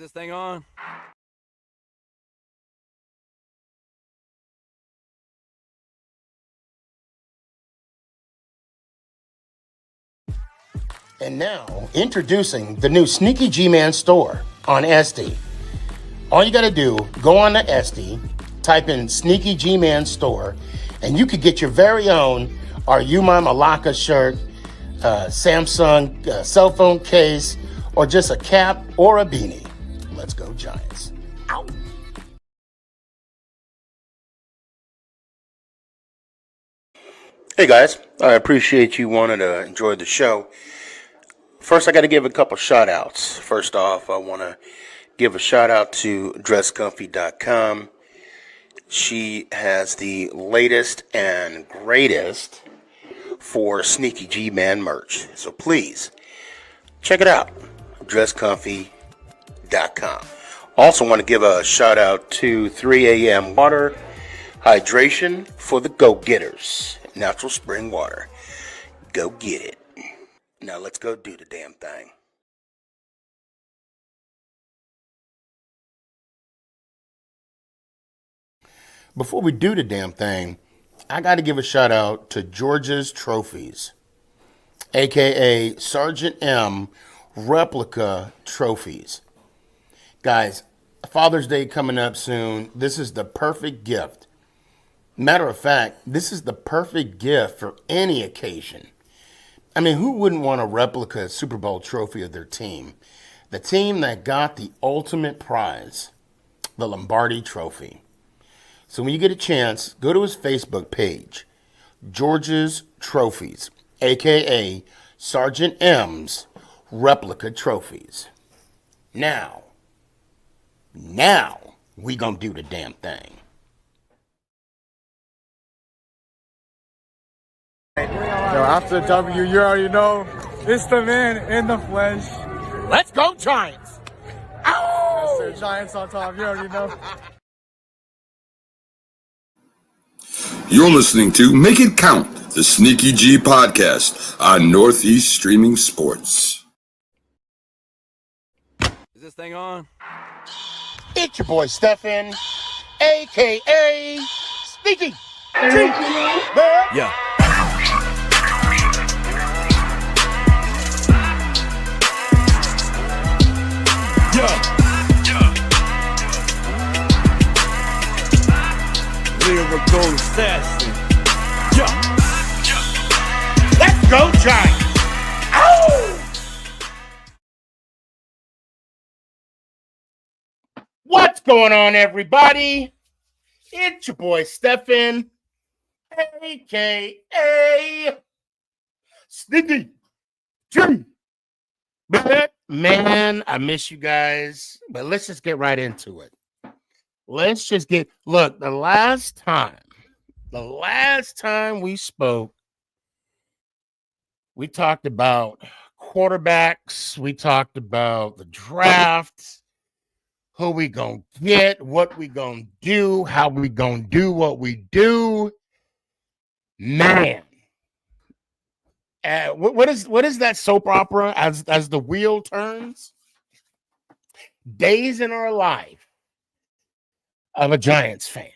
this thing on? And now, introducing the new SneakyG Man store on SD. All you got to do, go on to SD, type in SneakyG Man store, and you could get your very own Are You My Malacca shirt, Samsung cell phone case, or just a cap or a beanie. Let's go Giants. Ow. Hey guys, I appreciate you wanting to enjoy the show. First, I got to give a couple shout outs. First off, I want to give a shout out to dresscomfy.com. She has the latest and greatest for SneakyG Man merch. So please, check it out. dresscomfy.com. Also want to give a shout out to 3 a.m. Water Hydration for the go-getters. Natural spring water. Go get it. Now let's go do the damn thing. Before we do the damn thing, I got to give a shout out to George's Trophies, aka Sergeant M Replica Trophies. Guys, Father's Day coming up soon. This is the perfect gift. Matter of fact, this is the perfect gift for any occasion. I mean, who wouldn't want a replica Super Bowl trophy of their team? The team that got the ultimate prize, the Lombardi Trophy. So when you get a chance, go to his Facebook page, George's Trophies, a.k.a. Sergeant M's Replica Trophies. Now, we gonna do the damn thing. Yo, after W, you already know, it's the man in the flesh. Let's go Giants! Ow! Yes, sir, Giants on top, you already know. You're listening to Make It Count, the SneakyG podcast on Northeast Streaming Sports. Is this thing on? It's your boy Stefan, a.k.a. SneakyG. Yeah. Lyrical assassin. Let's go Giants! Ow! What's going on, everybody? It's your boy Stefan, a.k.a. SneakyG. Man, I miss you guys, but let's just get right into it. Look, the last time we spoke, we talked about quarterbacks, we talked about the draft, who we gonna get, what we gonna do, how we gonna do what we do. Man, what is that soap opera as the wheel turns? Days in our life of a Giants fan.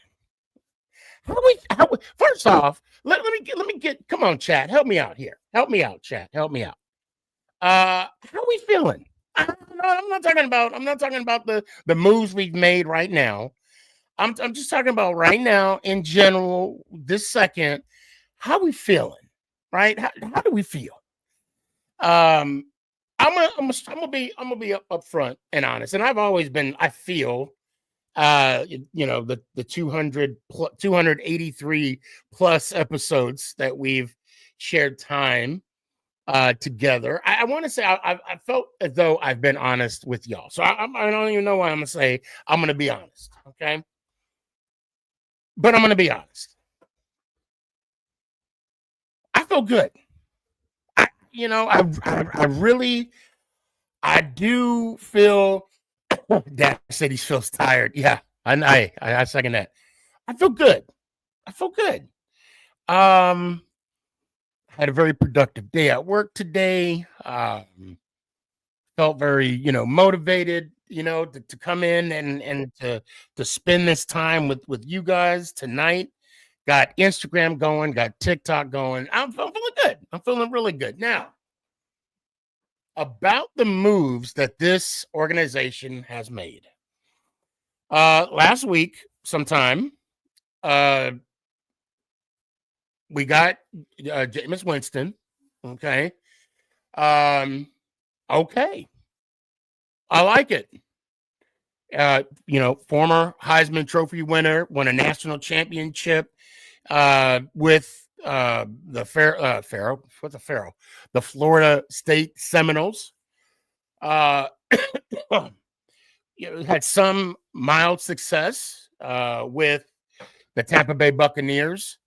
First off, let me get, come on, chat, help me out here. Help me out, chat. Help me out. How we feeling? I'm not talking about the moves we've made right now. I'm just talking about right now in general, this second. How we feeling? Right? How do we feel? I'm gonna be up front and honest. And I've always been, I feel, the 283 plus episodes that we've shared time together. I want to say I felt as though I've been honest with y'all. So I don't even know why I'm gonna say I'm gonna be honest, okay? But I'm gonna be honest. I feel good. I do feel. Dad said he feels tired. Yeah, I second that. I feel good. Had a very productive day at work today. Felt very, motivated. to come in and to spend this time with you guys tonight. Got Instagram going, got TikTok going. I'm feeling good. I'm feeling really good. Now, about the moves that this organization has made. Last week, sometime, we got Jameis Winston. Okay. Okay. I like it. Former Heisman Trophy winner, won a national championship with the Florida State Seminoles. Had some mild success with the Tampa Bay Buccaneers.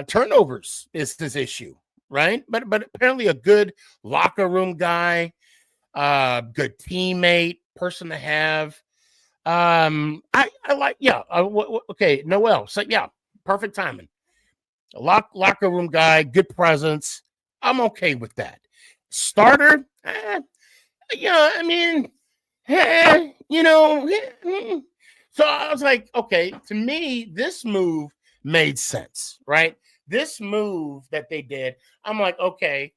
Turnovers is his issue, right? But apparently a good locker room guy, good teammate, person to have. I like, okay, Noel. So yeah, perfect timing. A locker room guy, good presence. I'm okay with that. Starter, I mean, So I was like, okay, to me, this move made sense, right? This move that they did, I'm like, okay,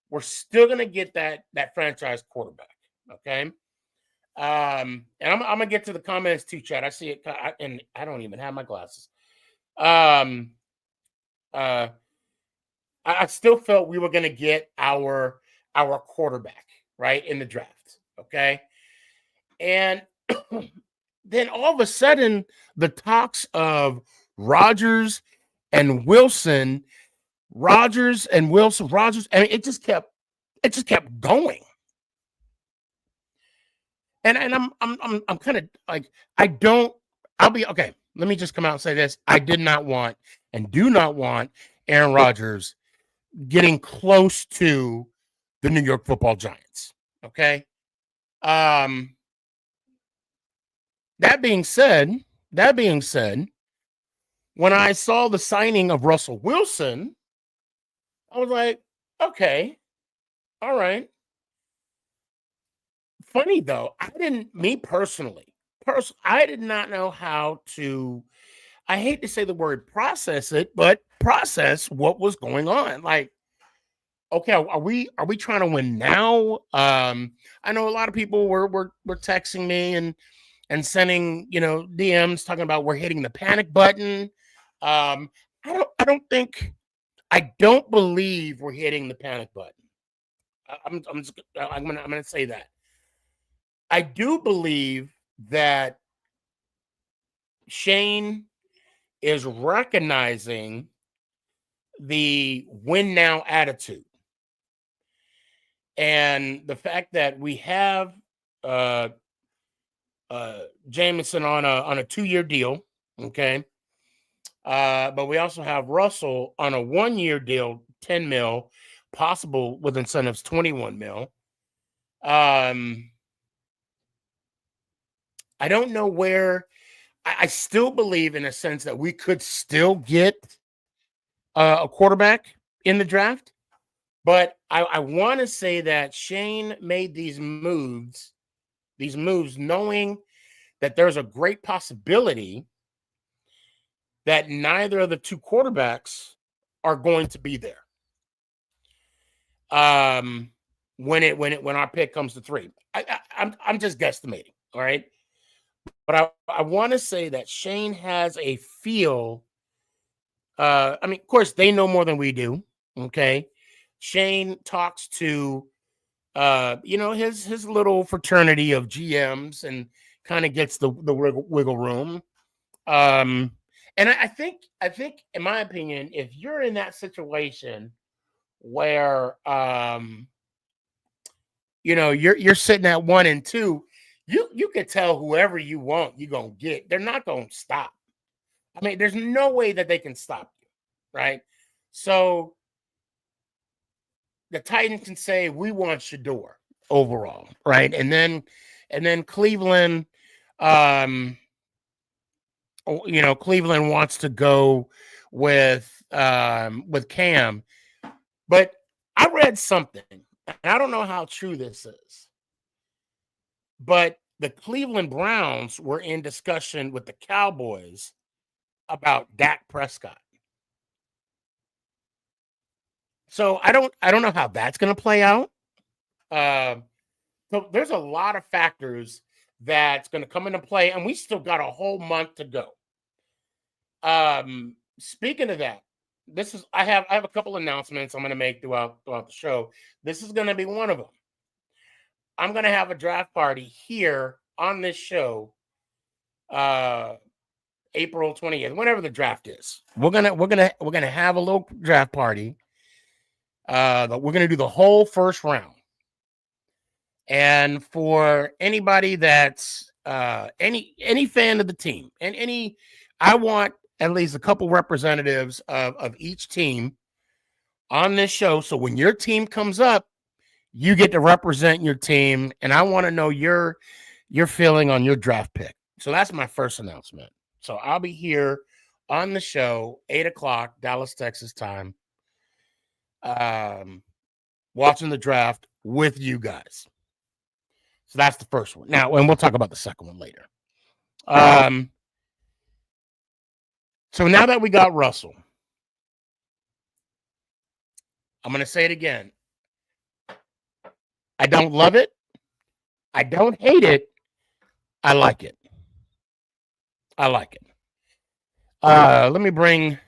we're still gonna get that franchise quarterback, okay. And I'm gonna get to the comments too, Chad. I see it, and I don't even have my glasses. I still felt we were gonna get our quarterback right in the draft, okay. And then all of a sudden, the talks of Rodgers and Wilson, Rodgers, and I mean, it just kept going. And I'm kind of like, I'll be okay. Let me just come out and say this. I did not want and do not want Aaron Rodgers getting close to the New York Football Giants. Okay. That being said, when I saw the signing of Russell Wilson, I was like, okay, all right. Funny though, I did not know how to, I hate to say the word process it, but process what was going on. Like, okay, are we trying to win now? I know a lot of people were texting me and sending, DMs talking about we're hitting the panic button. I don't believe we're hitting the panic button. I'm gonna say that. I do believe that Shane is recognizing the win now attitude and the fact that we have Jameson on a 2-year deal, okay. But we also have Russell on a 1-year deal, 10 mil, possible with incentives 21 mil. I don't know where. I still believe, in a sense, that we could still get a quarterback in the draft, but I want to say that Shane made these moves knowing that there's a great possibility that neither of the two quarterbacks are going to be there. When our pick comes to 3, I'm just guesstimating, all right. But I want to say that Shane has a feel. I mean, of course, they know more than we do. Okay, Shane talks to, his little fraternity of GMs and kind of gets the wiggle room. And I think, in my opinion, if you're in that situation where, you're sitting at 1 and 2. You could tell whoever you want you're going to get. They're not going to stop. I mean, there's no way that they can stop you, right? So the Titans can say, we want Shador overall, right? And then Cleveland, Cleveland wants to go with Cam. But I read something, and I don't know how true this is, but the Cleveland Browns were in discussion with the Cowboys about Dak Prescott. So I don't know how that's going to play out. So there's a lot of factors that's going to come into play, and we still got a whole month to go. Speaking of that, I have a couple announcements I'm going to make throughout the show. This is going to be one of them. I'm going to have a draft party here on this show, April 20th, whenever the draft is. We're gonna have a little draft party. We're gonna do the whole first round. And for anybody that's any fan of the team, and I want at least a couple representatives of each team on this show. So when your team comes up, you get to represent your team, and I want to know your feeling on your draft pick. So that's my first announcement. So I'll be here on the show, 8:00 Dallas, Texas time, watching the draft with you guys. So that's the first one. Now, and we'll talk about the second one later. So now that we got Russell, I'm going to say it again. I don't love it. I don't hate it. I like it. I like it. Let me bring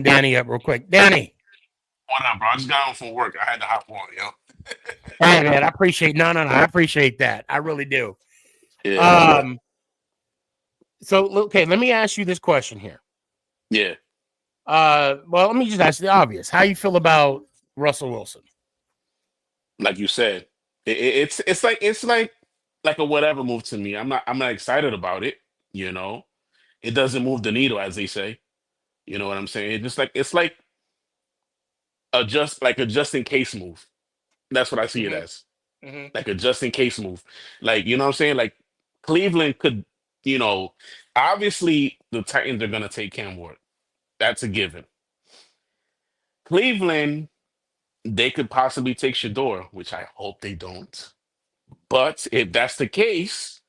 Danny up real quick. Danny. What up, bro? I just got home from work. I had to hop on, yo. Hey, man, I appreciate I appreciate that. I really do. Yeah. So okay, let me ask you this question here. Yeah. Well, let me just ask the obvious. How you feel about Russell Wilson? Like you said, it's like a whatever move to me. I'm not excited about it, you know. It doesn't move the needle, as they say. You know what I'm saying? It's like a just in case move. That's what I see it as. Mm-hmm. Like a just in case move. Like, you know what I'm saying? Like Cleveland could, obviously the Titans are gonna take Cam Ward. That's a given. Cleveland, they could possibly take Shador, which I hope they don't. But if that's the case,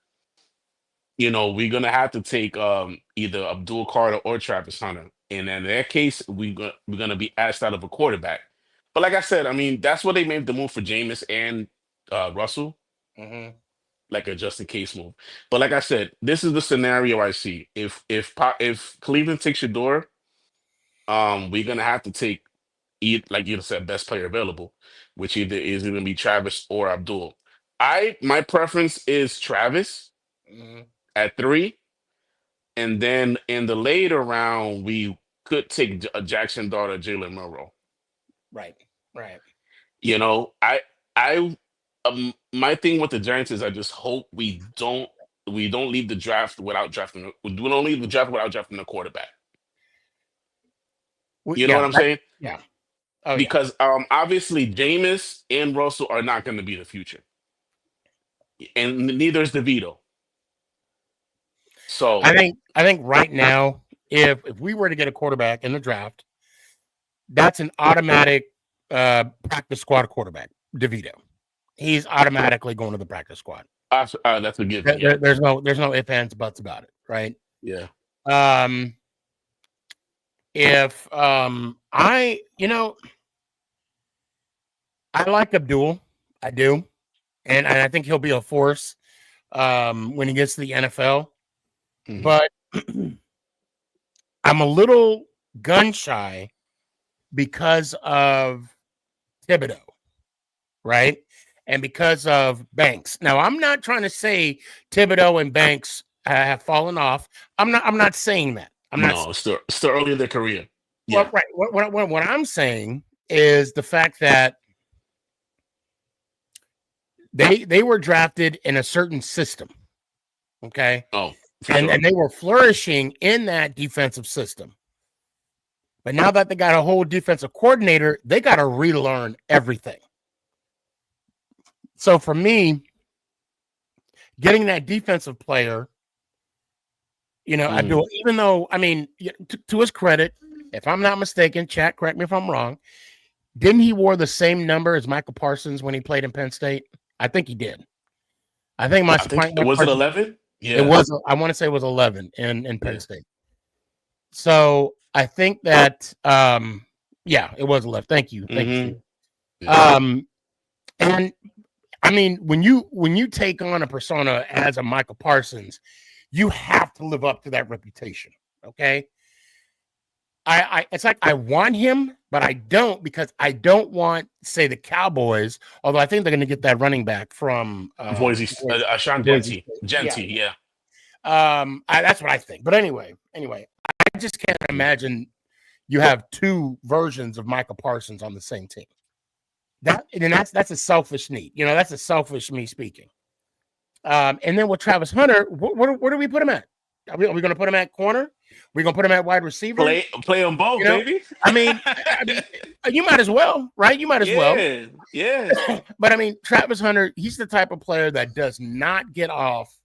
we're gonna have to take either Abdul Carter or Travis Hunter. And in that case, we're gonna be asked out of a quarterback. But like I said, I mean, that's what they made the move for Jameis and Russell, Mm-hmm. like a just in case move. But like I said, this is the scenario I see. If Cleveland takes Shador, we're gonna have to take, like you said, best player available, which either is going to be Travis or Abdul. My preference is Travis at 3, and then in the later round we could take Jackson Dart or Jalen Monroe. Right. I my thing with the Giants is I just hope we don't leave the draft without drafting. We don't leave the draft without drafting a quarterback. You know what I'm saying? Yeah. Oh, because obviously Jameis and Russell are not going to be the future, and neither is DeVito. So I think right now, if we were to get a quarterback in the draft, that's an automatic practice squad quarterback. DeVito, he's automatically going to the practice squad. that's a given. There's no ifs, ands, buts about it, right? Yeah. If I like Abdul, I do, and I think he'll be a force when he gets to the NFL. Mm-hmm. But I'm a little gun shy because of Thibodeau, right? And because of Banks. Now, I'm not trying to say Thibodeau and Banks have fallen off. I'm not saying that. It's still early in their career. Yeah. Well, right. What I'm saying is the fact that they were drafted in a certain system. Okay. Oh, and they were flourishing in that defensive system. But now that they got a whole defensive coordinator, they got to relearn everything. So for me, getting that defensive player, Abdul, even though, I mean, to his credit, if I'm not mistaken, chat, correct me if I'm wrong, didn't he wear the same number as Michael Parsons when he played in Penn State? I think he did. I think my I think my was it Parsons, 11? it Yeah, was. I want to say it was 11 in Penn yeah. State. So I think that yeah, it was 11. Thank you, Steve. Yeah. And I mean, when you take on a persona as a Michael Parsons, you have to live up to that reputation. Okay. I it's like I want him, but I don't because I don't want, say, the Cowboys, although I think they're gonna get that running back from Boise, Sean Boise Genty, State. Yeah. Genty, yeah. That's what I think. But anyway, I just can't imagine you have two versions of Michael Parsons on the same team. That's a selfish need. That's a selfish me speaking. And then with Travis Hunter, where do we put him at? Are we going to put him at corner? We're going to put him at wide receiver? Play them both, baby. I mean, you might as well, right? You might as well. Yeah. But I mean, Travis Hunter, he's the type of player that does not get off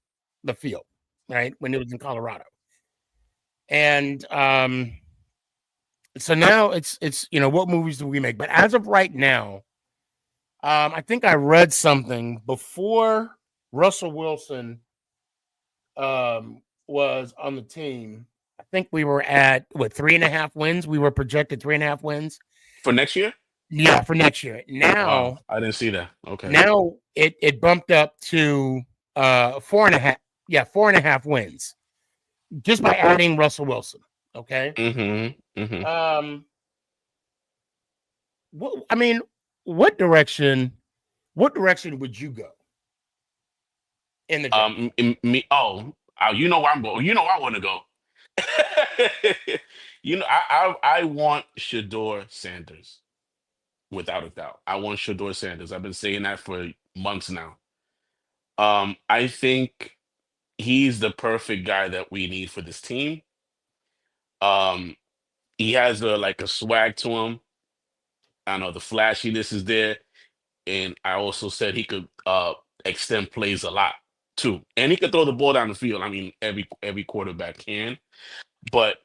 the field, right? When he was in Colorado. And so now it's what movies do we make? But as of right now, I think I read something before Russell Wilson was on the team. I think we were at 3.5 wins. We were projected 3.5 wins For next year? Yeah, for next year. Now, Wow, I didn't see that. Okay. now it bumped up to 4.5. Yeah, 4.5 wins just by adding Russell Wilson. Okay. I mean, what direction would you go in the draft? You know where I'm going. You know where I want to go. I want Shador Sanders, without a doubt. I want Shador Sanders. I've been saying that for months now. I think he's the perfect guy that we need for this team. He has a swag to him. I know the flashiness is there, and I also said he could extend plays a lot too, and he could throw the ball down the field. I mean, every quarterback can, but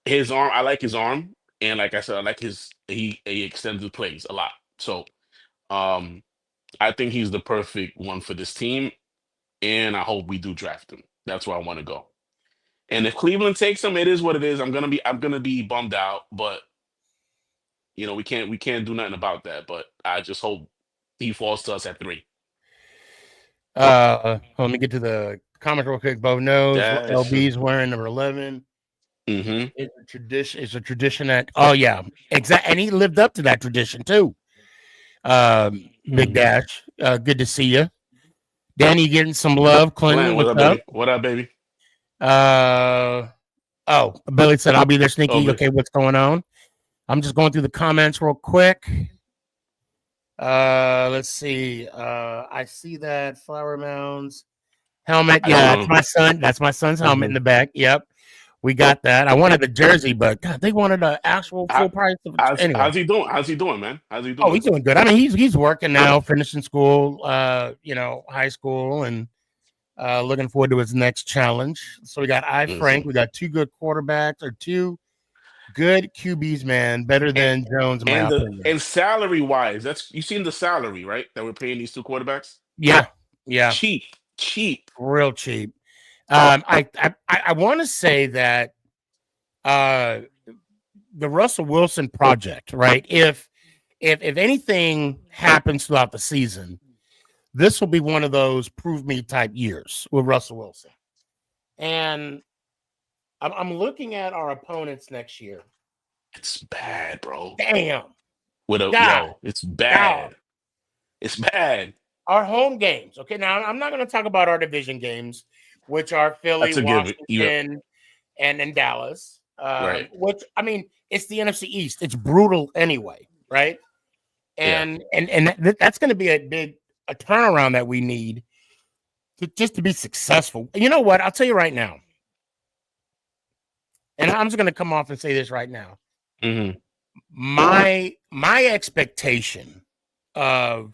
his arm, I like his arm, and like I said, I like he extends the plays a lot. So, I think he's the perfect one for this team, and I hope we do draft him. That's where I want to go. And if Cleveland takes him, it is what it is. I'm gonna be bummed out, but we can't do nothing about that. But I just hope he falls to us at 3. Let me get to the comment real quick. Bo knows That's LB's wearing number 11. mm-hmm. It's a tradition that exactly, and he lived up to that tradition too. Big Dash, good to see you. Danny getting some love. Clinton, What's what's up, up? baby? What up, baby? Billy said I'll be there, Sneaky. Okay. Okay, what's going on? I'm just going through the comments real quick. Let's see. I see that Flower Mounds helmet. Yeah, that's my son. That's my son's helmet in the back. Yep, we got that. I wanted the jersey, but God, they wanted an actual full price. Anyway. How's he doing? How's he doing, man? How's he doing? Oh, he's doing good. I mean, he's working now, finishing school. High school, and looking forward to his next challenge. So we got Frank. We got two good quarterbacks, or two good QBs, man. Better than Jones, in my opinion. And salary wise, you seen the salary, right? That we're paying these two quarterbacks. Yeah. Cheap, real cheap. I want to say that the Russell Wilson project, right? If anything happens throughout the season, this will be one of those prove me type years with Russell Wilson. And I'm looking at our opponents next year. It's bad, bro. Damn. It's bad. God. It's bad. Our home games. Okay, now I'm not going to talk about our division games, which are Philly, Washington, and Dallas. Right. Which, I mean, it's the NFC East. It's brutal anyway, right? And that's going to be a turnaround that we need to be successful. You know what? I'll tell you right now. And I'm just going to come off and say this right now. Mm-hmm. My expectation of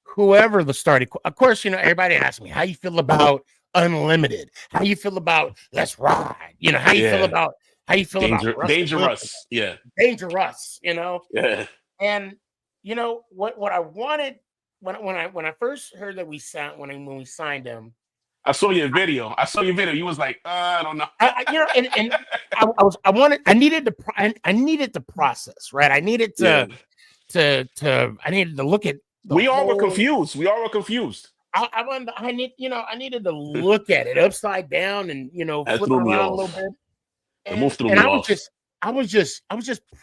whoever the starting, of course, everybody asks me, how you feel about unlimited? How you feel about let's ride? How you feel about about dangerous? Yeah. Dangerous, Yeah. And what I wanted when I first heard that we signed when we signed him, I saw your video. You was like, I don't know. and I needed the process, right? I needed Yeah. I needed to look at the We all were whole. confused. We all were confused. I needed to look at it upside down and That flip it threw me around a little off. bit. The move threw And me off. I was just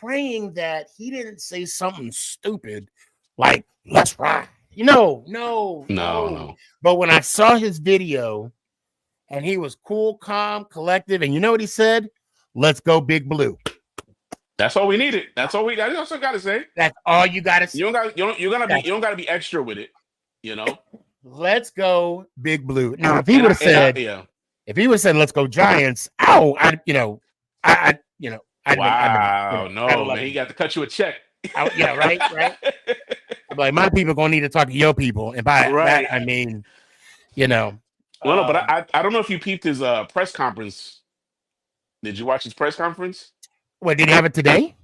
praying that he didn't say something stupid like "let's ride." No. But when I saw his video and he was cool, calm, collective, and you know what he said? "Let's go, Big Blue." That's all we needed. That's all I gotta say. That's all you got to say. You don't gotta be extra with it. Let's go, Big Blue. Now, if he would have said, if he would have said, "Let's go, Giants," wow, no, man, he got to cut you a check. Right. I'm like, my people gonna need to talk to your people, and by that I mean, Well, no, but I don't know if you peeped his press conference. Did you watch his press conference? What did he have it today?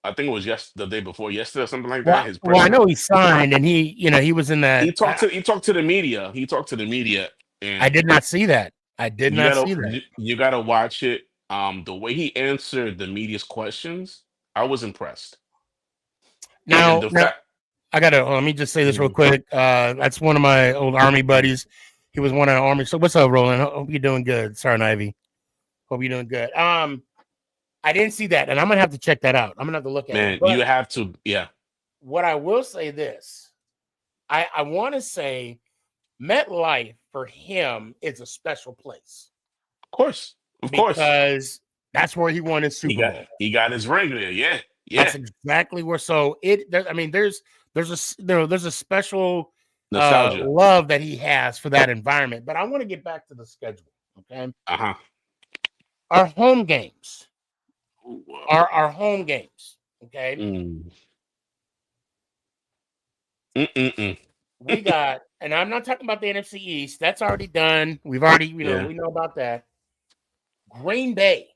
I think it was the day before yesterday or something like Well, that. I know he signed, and he was in that. He talked to the media. And I did not see that. You gotta watch it. The way he answered the media's questions, I was impressed. Now I gotta let me just say this real quick. That's one of my old Army buddies. He was one of the Army. So what's up, Roland? Hope you're doing good. Sergeant Ivy. Hope you're doing good. I didn't see that, and I'm gonna have to check that out. I'm gonna have to look at it. Man, you have to, yeah. What I will say this, I want to say MetLife for him is a special place. Of course. Because that's where he won his Super Bowl. He got his ring there. Yeah. That's exactly where. So there's a special love that he has for that environment. But I want to get back to the schedule. Okay. Our home games. Our home games. Okay. We got, and I'm not talking about the NFC East. That's already done. We've already, we know about that. Green Bay,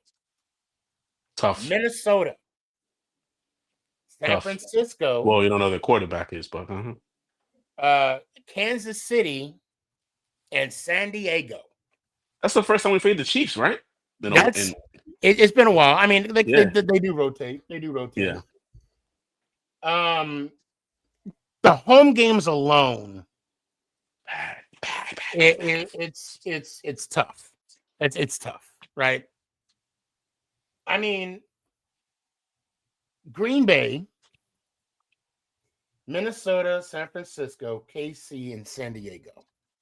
tough. Minnesota, San Francisco. Well, you don't know who the quarterback is, but Kansas City, and San Diego. That's the first time we played the Chiefs, right? It's been a while. I mean, they do rotate. Yeah. The home games alone, it's tough. It's tough, right? I mean, Green Bay, Minnesota, San Francisco, KC, and San Diego.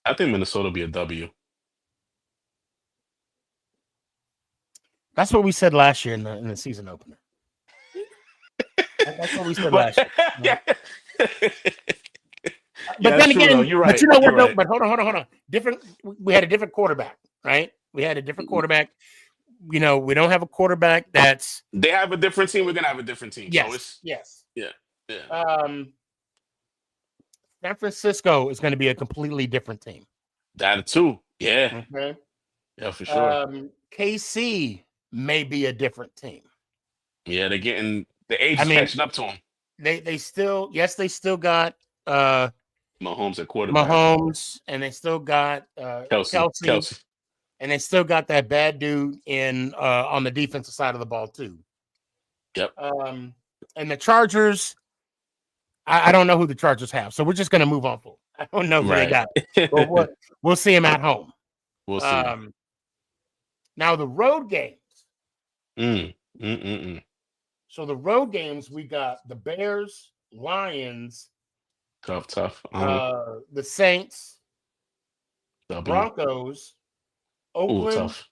I think Minnesota will be a W. That's what we said last year in the season opener. That's what we said last year. Right? But then again, though, you're right. But you know what? Right. But hold on. We had a different quarterback, right? We had a different quarterback. We don't have a quarterback that's. They have a different team. We're gonna have a different team. Yes. Yeah. San Francisco is going to be a completely different team. That too. Yeah. Okay. Yeah, for sure. KC may be a different team. Yeah, they're getting the age catching up to them. They still got Mahomes at quarterback. And they still got Kelsey. And they still got that bad dude on the defensive side of the ball too. Yep. And the Chargers, I don't know who the Chargers have, so we're just going to move on. I don't know who they got. But we'll see them at home. We'll see. Now the road games. So the road games, we got the Bears, Lions, tough. the Saints, Broncos, Oakland. Tough.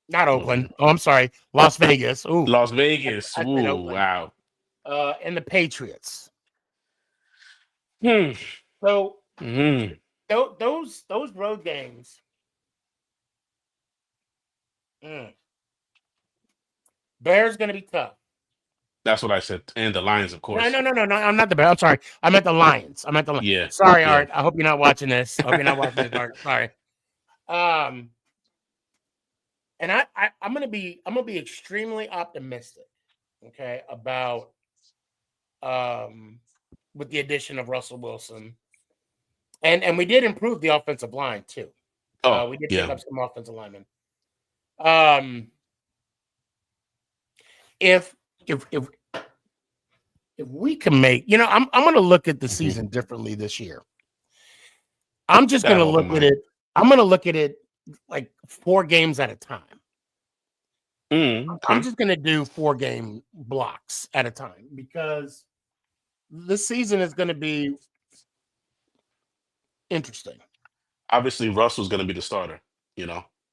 Not Oakland. Oh, I'm sorry. Las Vegas. Ooh. Las Vegas. Ooh, wow. And the Patriots. So those road games. Bears going to be tough. That's what I said. And the Lions, of course. No. I'm not the Bears. I'm sorry. I meant the Lions. Yeah. Sorry, Art. I hope you're not watching this. Art. Sorry. And I'm gonna be extremely optimistic, okay, about with the addition of Russell Wilson And we did improve the offensive line too. Oh, We did pick yeah. up some offensive linemen. If we can make, I'm going to look at the season differently this year. I'm just going to look at it. I'm going to look at it like 4 games at a time. Okay. I'm just going to do 4-game blocks at a time because this season is going to be interesting. Obviously, Russell's going to be the starter,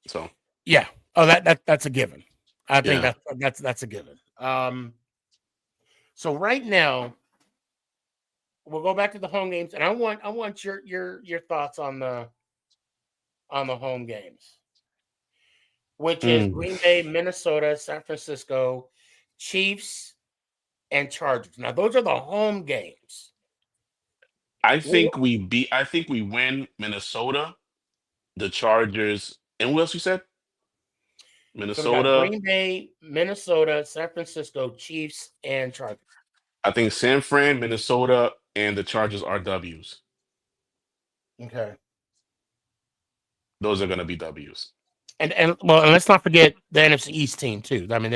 so. Yeah. Oh, that's a given. I think that's a given. So right now, we'll go back to the home games, and I want your thoughts on the home games, which is Green Bay, Minnesota, San Francisco, Chiefs, and Chargers. Now those are the home games. I think we win Minnesota, the Chargers, and what else you said? So we got Minnesota. Green Bay, Minnesota, San Francisco, Chiefs, and Chargers. I think San Fran, Minnesota, and the Chargers are W's. Okay. Those are going to be W's. And let's not forget the NFC East team too. I mean,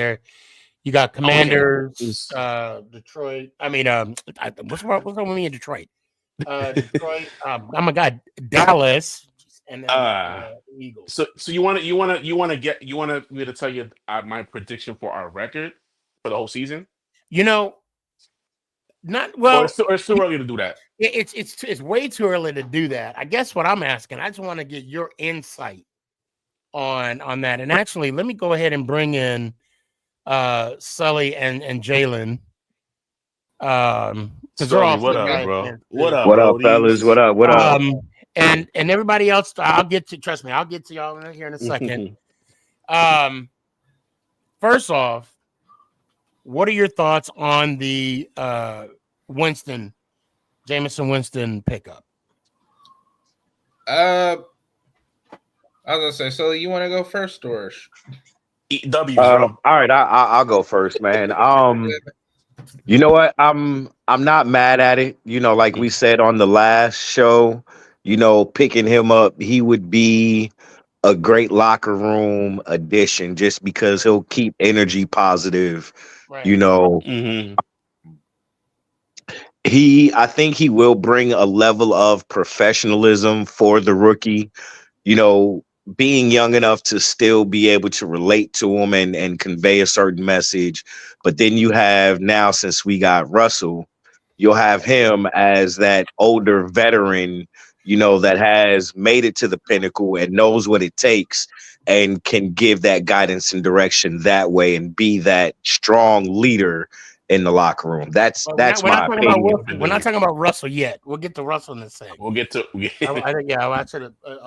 you got Commanders, Detroit. I mean, what's wrong with me in Detroit? Detroit. Oh my God, Dallas, and then Eagles. So you want me to tell you my prediction for our record for the whole season? Not well. Or it's too early to do that. It's way too early to do that. I guess what I'm asking, I just want to get your insight on that. And actually, let me go ahead and bring in Sully and Jalen. Sully, what up, bro? What up, fellas? What up? And everybody else, I'll get to y'all here in a second. First off, what are your thoughts on the Jameson Winston pickup? I was gonna say, so you want to go first, or W's, bro? All right, I'll go first, man. You know what? I'm not mad at it. Like we said on the last show, picking him up, he would be a great locker room addition just because he'll keep energy positive. Right. I think he will bring a level of professionalism for the rookie, being young enough to still be able to relate to him and convey a certain message. But then you have now, since we got Russell, you'll have him as that older veteran, that has made it to the pinnacle and knows what it takes and can give that guidance and direction that way and be that strong leader in the locker room. That's my opinion. We're not talking about Russell yet. We'll get to Russell in a second. We'll get to. I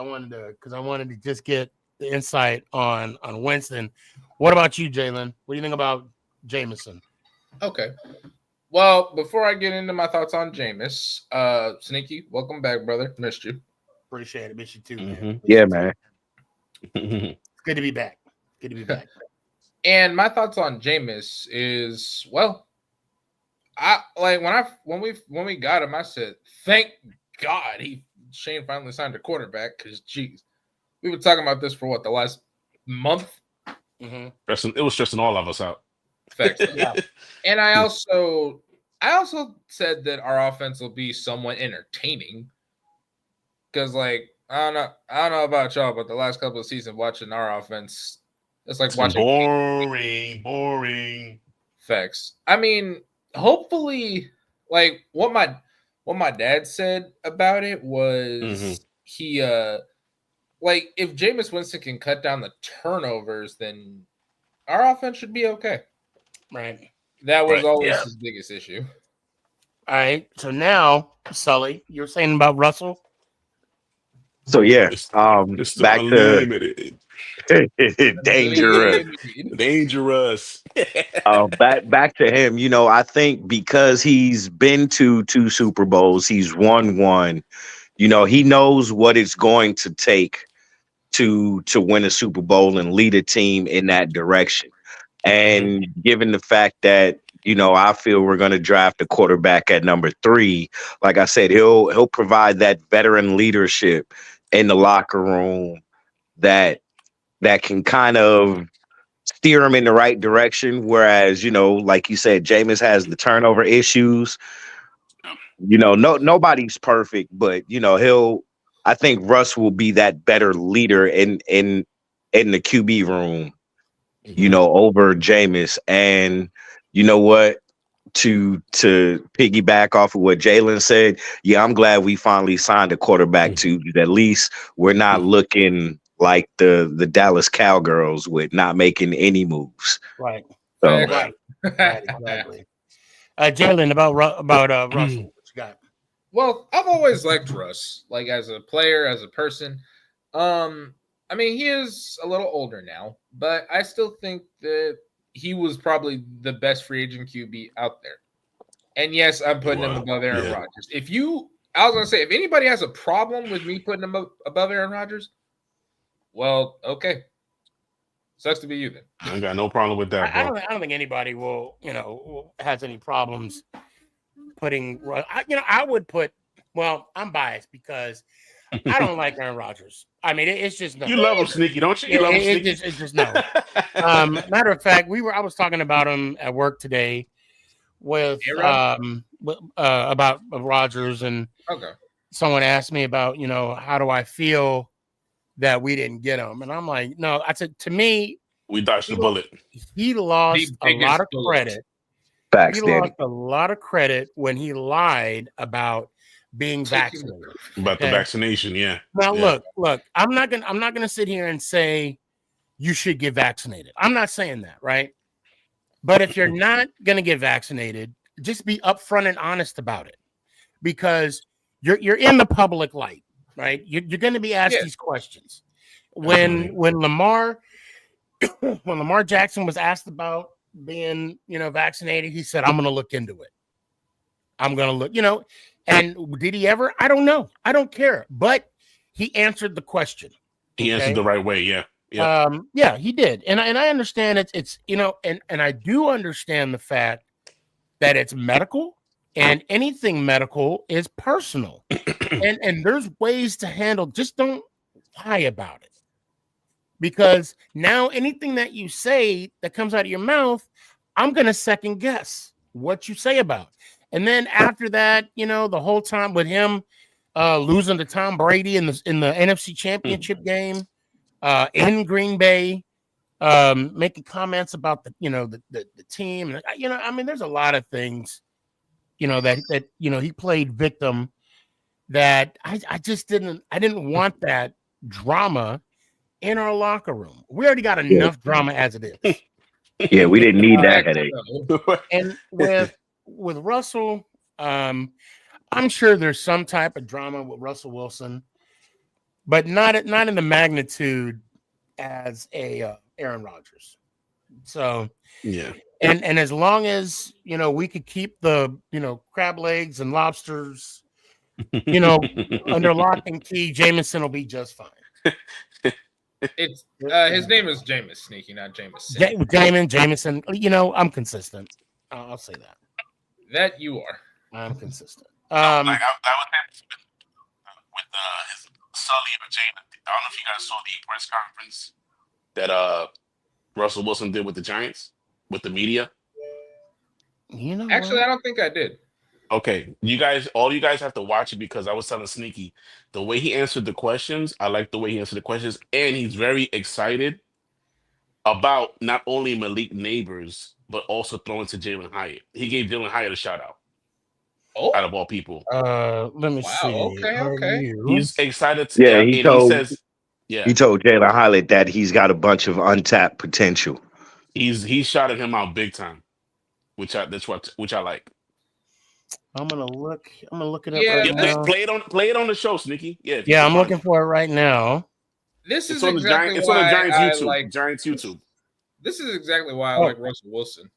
wanted to just get the insight on Winston. What about you, Jalen? What do you think about Jameson? Okay. Well, before I get into my thoughts on Jameis, Sneaky, welcome back, brother. Missed you. Appreciate it. Miss you too, man. Yeah, man. It's good to be back. Good to be back. And my thoughts on Jameis is, well, when we got him, I said, thank God Shane finally signed a quarterback, because geez, we were talking about this for the last month. Mm-hmm. It was stressing all of us out. Facts. Yeah. And I also said that our offense will be somewhat entertaining, because I don't know about y'all, but the last couple of seasons watching our offense, it's like watching boring. Facts. I mean, hopefully, what my dad said about it was he if Jameis Winston can cut down the turnovers, then our offense should be okay. Right. That was always his biggest issue. All right. So now, Sully, you were saying about Russell? So yeah, it's back to dangerous. Back to him. I think because he's been to 2 Super Bowls, he's won 1. He knows what it's going to take to win a Super Bowl and lead a team in that direction. And given the fact that I feel we're going to draft a quarterback at number 3. Like I said, he'll provide that veteran leadership in the locker room that can kind of steer him in the right direction. Whereas, like you said, Jameis has the turnover issues. Nobody's perfect, but I think Russ will be that better leader in the QB room, over Jameis. And you know what? To piggyback off of what Jalen said, yeah, I'm glad we finally signed a quarterback too. At least we're not looking like the Dallas Cowgirls with not making any moves. Right. So, Right. Exactly. Jalen, about Russell, what you got? Well, I've always liked Russ, like as a player, as a person. I mean, he is a little older now, but I still think that he was probably the best free agent QB out there. And yes, I'm putting him above Aaron Rodgers. I was gonna say, if anybody has a problem with me putting him above Aaron Rodgers, well, okay. Sucks to be you then. I got no problem with that, bro. I don't think anybody has any problems putting. I would put. Well, I'm biased because I don't like Aaron Rodgers. I mean, it's just no. You love him, Sneaky, don't you? You love him, Sneaky. It's just no. Matter of fact, I was talking about him at work today with about Rodgers, and someone asked me about how do I feel that we didn't get him, and I'm like, no. I said, to me, we dodged the bullet. He lost a lot of credit. Facts, he lost a lot of credit when he lied about being vaccinated. About the vaccination, yeah. Now, look. I'm not gonna sit here and say you should get vaccinated. I'm not saying that, right? But if you're not gonna get vaccinated, just be upfront and honest about it, because you're in the public light, right? You're going to be asked these questions. When Lamar Jackson was asked about being vaccinated, he said, "I'm going to look into it. I'm going to look." And did he ever? I don't know. I don't care. But he answered the question. He answered the right way. Yeah. Yeah, he did. And I understand it's and I do understand the fact that it's medical, and anything medical is personal. and there's ways to handle. Just don't lie about it. Because now anything that you say that comes out of your mouth, I'm going to second guess what you say about. And then after that, the whole time with him losing to Tom Brady in the NFC Championship game in Green Bay, making comments about the team. I mean, there's a lot of things, that he played victim, that I just didn't want that drama in our locker room. We already got enough drama as it is. Yeah, we didn't need that headache. And with Russell, I'm sure there's some type of drama with Russell Wilson, but not in the magnitude as Aaron Rodgers. So yeah. And as long as we could keep the crab legs and lobsters under lock and key, Jameson will be just fine. It's his name is Jameis, Sneaky, not Jameson. Jameson. I'm consistent. I'll say that. That you are. I'm consistent. I would say with his Sully and Jane. I don't know if you guys saw the press conference that Russell Wilson did with the Giants, with the media. Actually, I don't think I did. Okay, all you guys have to watch it, because I was telling Sneaky the way he answered the questions. I like the way he answered the questions, and he's very excited about not only Malik Neighbors but also throwing to Jalen Hyatt. He gave Jalen Hyatt a shout out. Oh, out of all people. Let me see. Okay. He's excited. He told Jalen Hyatt that he's got a bunch of untapped potential. He shouted him out big time, which I like. I'm gonna look it up right now. Play it on the show, Sneaky. Yeah, I'm looking for it right now. This is on the Giants YouTube. Giants YouTube. This is exactly why I like Russell Wilson.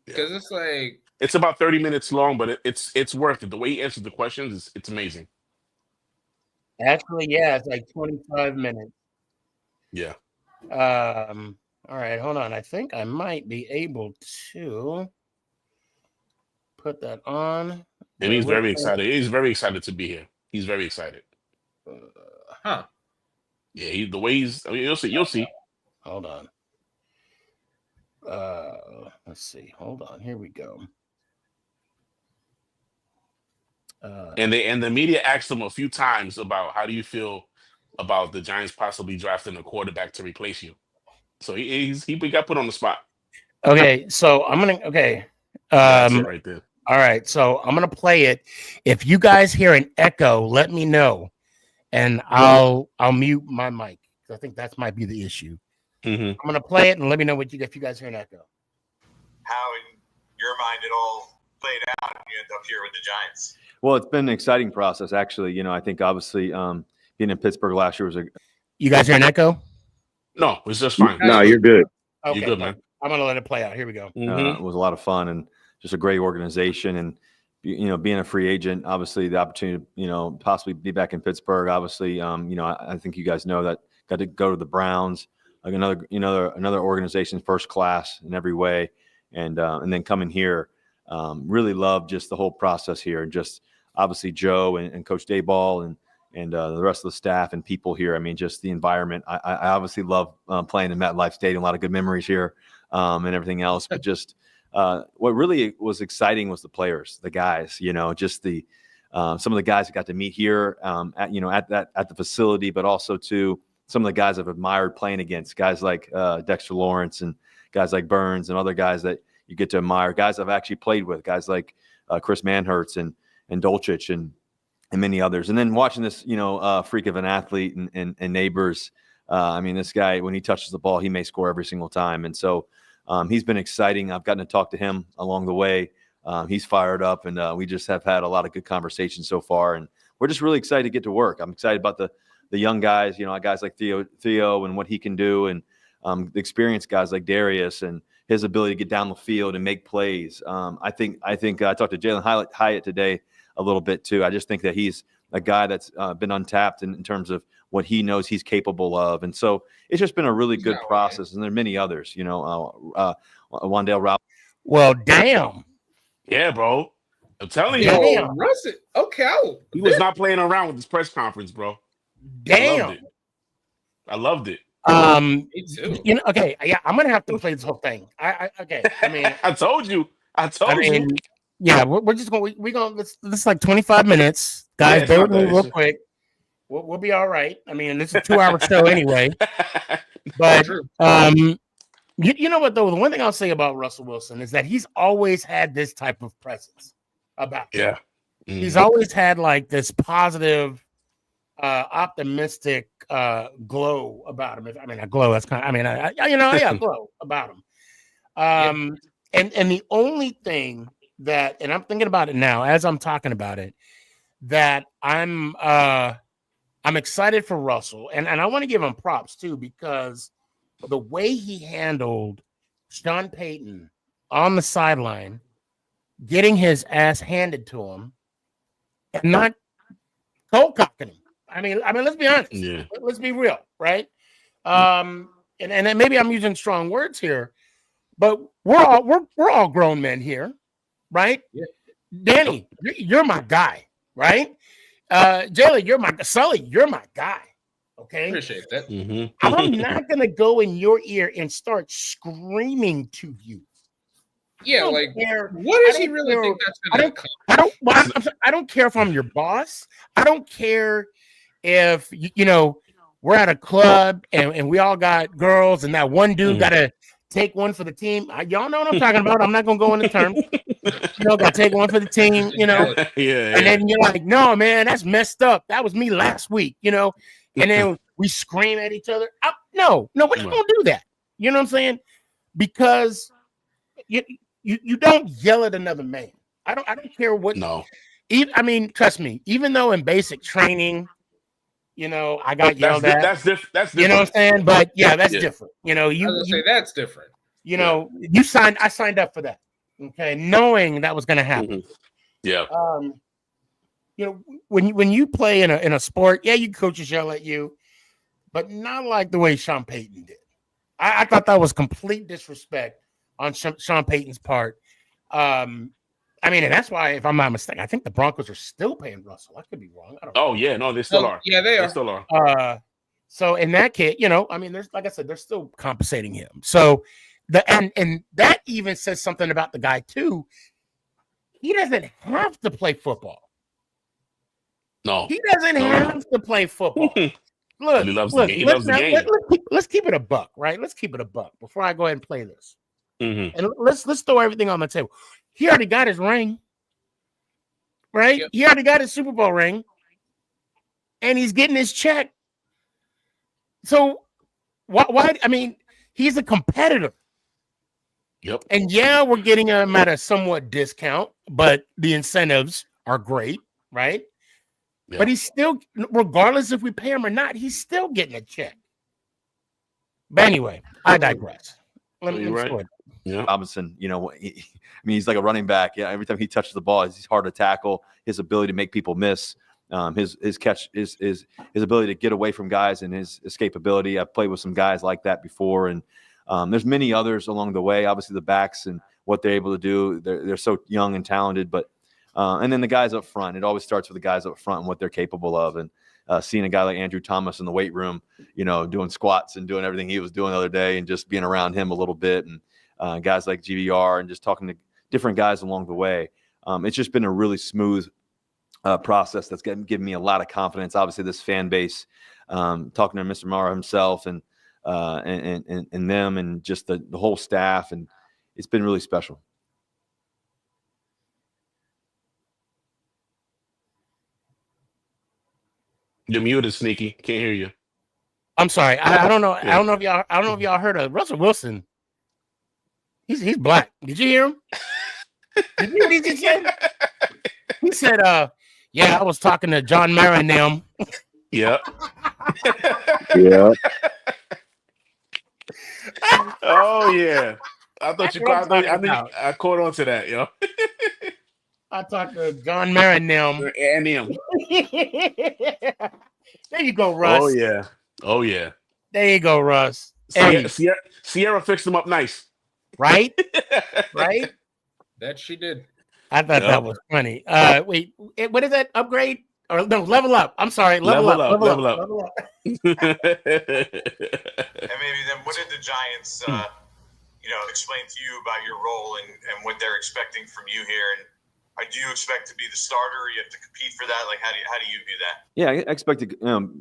Because it's like it's about 30 minutes long, but it's worth it. The way he answers the questions it's amazing. Actually, yeah, it's like 25 minutes. Yeah. All right, hold on. I think I might be able to. put that on. And he's very excited. He's very excited to be here. He's very excited. Huh. Yeah, the way he's. I mean, you'll see. You'll see. Hold on. Let's see. Hold on. Here we go. And the media asked him a few times about how do you feel about the Giants possibly drafting a quarterback to replace you. So he got put on the spot. Okay, so I'm gonna. Okay, That's it right there. All right, so I'm gonna play it. If you guys hear an echo, let me know, and I'll mute my mic. I think that might be the issue. Mm-hmm. I'm gonna play it and let me know if you guys hear an echo. How in your mind it all played out and you end up here with the Giants? Well, it's been an exciting process, actually. You know, I think obviously being in Pittsburgh last year was a. You guys hear an echo? No, it's just fine. No, you're good. Okay, you're good, man. I'm gonna let it play out. Here we go. It was a lot of fun and just a great organization. And being a free agent, obviously the opportunity to possibly be back in Pittsburgh. Obviously, I think you guys know that got to go to the Browns, like another organization, first class in every way, and then coming here, really love just the whole process here, and just obviously Joe and Coach Dayball and the rest of the staff and people here. I mean, just the environment. I obviously love playing in MetLife Stadium. A lot of good memories here and everything else. But just what really was exciting was the players, the guys. Just the some of the guys I got to meet here at the facility, but also too some of the guys I've admired playing against, guys like Dexter Lawrence and guys like Burns and other guys that you get to admire, guys I've actually played with, guys like Chris Manhertz and Dolchich and many others. And then watching this, freak of an athlete and Neighbors. I mean, this guy, when he touches the ball, he may score every single time. And so he's been exciting. I've gotten to talk to him along the way. He's fired up, and we just have had a lot of good conversations so far. And we're just really excited to get to work. I'm excited about the young guys, guys like Theo and what he can do, and the experienced guys like Darius and his ability to get down the field and make plays. I think I talked to Jalen Hyatt today a little bit too. I just think that he's a guy that's been untapped in terms of what he knows he's capable of. And so it's just been a really good process. And there are many others, Wandale Rob. Well, damn. Yeah, bro. I'm telling you. Damn. Russ, okay. He was not playing around with this press conference, bro. Damn. I loved it. Me too. Okay, yeah, I'm gonna have to play this whole thing. Okay. I mean, I told you. You. Yeah, we're just gonna this like 25 minutes, guys. Bear with me real quick. We'll be all right. I mean, this is a 2-hour show anyway. But you know what though? The one thing I'll say about Russell Wilson is that he's always had this type of presence about him. Yeah. Mm-hmm. He's always had like this positive, optimistic glow about him. I mean, a glow. That's kind of. Glow about him. And the only thing that, and I'm thinking about it now as I'm talking about it, that I'm excited for Russell, and I want to give him props too, because the way he handled Sean Payton on the sideline, getting his ass handed to him, and not cold cocking him. I mean, let's be honest. Yeah. Let's be real, right? And then maybe I'm using strong words here, but we're all grown men here, right? Yeah. Danny, you're my guy, right? Jayla, Sully, you're my guy. Okay. Appreciate that. Mm-hmm. I'm not gonna go in your ear and start screaming to you. Yeah, like what does he really think that's gonna come? I don't care if I'm your boss. I don't care if we're at a club and we all got girls and that one dude gotta take one for the team. Y'all know what I'm talking about. I'm not gonna go into terms. Gotta take one for the team, Yeah. And then you're like, no, man, that's messed up. That was me last week, And then we scream at each other. No, we're not gonna do that. You know what I'm saying? Because you don't yell at another man. I don't care what. No. I mean, trust me. Even though in basic training, I got yelled at. That's different. You know what I'm saying? But yeah, that's different. Say that's different. I signed up for that. Okay, knowing that was going to happen. Mm-hmm. Yeah. When you play in a sport, yeah, your coaches yell at you, but not like the way Sean Payton did. I thought that was complete disrespect on Sean Payton's part. I I mean, and that's why, if I'm not mistaken, I think the Broncos are still paying Russell. I could be wrong. I don't know. Oh yeah, no, they still are. Yeah, they are. Still are. So in that case, I mean, there's, like I said, they're still compensating him. So and that even says something about the guy too. He doesn't have to play football. No, he doesn't have to play football. Look, he loves the game. Let's keep it a buck, right? Let's keep it a buck before I go ahead and play this. Mm-hmm. And let's throw everything on the table. He already got his ring, right? Yep. He already got his Super Bowl ring, and he's getting his check. So why? I mean, he's a competitor. Yep. And yeah, we're getting him at a somewhat discount, but the incentives are great, right? Yep. But he's still, regardless if we pay him or not, he's still getting a check. But anyway, I digress. Let me right. Yeah. Robinson, I mean, he's like a running back. Yeah, every time he touches the ball, he's hard to tackle. His ability to make people miss, his catch, his ability to get away from guys, and his escapability. I've played with some guys like that before, and there's many others along the way. Obviously, the backs and what they're able to do. They're so young and talented, but and then the guys up front. It always starts with the guys up front and what they're capable of. And seeing a guy like Andrew Thomas in the weight room, doing squats and doing everything he was doing the other day, and just being around him a little bit, and guys like GVR, and just talking to different guys along the way. It's just been a really smooth process that's given me a lot of confidence. Obviously, this fan base, talking to Mr. Mara himself and them, and just the whole staff, and it's been really special. You're muted, Sneaky. Can't hear you. I'm sorry. I don't know. I don't know if y'all heard of Russell Wilson. He's black. Did you hear him? Did you hear what he just said? He said, yeah, I was talking to John Mara and them. Yep. Yeah. Oh yeah. I thought you caught. I caught on to that, yo. I talked to John Mara and them. And him. There you go, Russ. Oh yeah. There you go, Russ. Sierra fixed him up nice. Right? Right? That she did. I thought that was funny. Wait, what is that? Upgrade? Or no, level up. I'm sorry. Level up. Level up. And maybe then, what did the Giants, explain to you about your role and what they're expecting from you here? And do you expect to be the starter, or you have to compete for that? Like, how do you view that? Yeah, I expect to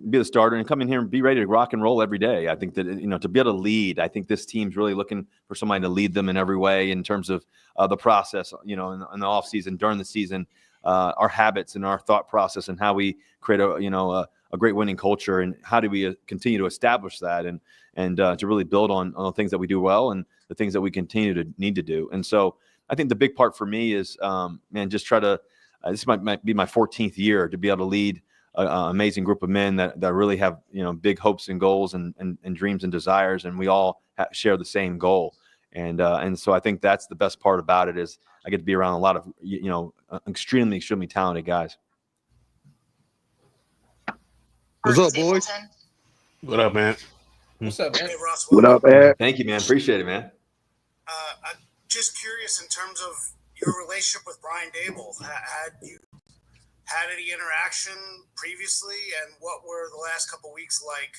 be the starter and come in here and be ready to rock and roll every day. I think that, to be able to lead, I think this team's really looking for somebody to lead them in every way in terms of the process, in the offseason, during the season, our habits and our thought process, and how we create a great winning culture, and how do we continue to establish that, and to really build on the things that we do well and the things that we continue to need to do. And so I think the big part for me is, just try to, this might be my 14th year to be able to lead an amazing group of men that really have, big hopes and goals and dreams and desires. And we all share the same goal. And so I think that's the best part about it, is I get to be around a lot of, extremely, extremely talented guys. What's up, boys? What up, man? What's up, man? Hey, Ross, What up, Ed? Thank you, man. Appreciate it, man. I'm just curious in terms of your relationship with Brian Dable. Had you had any interaction previously, and what were the last couple of weeks like,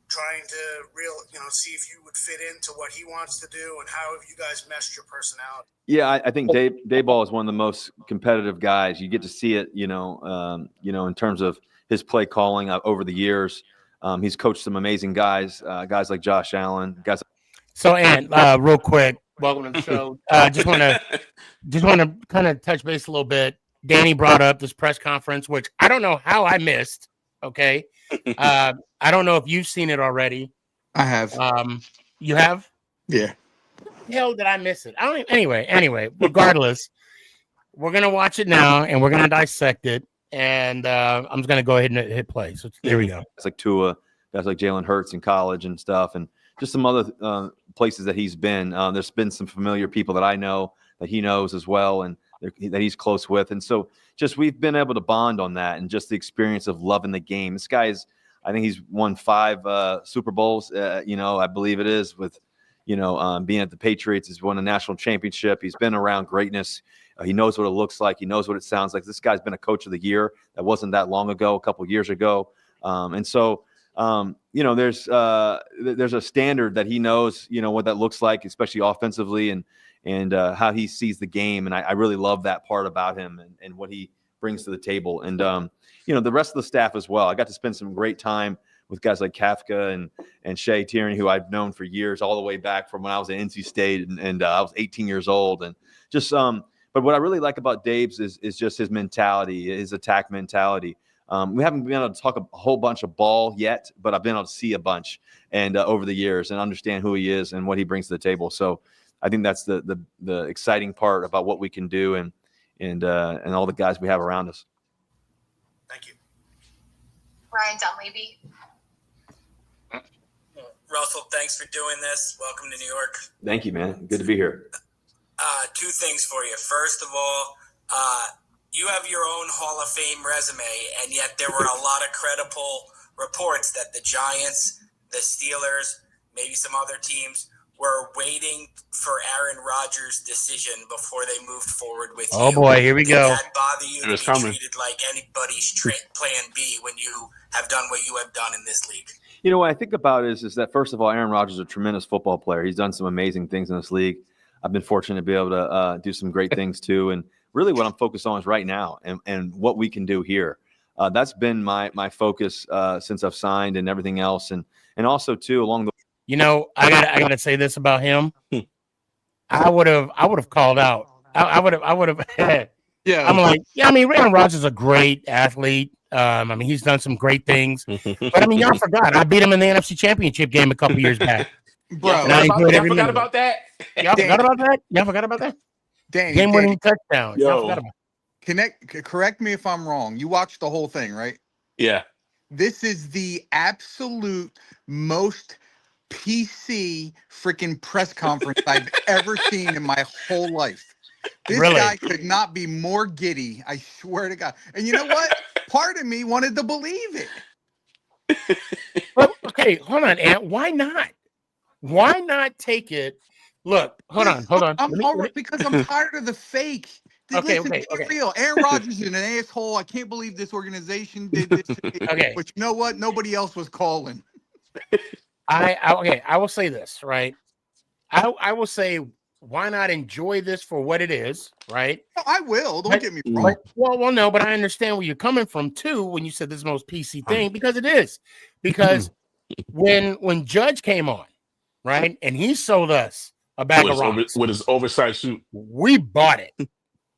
trying to see if you would fit into what he wants to do, and how have you guys meshed your personality? Yeah, I think Dayball is one of the most competitive guys. You get to see it, in terms of his play calling over the years. He's coached some amazing guys like Josh Allen, guys. So, and real quick, welcome to the show. Just want to kind of touch base a little bit. Danny brought up this press conference, which I don't know how I missed. Okay, I don't know if you've seen it already. I have. You have? Yeah. Hell, did I miss it? I don't. Anyway. Regardless, we're gonna watch it now, and we're gonna dissect it. And I'm just gonna go ahead and hit play. So there we go. It's like Tua, guys like Jalen Hurts in college and stuff, and just some other places that he's been. There's been some familiar people that I know that he knows as well, and that he's close with. And so just we've been able to bond on that, and just the experience of loving the game. This guy's, I think he's won 5 Super Bowls, I believe it is, with, being at the Patriots. He's won a national championship. He's been around greatness. He knows what it looks like. He knows what it sounds like. This guy's been a coach of the year. That wasn't that long ago, a couple of years ago. And so, there's a standard that he knows, what that looks like, especially offensively and how he sees the game. And I really love that part about him and what he brings to the table. And, the rest of the staff as well. I got to spend some great time with guys like Kafka and Shea Tierney, who I've known for years, all the way back from when I was at NC State and I was 18 years old. And just, but what I really like about Dave's is just his mentality, his attack mentality. We haven't been able to talk a whole bunch of ball yet, but I've been able to see a bunch and over the years and understand who he is and what he brings to the table. So I think that's the exciting part about what we can do and all the guys we have around us. Thank you. Ryan Dunleavy. Russell, thanks for doing this. Welcome to New York. Thank you, man. Good to be here. Two things for you. First of all, you have your own Hall of Fame resume, and yet there were a lot of credible reports that the Giants, the Steelers, maybe some other teams were waiting for Aaron Rodgers' decision before they moved forward with you. Oh, boy, here we go. Did that bother you to be coming. treated like anybody's plan B when you have done what you have done in this league? What I think about is that, first of all, Aaron Rodgers is a tremendous football player. He's done some amazing things in this league. I've been fortunate to be able to do some great things too. And really what I'm focused on is right now and what we can do here. That's been my focus since I've signed and everything else. And also too, along the I gotta say this about him. I would have called out. I would have. Yeah. I'm like, Aaron Rodgers is a great athlete. He's done some great things. But y'all forgot I beat him in the NFC Championship game a couple years back. Bro, y'all forgot about that? Y'all forgot about that? Y'all forgot about that? Game-winning touchdown. Y'all forgot about that. Correct me if I'm wrong. You watched the whole thing, right? Yeah. This is the absolute most PC freaking press conference I've ever seen in my whole life. This guy could not be more giddy. I swear to God. And you know what? Part of me wanted to believe it. Well, okay, hold on, Ant. Why not? Why not take it? Look, hold on. Because I'm tired of the fake. Okay. Real. Aaron Rodgers is an asshole. I can't believe this organization did this. Okay. But you know what? Nobody else was calling. I will say this, right? I will say, why not enjoy this for what it is, right? No, I will. Don't get me wrong. Well, no, but I understand where you're coming from too when you said this is the most PC thing, because it is. Because when Judge came on, right, and he sold us a bag of rocks with his oversized suit, we bought it.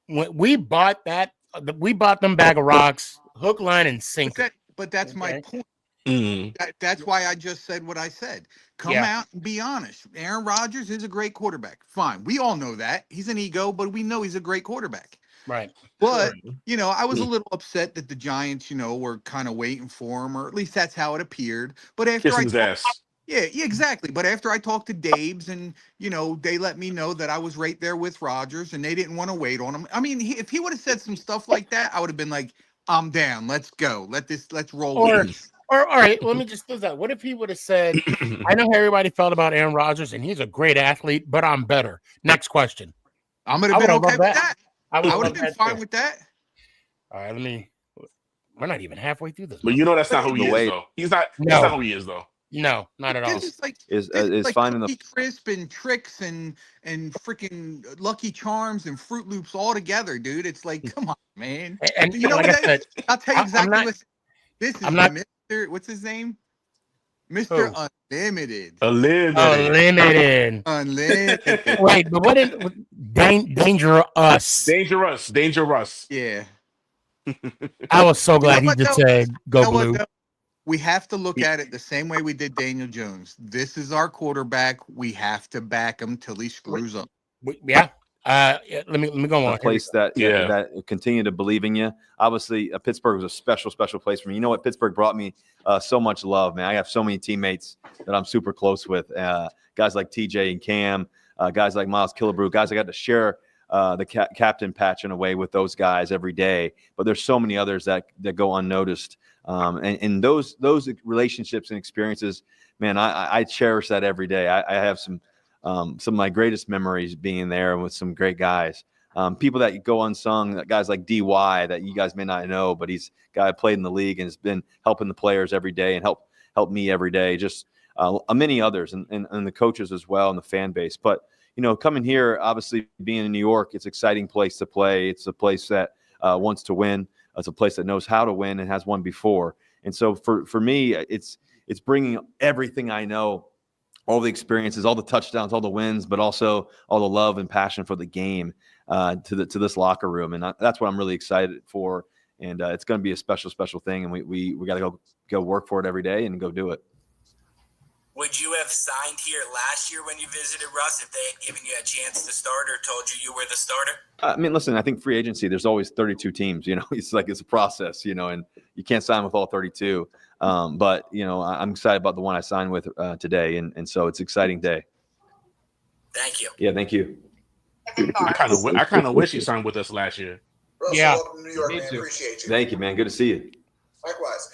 We bought that. We bought them bag of rocks, hook, line, and sinker. But that's my point. Mm-hmm. That's why I just said what I said. Come out and be honest. Aaron Rodgers is a great quarterback. Fine. We all know that. He's an ego, but we know he's a great quarterback. Right. But, I was a little upset that the Giants, were kind of waiting for him, or at least that's how it appeared. But after his ass. Yeah, exactly. But after I talked to Dave's and, they let me know that I was right there with Rodgers and they didn't want to wait on him. If he would have said some stuff like that, I would have been like, I'm down. Let's go. Let's roll. Or all right, let me just do that. What if he would have said, I know how everybody felt about Aaron Rodgers and he's a great athlete, but I'm better. Next question. I'm going to be okay with that. I would have been fine with that. All right, we're not even halfway through this. But that's not who he is, though. That's not who he is, though. No, not at all. It's like fine in the Crisp and Tricks and freaking Lucky Charms and Fruit Loops all together, dude. It's like, come on, man. And you know like what? I said, I'll tell you exactly what this is. I'm not, Mr. What's his name? Mr. Unlimited. Unlimited. Wait, but what is Dangerous? Dangerous. Yeah. I was so glad he just said go blue. We have to look at it the same way we did Daniel Jones. This is our quarterback. We have to back him till he screws up. Yeah. Let me go on. A place that continue to believe in you. Obviously, Pittsburgh was a special place for me. You know what? Pittsburgh brought me so much love, man. I have so many teammates that I'm super close with. Guys like TJ and Cam, guys like Miles Killebrew, guys I got to share the captain patch in a way with those guys every day. But there's so many others that go unnoticed. And those relationships and experiences, man, I cherish that every day. I have some of my greatest memories being there with some great guys. People that go unsung, guys like DY that you guys may not know, but he's a guy who played in the league and has been helping the players every day and help me every day. Just many others and the coaches as well and the fan base. But, coming here, obviously being in New York, it's an exciting place to play. It's a place that wants to win. It's a place that knows how to win and has won before. And so for me, it's bringing everything I know, all the experiences, all the touchdowns, all the wins, but also all the love and passion for the game to this locker room. And that's what I'm really excited for. And it's going to be a special, special thing. And we got to go work for it every day and go do it. Would you have signed here last year when you visited Russ if they had given you a chance to start or told you were the starter? I mean, listen, I think free agency, there's always 32 teams, it's a process, and you can't sign with all 32. But, I'm excited about the one I signed with today. And so it's an exciting day. Thank you. Yeah, thank you. I kind of wish you signed with us last year. Russell, Yeah. welcome to New York, man. Appreciate you. Thank you, man. Good to see you. Likewise.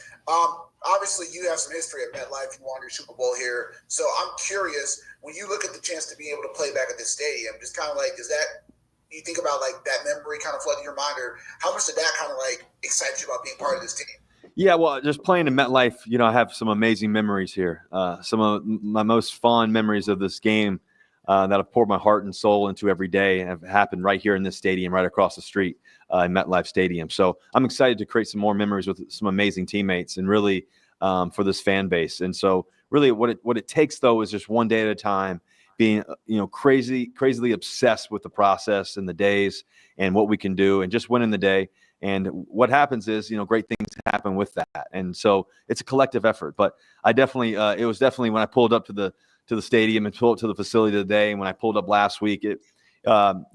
Obviously, you have some history at MetLife. You won your Super Bowl here. So I'm curious, when you look at the chance to be able to play back at this stadium, just kind of like, you think about like that memory kind of flooding your mind, or how much did that kind of like excite you about being part of this team? Yeah, well, just playing in MetLife, I have some amazing memories here. Some of my most fond memories of this game that I've poured my heart and soul into every day have happened right here in this stadium, right across the street in MetLife Stadium. So I'm excited to create some more memories with some amazing teammates and really for this fan base. And so really what it takes, though, is just one day at a time, being, crazily obsessed with the process and the days and what we can do and just winning the day. And what happens is, great things happen with that. And so it's a collective effort. But I definitely, it was definitely when I pulled up to the stadium and pulled up to the facility today. And when I pulled up last week, it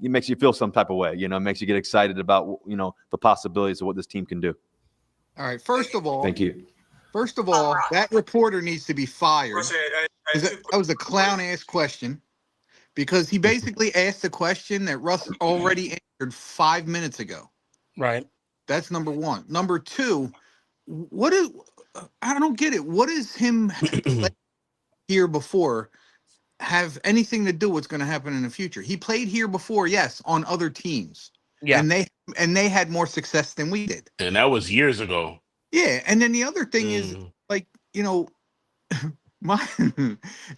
makes you feel some type of way, it makes you get excited about, the possibilities of what this team can do. All right. First of all, Thank you. First of all, that reporter needs to be fired. That was a clown-ass question because he basically asked a question that Russ already answered 5 minutes ago. Right. That's number one. Number two, I don't get it. What is him here before have anything to do with what's going to happen in the future? He played here before, yes, on other teams. Yeah. And they had more success than we did. And that was years ago. Yeah, and then the other thing is, like,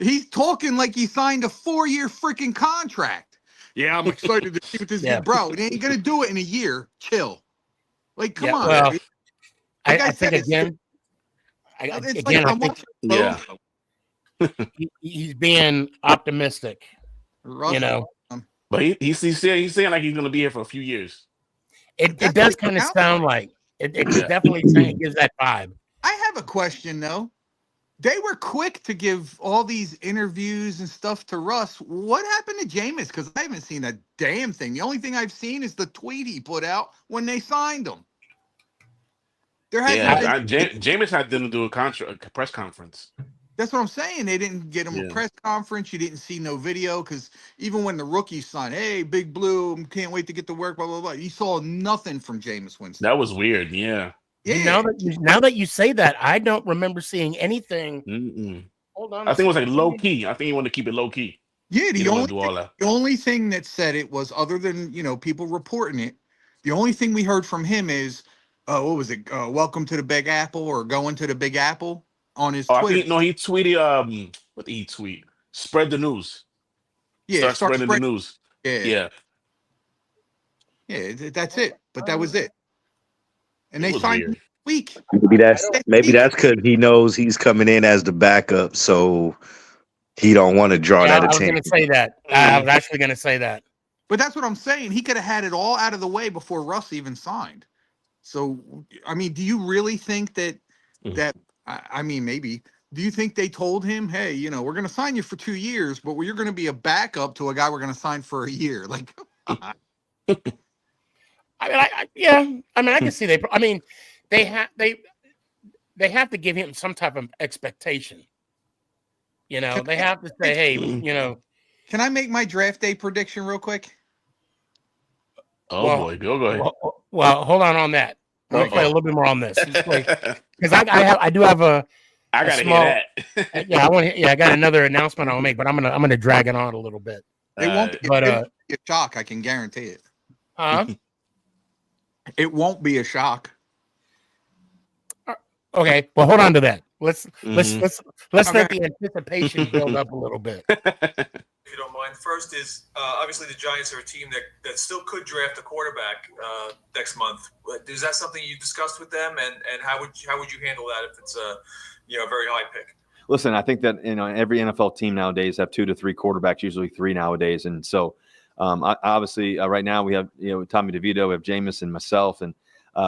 he's talking like he signed a 4-year freaking contract. Yeah, I'm excited to see what this is, bro. It ain't gonna do it in a year. Chill. Like, come on. Well, like I think said, he's being optimistic. Russell, But he's saying like he's gonna be here for a few years. It does kind of sound like it definitely gives that vibe. I have a question though. They were quick to give all these interviews and stuff to Russ. What happened to Jameis? Because I haven't seen a damn thing. The only thing I've seen is the tweet he put out when they signed him. Jameis had to do a press conference. That's what I'm saying. They didn't get him a press conference. You didn't see no video because even when the rookies signed, hey, Big Blue, can't wait to get to work, blah, blah, blah. You saw nothing from Jameis Winston. That was weird, yeah. Now that you say that, I don't remember seeing anything. Hold on. I think it was like low key. I think he wanted to keep it low key. Yeah, the only thing that said it was, other than people reporting it, the only thing we heard from him is, what was it? Welcome to the Big Apple or going to the Big Apple on his Twitter. He tweeted. What did he tweet? Spread the news. Yeah, start spreading the news. Yeah, that's it. But that was it. And they signed him week. Maybe that's because he knows he's coming in as the backup, so he don't want to draw that attention. I was going to say that. I was actually going to say that. But that's what I'm saying. He could have had it all out of the way before Russ even signed. So, I mean, do you really think that I mean, maybe. Do you think they told him, hey, we're going to sign you for 2 years, but you're going to be a backup to a guy we're going to sign for a year? Like, I can see they have to give him some type of expectation. They have to say, hey, Can I make my draft day prediction real quick? Boy, go ahead. Well, hold on that. I'm gonna play a little bit more on this because I do have a. I gotta small, hear that. I got another announcement I'll make, but I'm gonna drag it on a little bit. They won't be a shock. I can guarantee it. Huh? It won't be a shock. Okay, well, hold on to that. Let's Okay. let the anticipation build up a little bit. If you don't mind, first is obviously the Giants are a team that still could draft a quarterback next month. Is that something you discussed with them, and how would you handle that if it's a very high pick? Listen, I think that every NFL team nowadays have 2 to 3 quarterbacks, usually 3 nowadays, and so obviously right now we have Tommy DeVito, we have Jameis and myself, and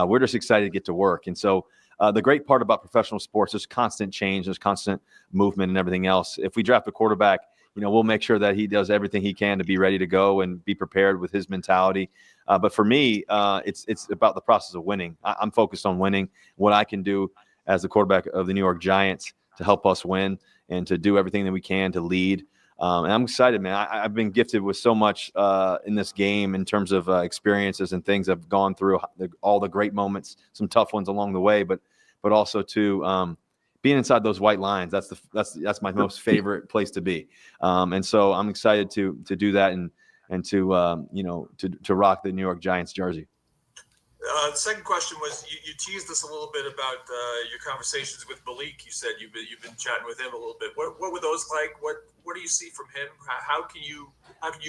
we're just excited to get to work. And so the great part about professional sports, there's constant change, there's constant movement, and everything else. If we draft a quarterback, we'll make sure that he does everything he can to be ready to go and be prepared with his mentality. But for me, it's about the process of winning. I'm focused on winning, what I can do as the quarterback of the New York Giants to help us win and to do everything that we can to lead. And I'm excited, man. I've been gifted with so much in this game in terms of experiences and things I've gone through, all the great moments, some tough ones along the way, but also to being inside those white lines. That's my most favorite place to be. And so I'm excited to do that and to rock the New York Giants jersey. The second question was you teased us a little bit about your conversations with Malik. You said you've been chatting with him a little bit. What were those like? What do you see from him? How can you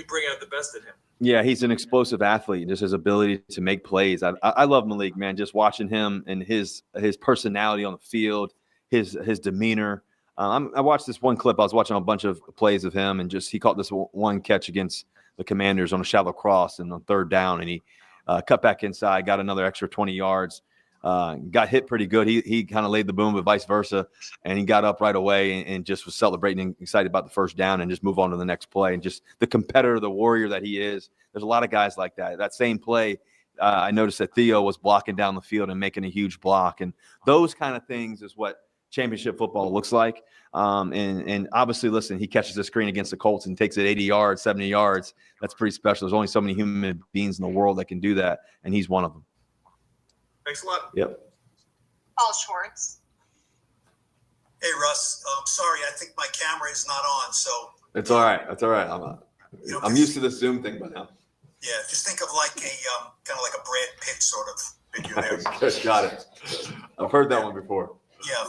bring out the best in him? Yeah, he's an explosive athlete. Just his ability to make plays. I love Malik, man. Just watching him and his personality on the field, his demeanor. I watched this one clip. I was watching a bunch of plays of him, and he caught this one catch against the Commanders on a shallow cross and on 3rd down, and he cut back inside, got another extra 20 yards, got hit pretty good. He kind of laid the boom, but vice versa, and he got up right away and just was celebrating and excited about the first down and just move on to the next play. And just the competitor, the warrior that he is. There's a lot of guys like that. That same play, I noticed that Theo was blocking down the field and making a huge block. And those kind of things is what championship football looks like. And obviously, listen, he catches the screen against the Colts and takes it 80 yards, 70 yards. That's pretty special. There's only so many human beings in the world that can do that, and he's one of them. Thanks a lot. Yep. Paul Schwartz. Hey, Russ. Sorry, I think my camera is not on, so. It's all right. That's all right. I'm used to the Zoom thing by now. Yeah, just think of like a kind of like a Brad Pitt sort of video there. Got it. I've heard that one before. Yeah.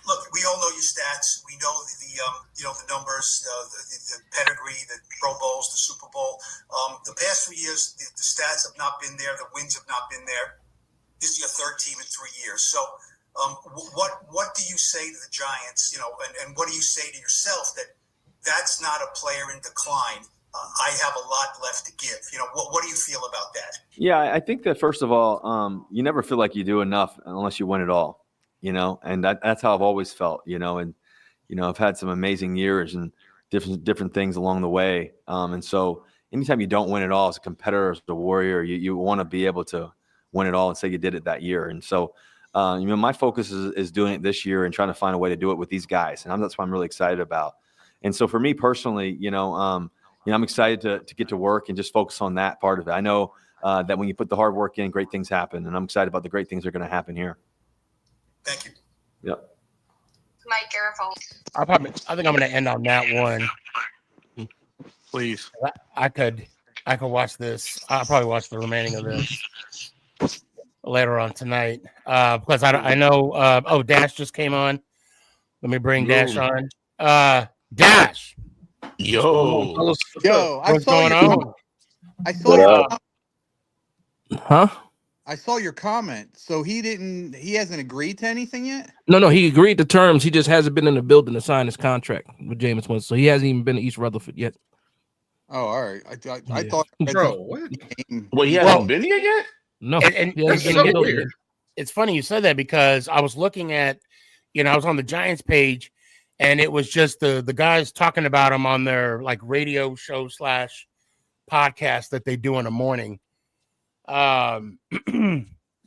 Look, we all know your stats. We know the numbers, the pedigree, the Pro Bowls, the Super Bowl. The past 3 years, the stats have not been there. The wins have not been there. This is your 3rd team in 3 years. So, what do you say to the Giants? And what do you say to yourself that's not a player in decline? I have a lot left to give. What do you feel about that? Yeah, I think that first of all, you never feel like you do enough unless you win it all, and that's how I've always felt, and, I've had some amazing years and different things along the way. And so anytime you don't win it all as a competitor, as a warrior, you want to be able to win it all and say you did it that year. And so, my focus is doing it this year and trying to find a way to do it with these guys. And that's what I'm really excited about. And so for me personally, I'm excited to get to work and just focus on that part of it. I know that when you put the hard work in, great things happen, and I'm excited about the great things that are going to happen here. Thank you. Yep. Mike Garafolo. I think I'm going to end on that one. Please. I could watch this. I'll probably watch the remaining of this later on tonight because I know. Dash just came on. Let me bring Dash on. Dash. Yo, what's going on? I saw Huh? I saw your comment. So he hasn't agreed to anything yet? No, he agreed to terms. He just hasn't been in the building to sign his contract with Jameis Winston. So he hasn't even been to East Rutherford yet. Oh, all right. I thought. Bro, what? Well, he hasn't been here yet? No. And it's so weird. It's funny you said that because I was looking at, I was on the Giants page, and it was just the guys talking about him on their like radio show / podcast that they do in the morning.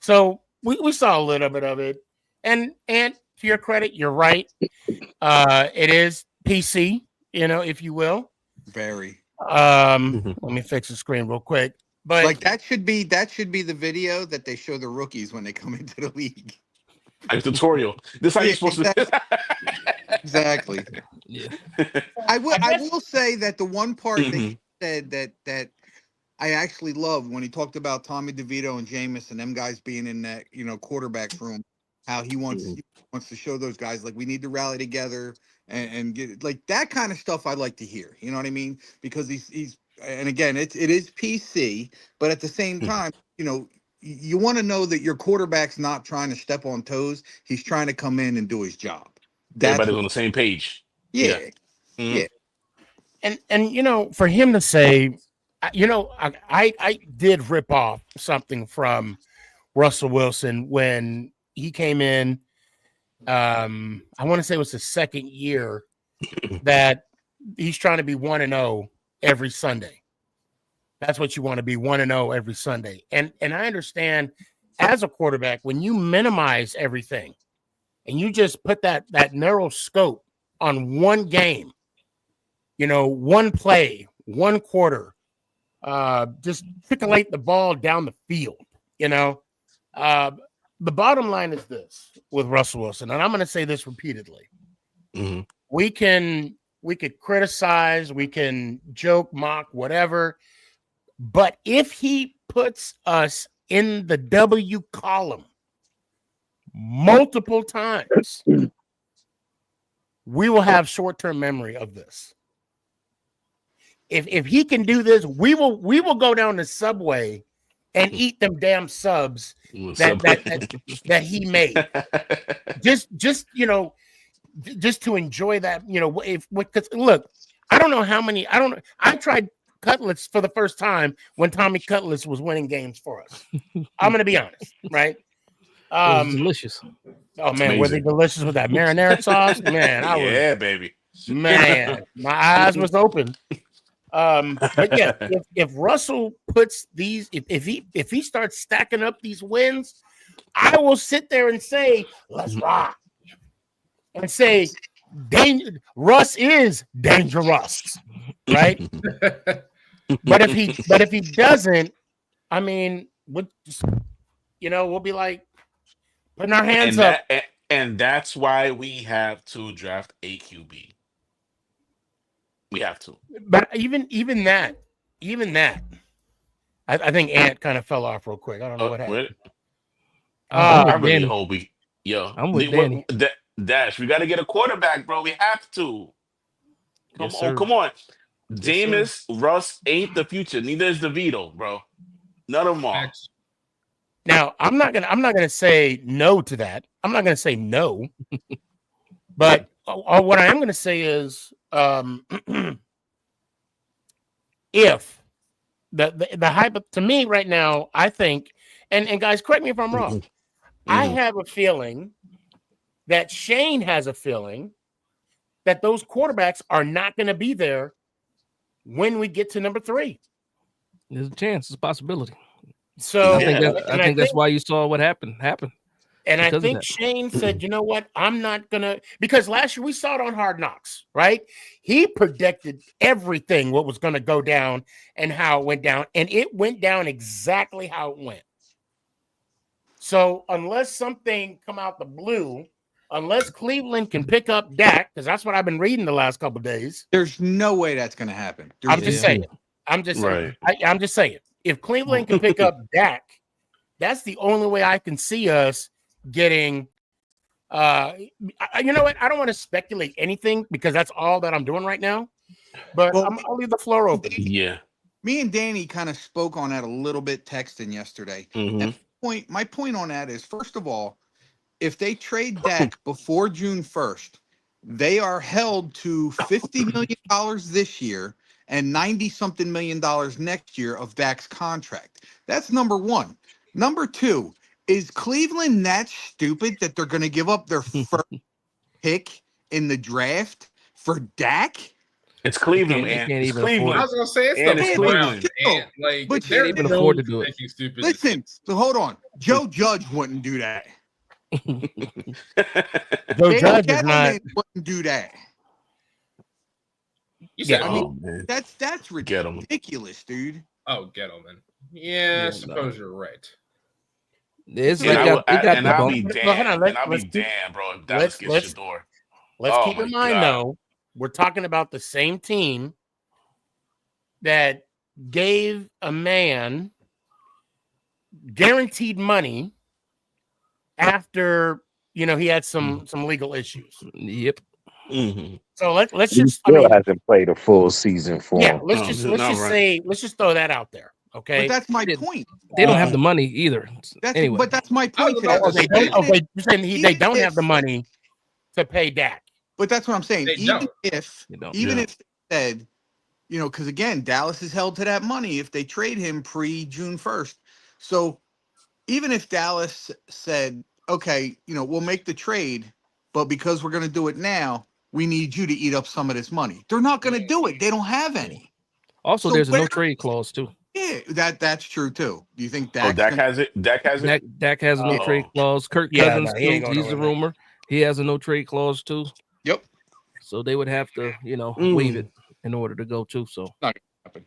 So we saw a little bit of it, and to your credit, you're right. It is PC, if you will. Very. Let me fix the screen real quick. But like that should be the video that they show the rookies when they come into the league. A tutorial. This is how you're supposed to. Exactly. Yeah. I will say that the one part that he said that I actually loved when he talked about Tommy DeVito and Jameis and them guys being in that, quarterback room, how he wants to show those guys like we need to rally together and get like that kind of stuff. I like to hear, you know what I mean? Because he's and again, it is PC, but at the same time, you want to know that your quarterback's not trying to step on toes. He's trying to come in and do his job. That's Everybody's on the same page. yeah, Mhm. yeah. And for him to say, I did rip off something from Russell Wilson when he came in. I want to say it was the second year that he's trying to be 1-0 every Sunday. That's what you want to be, 1-0 every Sunday. And I understand as a quarterback, when you minimize everything and you just put that narrow scope on one game, one play, one quarter, just triculate the ball down the field, the bottom line is this with Russell Wilson, and I'm going to say this repeatedly. Mm-hmm. We could criticize, we can joke, mock, whatever. But if he puts us in the W column multiple times, we will have short-term memory of this. If he can do this, we will go down the Subway and eat them damn subs that he made. just to enjoy that, because look, I don't know how many. I tried cutlets for the first time when Tommy Cutlets was winning games for us. I'm gonna be honest, right? It was delicious. Oh man, were they delicious with that marinara sauce? Man, baby. Man, my eyes was open. But yeah, if Russell puts these, if he starts stacking up these wins, I will sit there and say, let's rock. And say, Russ is dangerous, right? but if he doesn't, I mean, we'll be like putting our hands up. And that's why we have to draft a QB. We have to. But even that, I think Ant kind of fell off real quick. I don't know what happened. I really hope I'm with Danny. Dash, we got to get a quarterback, bro. We have to. Come on. Jameis, Russ ain't the future. Neither is DeVito, bro. None of them are. Now, I'm not gonna say no to that. I'm not gonna say no. But what I am gonna say is, if the hype to me right now, I think, and guys, correct me if I'm wrong. I have a feeling that Shane has a feeling that those quarterbacks are not going to be there when we get to number 3. There's a chance, it's a possibility. So I think that's why you saw what happened. And I think Shane said, you know what? I'm not going to, because last year we saw it on Hard Knocks, right? He predicted everything, what was going to go down and how it went down. And it went down exactly how it went. So unless something come out the blue, unless Cleveland can pick up Dak, because that's what I've been reading the last couple of days. There's no way that's going to happen. I'm just saying. I'm just saying. If Cleveland can pick up Dak, that's the only way I can see us getting. You know what? I don't want to speculate anything because that's all that I'm doing right now. But I'll leave the floor open. Yeah. Me and Danny kind of spoke on that a little bit texting yesterday. And my point on that is, first of all, if they trade Dak before June 1st, they are held to $50 million this year and 90-something million next year of Dak's contract. That's number one. Number two, is Cleveland that stupid that they're going to give up their first pick in the draft for Dak? It's Cleveland, man. It's Cleveland. I was gonna say it's Cleveland. But they can't even afford to do it. Listen, so hold on. Joe Judge wouldn't do that. Joe Judge is not. Wouldn't do that. You said, that's ridiculous, dude. Oh, Gettleman. Yeah, I suppose you're right. It's I'll be damned, bro. If Dallas gets Shador. Let's keep in mind, though, we're talking about the same team that gave a man guaranteed money after he had some legal issues. Yep. So let's He just still hasn't played a full season for him. let's just throw that out there. Okay. But that's my point. They don't have the money either. Anyway. But that's my point. To that. They don't have the money to pay Dak. But that's what I'm saying. Even if Yeah. they said, because again, Dallas is held to that money if they trade him pre-June 1st. So even if Dallas said, okay, we'll make the trade, but because we're going to do it now, we need you to eat up some of this money. They're not going to do it. They don't have any. Also, So there's a no trade clause too. Yeah, that's true too. Do you think Dak has it? Dak has it? Dak has a no trade clause. Kirk Cousins, he's a rumor. He has a no trade clause too. Yep. So they would have to, waive it in order to go too. So not gonna happen.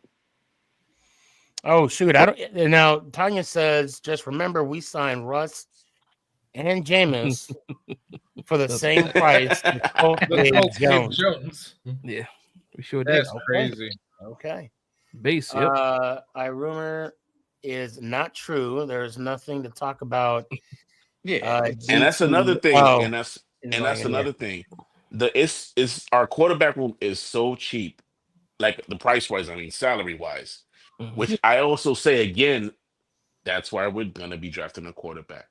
Oh shoot! I don't. Now Tanya says, just remember we signed Russ and Jameis for the same price. Jones. Yeah, we sure did. That's crazy. Okay. Base. Yep. I rumor is not true. There's nothing to talk about. And that's another thing. And that's another thing. It's our quarterback room is so cheap, like the price wise. I mean, salary wise. Which I also say again, that's why we're gonna be drafting a quarterback.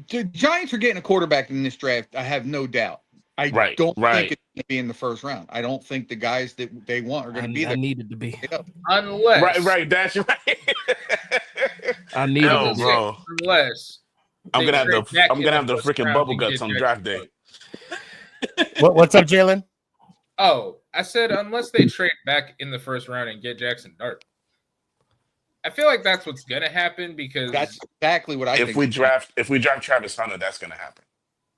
The Giants are getting a quarterback in this draft. I have no doubt. I don't think it's going to be in the first round. I don't think the guys that they want are going to be there. I needed to be. Unless. Right. That's right. I need it, bro. Unless. I'm gonna have the freaking bubble guts on draft day. What's up, Jalen? Oh, I said unless they trade back in the first round and get Jackson Dart. I feel like that's what's gonna happen because that's exactly what I think. If we draft Travis Hunter, that's gonna happen.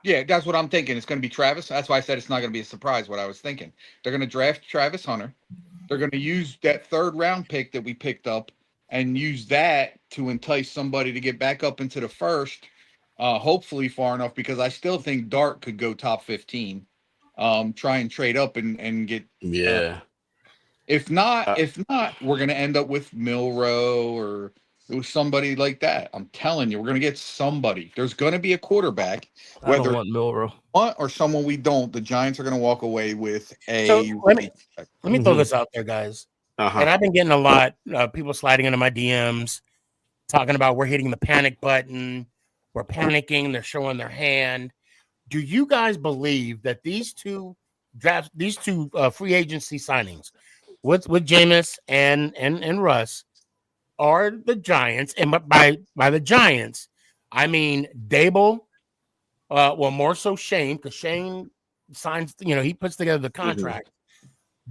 Yeah, that's what I'm thinking. It's going to be Travis. That's why I said it's not going to be a surprise. What I was thinking, they're going to draft Travis Hunter. They're going to use that third round pick that we picked up and use that to entice somebody to get back up into the first, hopefully far enough, because I still think Dart could go top 15. Try and trade up and get. Yeah. If not, we're going to end up with Milrow or somebody like that. I'm telling you, we're going to get somebody. There's going to be a quarterback, whether I don't want Milrow or someone we don't. The Giants are going to walk away with a. So let me throw this out there, guys. And I've been getting a lot of people sliding into my DMs talking about we're hitting the panic button, we're panicking, they're showing their hand. Do you guys believe that these two free agency signings with Jameis and Russ are the Giants, and by the Giants, I mean Dable, well, more so Shane, because Shane signs, he puts together the contract.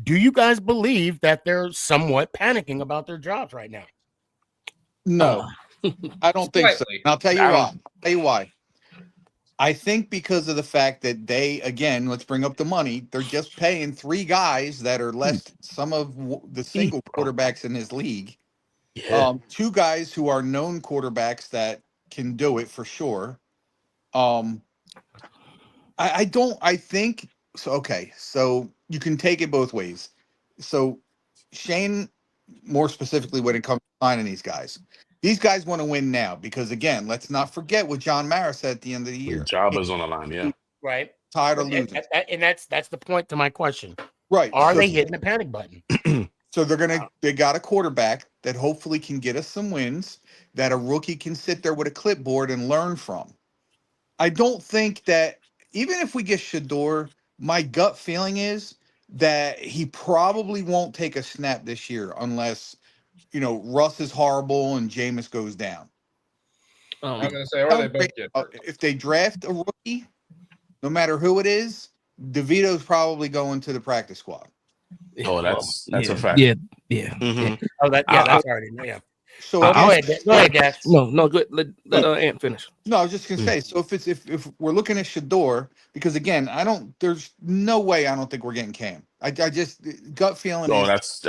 Do you guys believe that they're somewhat panicking about their jobs right now? No, I don't think so. And I'll tell you why. I think because of the fact that they, again, let's bring up the money. They're just paying three guys that are less some of the single quarterbacks in this league. Yeah. Two guys who are known quarterbacks that can do it for sure. I think so. Okay. So you can take it both ways. So Shane, more specifically, when it comes to signing these guys want to win now because, again, let's not forget what John Mara said at the end of the year. The job is on the line. Yeah. Right. Tired of losing. And that's the point to my question. Right. Are they hitting the panic button? So they got a quarterback that hopefully can get us some wins that a rookie can sit there with a clipboard and learn from. I don't think that even if we get Shador, my gut feeling is that he probably won't take a snap this year unless, Russ is horrible and Jameis goes down. I'm going to say, or they both get hurt. If they draft a rookie, no matter who it is, DeVito's probably going to the practice squad. Oh, that's a fact. Yeah. Oh, that's already yeah. So go ahead, Gas. No, good. Let Ant finish. No, I was just gonna say. So if we're looking at Shador, because again, there's no way I don't think we're getting Cam. I just gut feeling. Oh, that's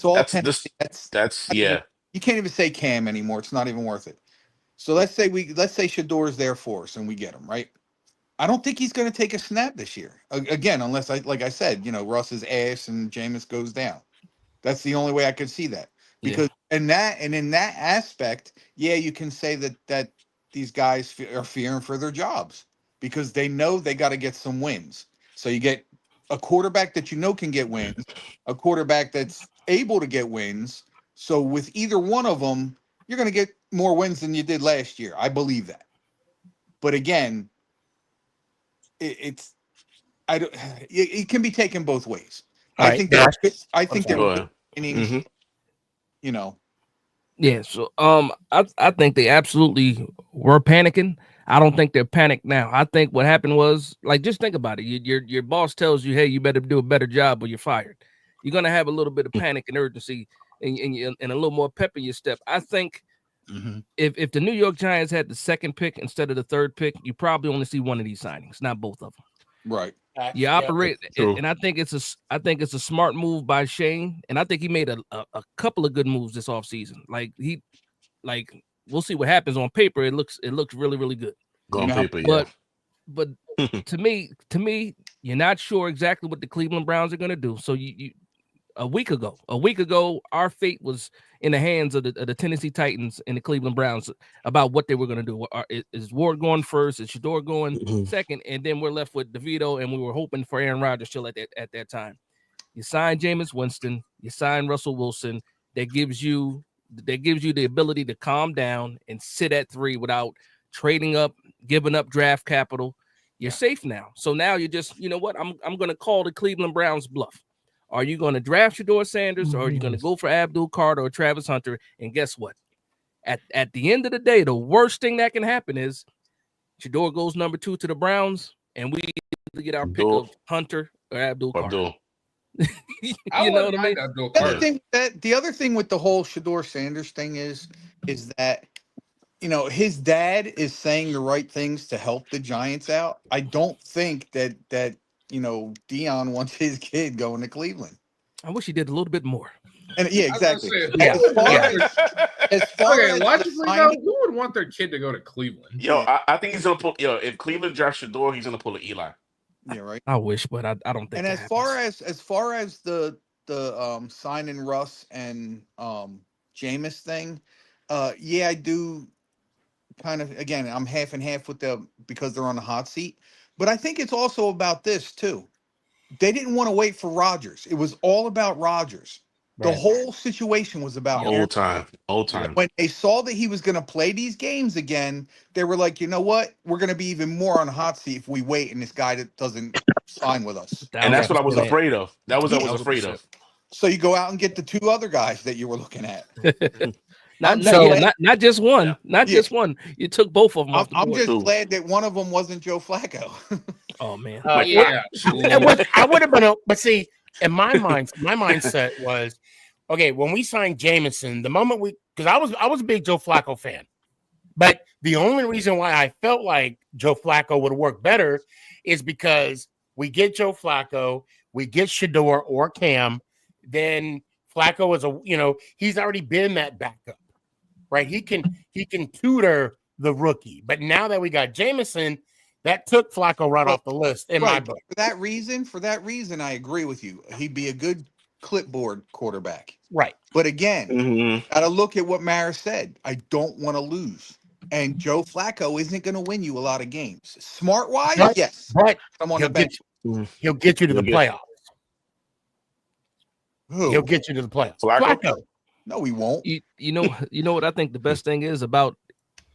all. That's yeah. You can't even say Cam anymore. It's not even worth it. So let's say Shador's there for us and we get him right. I don't think he's going to take a snap this year. Again, unless like I said, Russ's ass and Jameis goes down. That's the only way I could see that. because in that aspect, yeah, you can say that these guys are fearing for their jobs because they know they got to get some wins. So you get a quarterback that you know can get wins, a quarterback that's able to get wins. So with either one of them, you're going to get more wins than you did last year. I believe that. But again, it's I don't. It can be taken both ways. All I right, think Dash. I think I'm they're sorry. innings. You know. Yeah, so I think they absolutely were panicking. I don't think they're panicked now. I think what happened was, like, just think about it. Your boss tells you, hey, you better do a better job or you're fired. You're gonna have a little bit of panic and urgency and a little more pep in your step. I think if the New York Giants had the second pick instead of the third pick, you probably only see one of these signings, not both of them. Right. You operate, and I think it's a smart move by Shane, and I think he made a couple of good moves this offseason. Like we'll see what happens on paper. It looks really, really good. On paper, but to me, you're not sure exactly what the Cleveland Browns are going to do. So you a week ago, our fate was in the hands of the Tennessee Titans and the Cleveland Browns about what they were going to do. Is Ward going first? Is Shador going second? And then we're left with DeVito, and we were hoping for Aaron Rodgers still at that time. You sign Jameis Winston, you sign Russell Wilson. That gives you the ability to calm down and sit at 3 without trading up, giving up draft capital. You're safe now. So now you're just, you know what? I'm going to call the Cleveland Browns bluff. Are you going to draft Shador Sanders, or are you going to go for Abdul Carter or Travis Hunter? And guess what? At the end of the day, the worst thing that can happen is Shador goes number 2 to the Browns, and we get our pick of Hunter or Abdul Carter. I know what I mean? The other thing with the whole Shador Sanders thing is that, you know, his dad is saying the right things to help the Giants out. I don't think that you know, Dion wants his kid going to Cleveland. I wish he did a little bit more. And yeah, exactly. As far as logically though, who would want their kid to go to Cleveland? Yo, I think he's gonna pull. Yo, if Cleveland drafts Shador, he's gonna pull an Eli. Yeah, right. I wish, but I don't think. And as far as the signing Russ and Jameis thing, yeah, I do kind of, again, I'm half and half with them because they're on the hot seat. But I think it's also about this too. They didn't want to wait for Rodgers. It was all about Rodgers. The whole situation was about old time. When they saw that he was going to play these games again, they were like, you know what? We're going to be even more on the hot seat if we wait and this guy that doesn't sign with us. And that's what I was afraid of. That was what I was afraid of. So you go out and get the 2 other guys that you were looking at. not just one. Just one. You took both of them off the board. I'm just glad that one of them wasn't Joe Flacco. Oh man. I would have been, but see, in my mindset was, okay, when we signed Jameson, the moment because I was a big Joe Flacco fan, but the only reason why I felt like Joe Flacco would work better is because we get Joe Flacco, we get Shador or Cam, then Flacco is he's already been that backup, right? He can tutor the rookie, but now that we got Jameson, that took Flacco right off the list in my book. For that reason, I agree with you. He'd be a good clipboard quarterback. Right. But again, got to look at what Maris said. I don't want to lose. And Joe Flacco isn't going to win you a lot of games. Smart-wise, yes. But I'm on the bench. He'll get you to the playoffs. Who? He'll get you to the playoffs. Flacco. No, he won't. You know what I think the best thing is about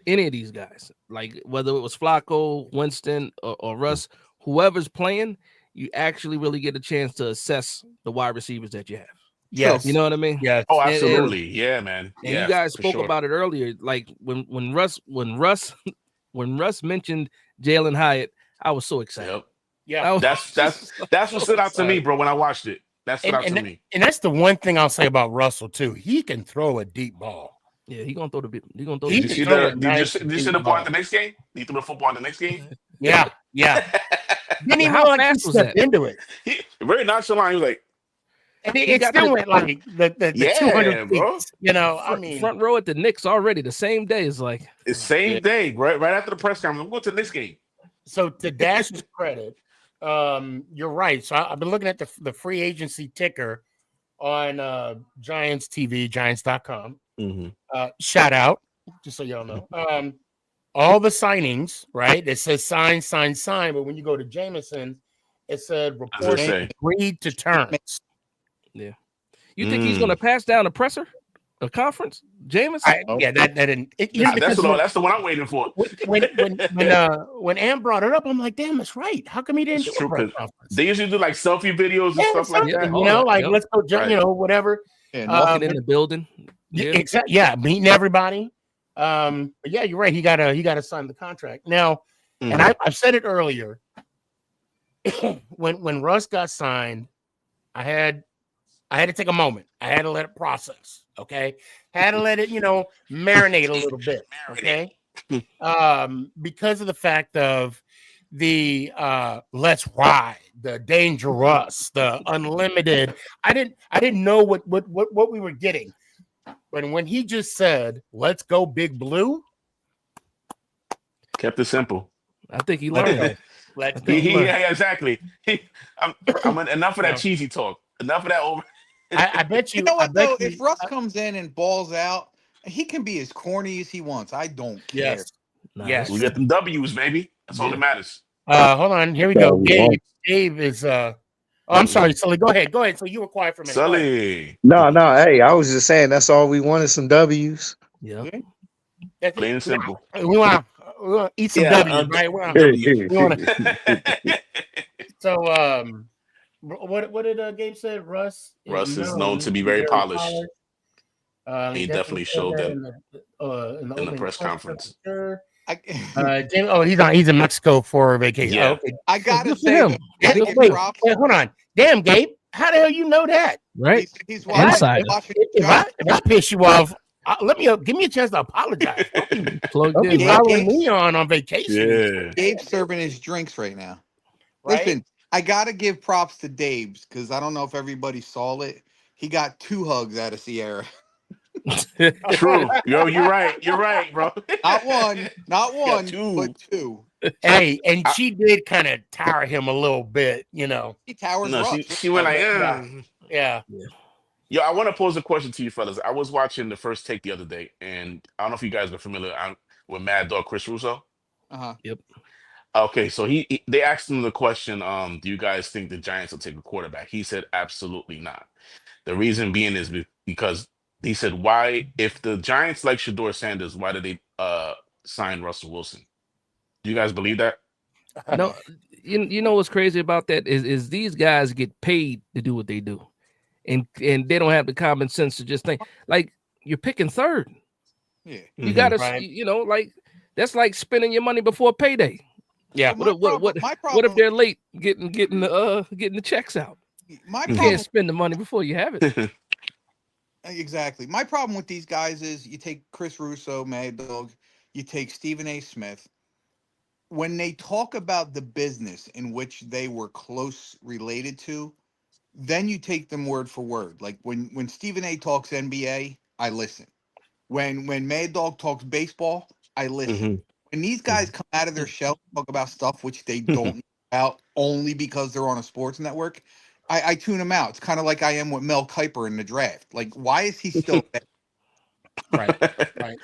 any of these guys, like whether it was Flacco, Winston, or Russ, whoever's playing, you actually really get a chance to assess the wide receivers that you have. Yes. You know what I mean? Yes. Oh, absolutely. Yeah, man. And yeah, you guys spoke about it earlier. Like when Russ mentioned Jalen Hyatt, I was so excited. Yep. Yeah. That's what stood out to me, bro, when I watched it. That stood out to me. And that's the one thing I'll say about Russell too. He can throw a deep ball. Yeah, he gonna throw the. He gonna throw. Did you see the ball in the next game? He threw the football in the next game. Yeah. Didn't even how fast was that? Into it. Very nonchalant. He was like, and it still went like the 200 bro. feet. You know, I mean, front row at the Knicks already the same day. Is like it's same day, right after the press conference. I'm going to the next game. So to Dash's credit, you're right. So I've been looking at the free agency ticker on Giants TV, Giants.com. Mm-hmm. Shout out, just so y'all know. All the signings, right? It says sign, sign, sign, but when you go to Jameson, it said reports agreed to terms. Yeah. You think he's going to pass down a presser, a conference, Jameis? Yeah, that didn't. That's the one I'm waiting for. When Am brought it up, I'm like, damn, that's right. How come he didn't do a press conference? They usually do like selfie videos and stuff like that. You know, like let's go, whatever. And walking in the building. Yeah, exactly. Yeah, meeting everybody. But yeah, you're right. He gotta sign the contract now. And I've said it earlier. when Russ got signed, I had to take a moment. I had to let it process. Okay. Had to let it, marinate a little bit. Okay. Because of the fact of the let's ride, the dangerous, the unlimited. I didn't know what we were getting. But when he just said, let's go Big Blue. Kept it simple. I think he learned. Yeah, exactly. Enough of that cheesy talk. Enough of that over. I bet you. You know what though? If Russ comes in and balls out, he can be as corny as he wants. I don't care. Yes. Yes. We got them W's, baby. That's all that matters. Hold on. Here we go. Gabe is I'm sorry, Sully. Go ahead. So you were quiet for a minute. Sully. No. Hey, I was just saying that's all we wanted, some W's. Yeah. Plain and simple. We want to eat some W's, right? So what did Gabe say? Russ is known to be very polished. He definitely showed that in the press conference. He's in Mexico for vacation. Yeah. Okay. I gotta say, wait, hold on. Damn, Gabe, how the hell you know that? Right? He's if I piss you off, give me a chance to apologize. Don't be following me on vacation. Yeah. Dave's serving his drinks right now. Right? Listen, I gotta give props to Dave's because I don't know if everybody saw it. He got 2 hugs out of Sierra. True. Yo, you're right, bro. Not one, but 2. Hey, and she did kind of tower him a little bit, He towers Russ. She went like, yeah. Yo, I want to pose a question to you fellas. I was watching the First Take the other day, and I don't know if you guys are familiar with Mad Dog Chris Russo. Yep. Okay, so they asked him the question, do you guys think the Giants will take a quarterback? He said absolutely not. The reason being is because he said, why, if the Giants like Shedeur Sanders, why did they sign Russell Wilson? Do you guys believe that? No, you know what's crazy about that is these guys get paid to do what they do. And they don't have the common sense to just think like you're picking third. Yeah. You gotta right. like that's like spending your money before payday. Yeah. What if they're late getting the checks out? You can't spend the money before you have it. Exactly. My problem with these guys is you take Chris Russo, Mad Dog, you take Stephen A. Smith. When they talk about the business in which they were close related to, then you take them word for word. Like when Stephen A. talks NBA, I listen. When Mad Dog talks baseball, I listen. Mm-hmm. When these guys come out of their shell and talk about stuff which they don't know about only because they're on a sports network, I tune them out. It's kind of like I am with Mel Kiper in the draft. Like, why is he still there? Right.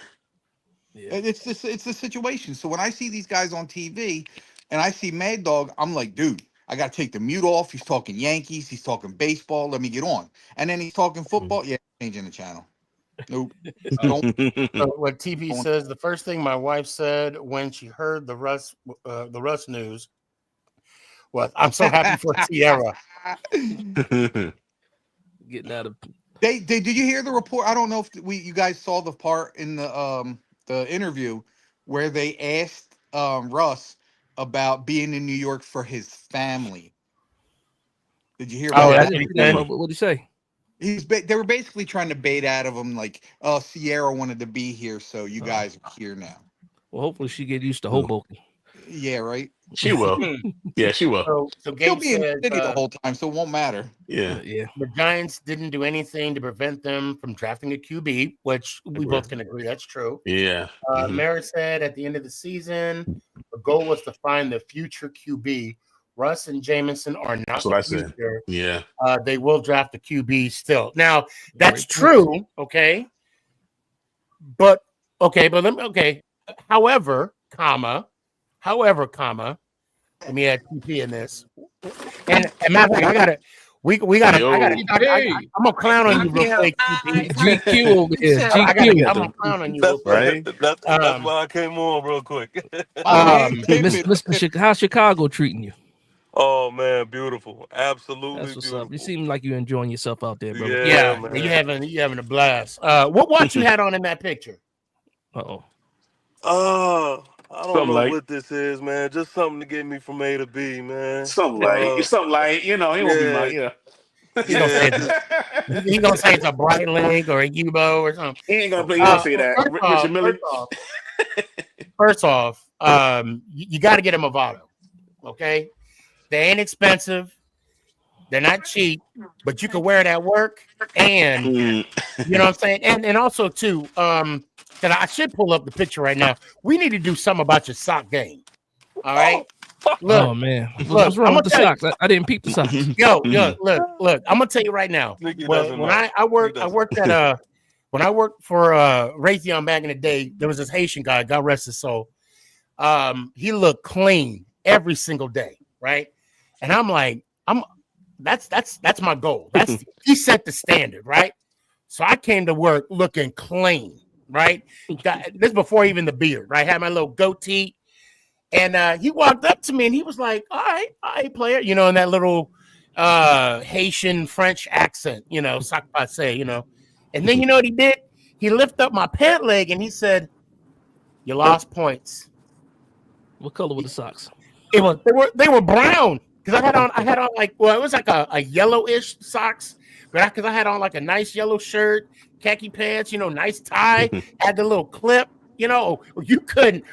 Yeah. It's the situation. So when I see these guys on TV and I see Mad Dog, I'm like, dude, I got to take the mute off. He's talking Yankees. He's talking baseball. Let me get on. And then he's talking football. Yeah, changing the channel. Nope. So what TP says, the first thing my wife said when she heard the Russ news was, I'm so happy for Sierra. Getting out of. Did you hear the report? I don't know if you guys saw the part in the interview where they asked Russ about being in New York for his family. Did you hear about that? What did he say? They were basically trying to bait out of him like, oh, Sierra wanted to be here, so you guys are here now. Well, hopefully she get used to Hoboken. Yeah, right. She will. Yeah, she will. So He'll be in the city the whole time, so it won't matter. Yeah. The Giants didn't do anything to prevent them from drafting a QB, which we both can agree that's true. Yeah. Mary said at the end of the season, the goal was to find the future QB Russ and Jamison are not That's what the I said. future. Yeah. They will draft the QB still. Now, that's true, okay? But however, comma, let me add TP in this. And matter of fact, I gotta. I'm gonna clown on you real quick. GQ over here. GQ. I'm gonna clown on you real quick. That's why I came on real quick. How's Chicago treating you? Oh man, beautiful, absolutely That's what's beautiful. up. You seem like you're enjoying yourself out there, brother. Yeah, man. you having a blast. What watch you had on in that picture? I don't Something know like- what this is, man. Just something to get me from A to B, man. Something like, you know, he won't be my, yeah. He's gonna say it's a Bright Link or a Yubo or something. He ain't gonna say that. Richard Mille. First off, you got to get a Movado. Okay, they ain't expensive. They're not cheap, but you can wear it at work, and you know what I'm saying. And also too, that I should pull up the picture right now. We need to do something about your sock game. All right. Look, oh man, what's wrong with the socks? I didn't peep the socks. Yo, look. I'm gonna tell you right now. When I worked when I worked for Raytheon back in the day, there was this Haitian guy, God rest his soul. He looked clean every single day, right? And I'm like, that's my goal. He set the standard, right? So I came to work looking clean, right? This before even the beard, right? Had my little goatee. And he walked up to me and he was like, all right, player, you know, in that little Haitian French accent, you know, sac passe, you know. And then you know what he did? He lifted up my pant leg and he said, you lost points. What color were the socks? They were brown. Because I had on like, well, it was like a yellowish socks, but because I had on like a nice yellow shirt, khaki pants, you know, nice tie, had the little clip. You know, you couldn't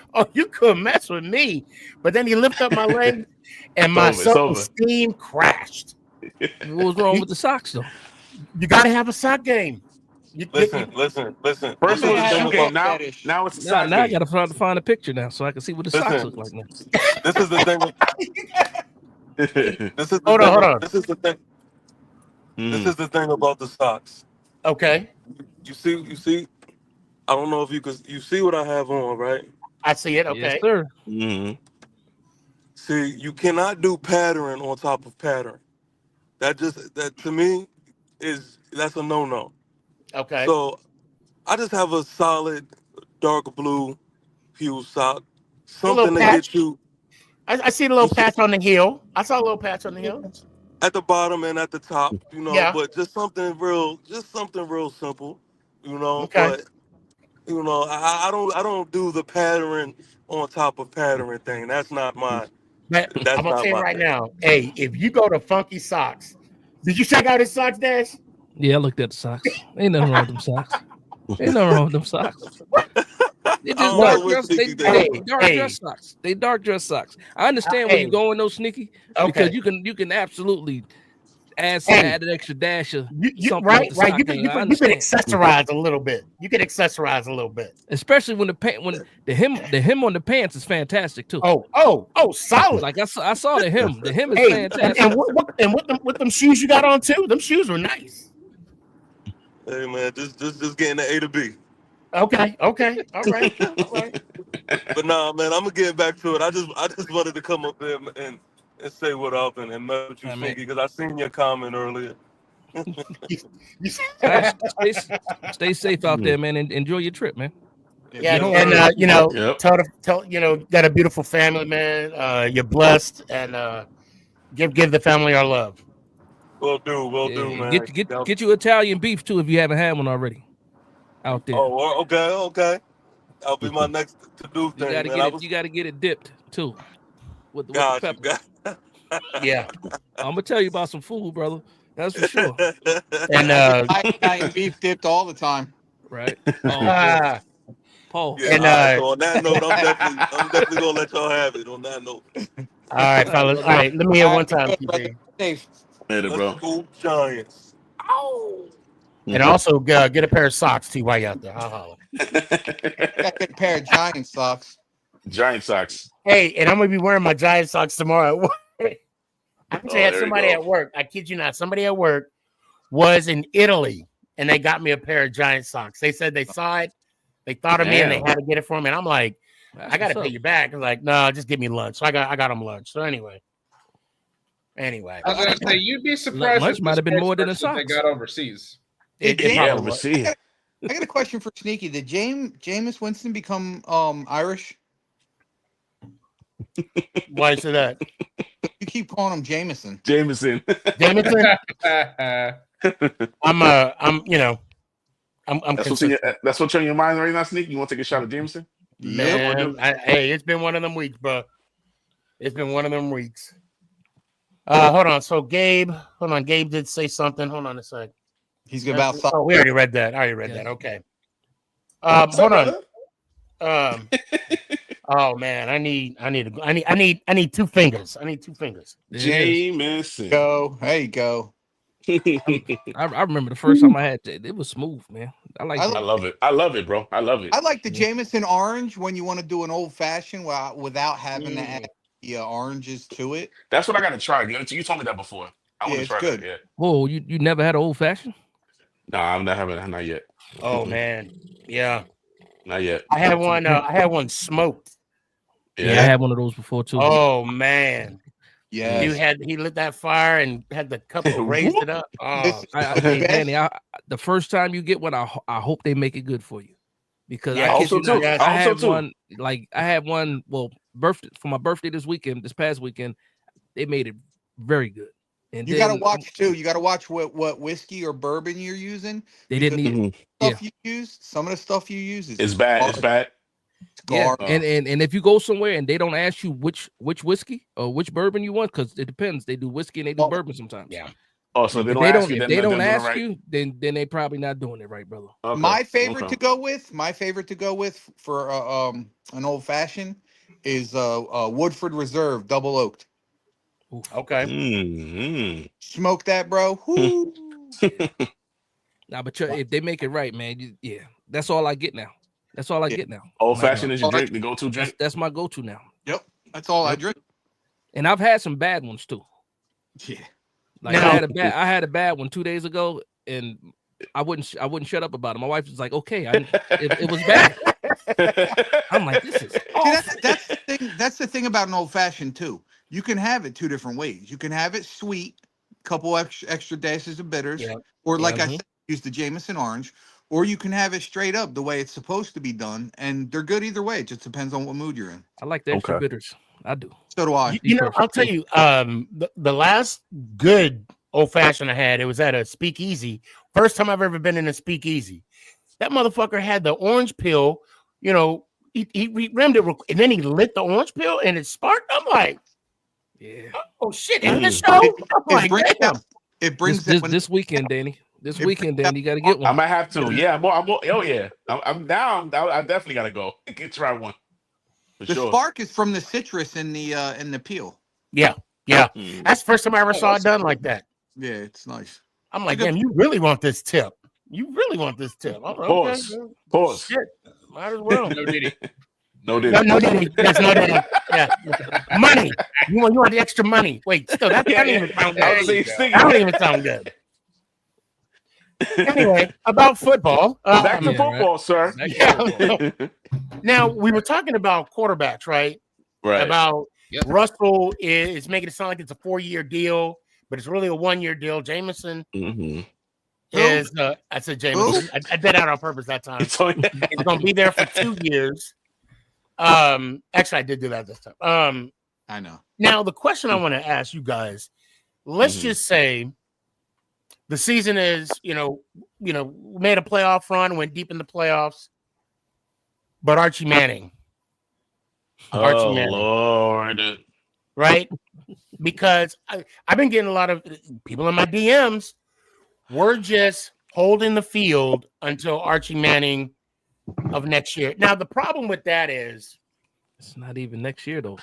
mess with me. But then he lifted up my leg and my self-esteem crashed. What was wrong with the socks, though? You got to have a sock game. Listen. First one was a shoe game. Now it's a sock game. I got to find a picture now so I can see what the socks look like now. This is the thing. Hold on. This is the thing. This is the thing about the socks. Okay. You see. I don't know if you see what I have on, right? I see it. Okay. Yes, sir. Mm-hmm. See, you cannot do pattern on top of pattern. That to me that's a no-no. Okay. So I just have a solid dark blue hue sock. Something to get you. I see the little patch on the heel. I saw a little patch on the heel. At the bottom and at the top, you know, Yeah. but just something real simple, you know. Okay. But you know, I don't do the pattern on top of pattern thing. That's not my. I'm gonna tell you right now. Hey, if you go to Funky Socks, did you check out his socks, Dash? Yeah, I looked at the socks. Ain't nothing wrong with them socks. Ain't nothing wrong with them socks. They just dark dress socks. They dark dress socks. I understand where you're going, though, Sneaky, because you can absolutely add an extra dash of something. Right. You can accessorize a little bit. You can accessorize a little bit, especially when the hem on the pants is fantastic too. Oh, solid. Like I saw the hem. The hem is fantastic. And with them shoes you got on too. Them shoes were nice. Hey man, just getting the A to B. Okay. All right. But nah, man, I'm gonna get back to it. I just wanted to come up there and say what up and mess with you, Sneaky, because I seen your comment earlier. Stay safe out there, man, and enjoy your trip, man. Yeah, and you know, tell you know, got a beautiful family, man. You're blessed, and give the family our love. Will do, man. Get you Italian beef too if you haven't had one already. Out there. Oh, okay. That'll be my next to do thing. You gotta get it dipped too. With the pepper. Yeah. I'm gonna tell you about some food, brother. That's for sure. And Italian beef dipped all the time. Right. Paul. Yeah, and so on that note, I'm definitely gonna let y'all have it. On that note. All right, fellas. All right, let me hear one time, TJ. Later, bro. Let's go Giants. Ow. And also get a pair of socks too while you're out there. I'll holler. Got a pair of Giant socks. Giant socks. Hey, and I'm gonna be wearing my Giant socks tomorrow. actually had somebody at work. I kid you not. Somebody at work was in Italy, and they got me a pair of Giant socks. They said they saw it, they thought of me, and they had to get it for me. And I'm like, I got to pay you back. I'm like, no, just give me lunch. So I got them lunch. So anyway, I was gonna say you'd be surprised. Lunch might have been more than a they socks. got overseas. I got a question for Sneaky. Did Jameis Winston become Irish? Why is that? You keep calling him Jameson. Jameson. I'm you know, I'm that's what's on your mind right now, Sneaky. You want to take a shot at Jameson? Man, hey, it's been one of them weeks, bro. It's been one of them weeks. Hold on. So Gabe did say something. Hold on a sec. He's about. Oh, we already read that. That. Okay. Hold on. Oh man, I need 2 fingers. I need 2 fingers. Jameson. Go. There you go. I remember the first time I had it was smooth, man. I love it. I love it, bro. I love it. I like the Jameson orange when you want to do an old fashioned without having to add the oranges to it. That's what I got to try. You told me that before. I want to try good. that. Yeah. Whoa, you never had an old fashioned? No, I'm not having not yet. Oh man, yeah, not yet. I had one. I had one smoked. Yeah, I had one of those before too. Oh man, yeah. He lit that fire and had the cup and raised it up. Oh, Danny, the first time you get one, I hope they make it good for you, because I had one. Well, for my birthday this past weekend, they made it very good. And you got to watch too. You got to watch what whiskey or bourbon you're using. They didn't need stuff you use. Some of the stuff you use is bad. It's bad. Yeah, and if you go somewhere and they don't ask you which whiskey or which bourbon you want, because it depends. They do whiskey and they do bourbon sometimes. Yeah. Oh, so they if they don't ask you, then they probably not doing it right, brother. Okay. My favorite to go with for an old fashioned is Woodford Reserve double oaked. Okay. Mm-hmm. Smoke that, bro. Nah, but if they make it right, man, that's all I get now. That's all I get now. Old fashioned is your drink, the go-to drink. That's my go-to now. Yep, that's all I drink. And I've had some bad ones too. Yeah, like I had a bad one 2 days ago, and I wouldn't shut up about it. My wife was like, "Okay, it was bad." I'm like, "This is." That's the thing. That's the thing about an old fashioned too. You can have it 2 different ways. You can have it sweet, couple extra dashes of bitters, or like I said, use the Jameson orange, or you can have it straight up the way it's supposed to be done, and they're good either way. It just depends on what mood you're in. I like the extra bitters. I do. So do I. You know, I'll tell you, the last good old fashioned I had, it was at a speakeasy. First time I've ever been in a speakeasy. That motherfucker had the orange peel. You know, he rimmed it, and then he lit the orange peel, and it sparked. I'm like, yeah. Oh shit! In the show, it brings this weekend, Danny. This weekend, Danny, you got to get one. I might have to. Yeah, I'm down. I definitely got to go. Get try one. The spark is from the citrus in the peel. Yeah. That's the first time I ever saw it done like that. Yeah, it's nice. I'm like, damn, you really want this tip? You really want this tip? I'm like, Pause. Shit, might as well. No diddy. No diddy. Yes, no diddy. Yeah. Money. You want the extra money. Wait, still that don't even sound good. That don't even sound good. Anyway, about football. Back to football, sir. Now, we were talking about quarterbacks, right? Right. About Russell is making it sound like it's a 4-year deal, but it's really a 1-year deal. Jameson is, I said Jameson. I did that on purpose that time. He's going to be there for 2 years. Actually, I did do that this time. I know. Now, the question I want to ask you guys, let's just say the season is, we made a playoff run, went deep in the playoffs, but Archie Manning. Lord. Right? Because I've been getting a lot of people in my DMs. We're just holding the field until Archie Manning of next year. Now, the problem with that is it's not even next year, though.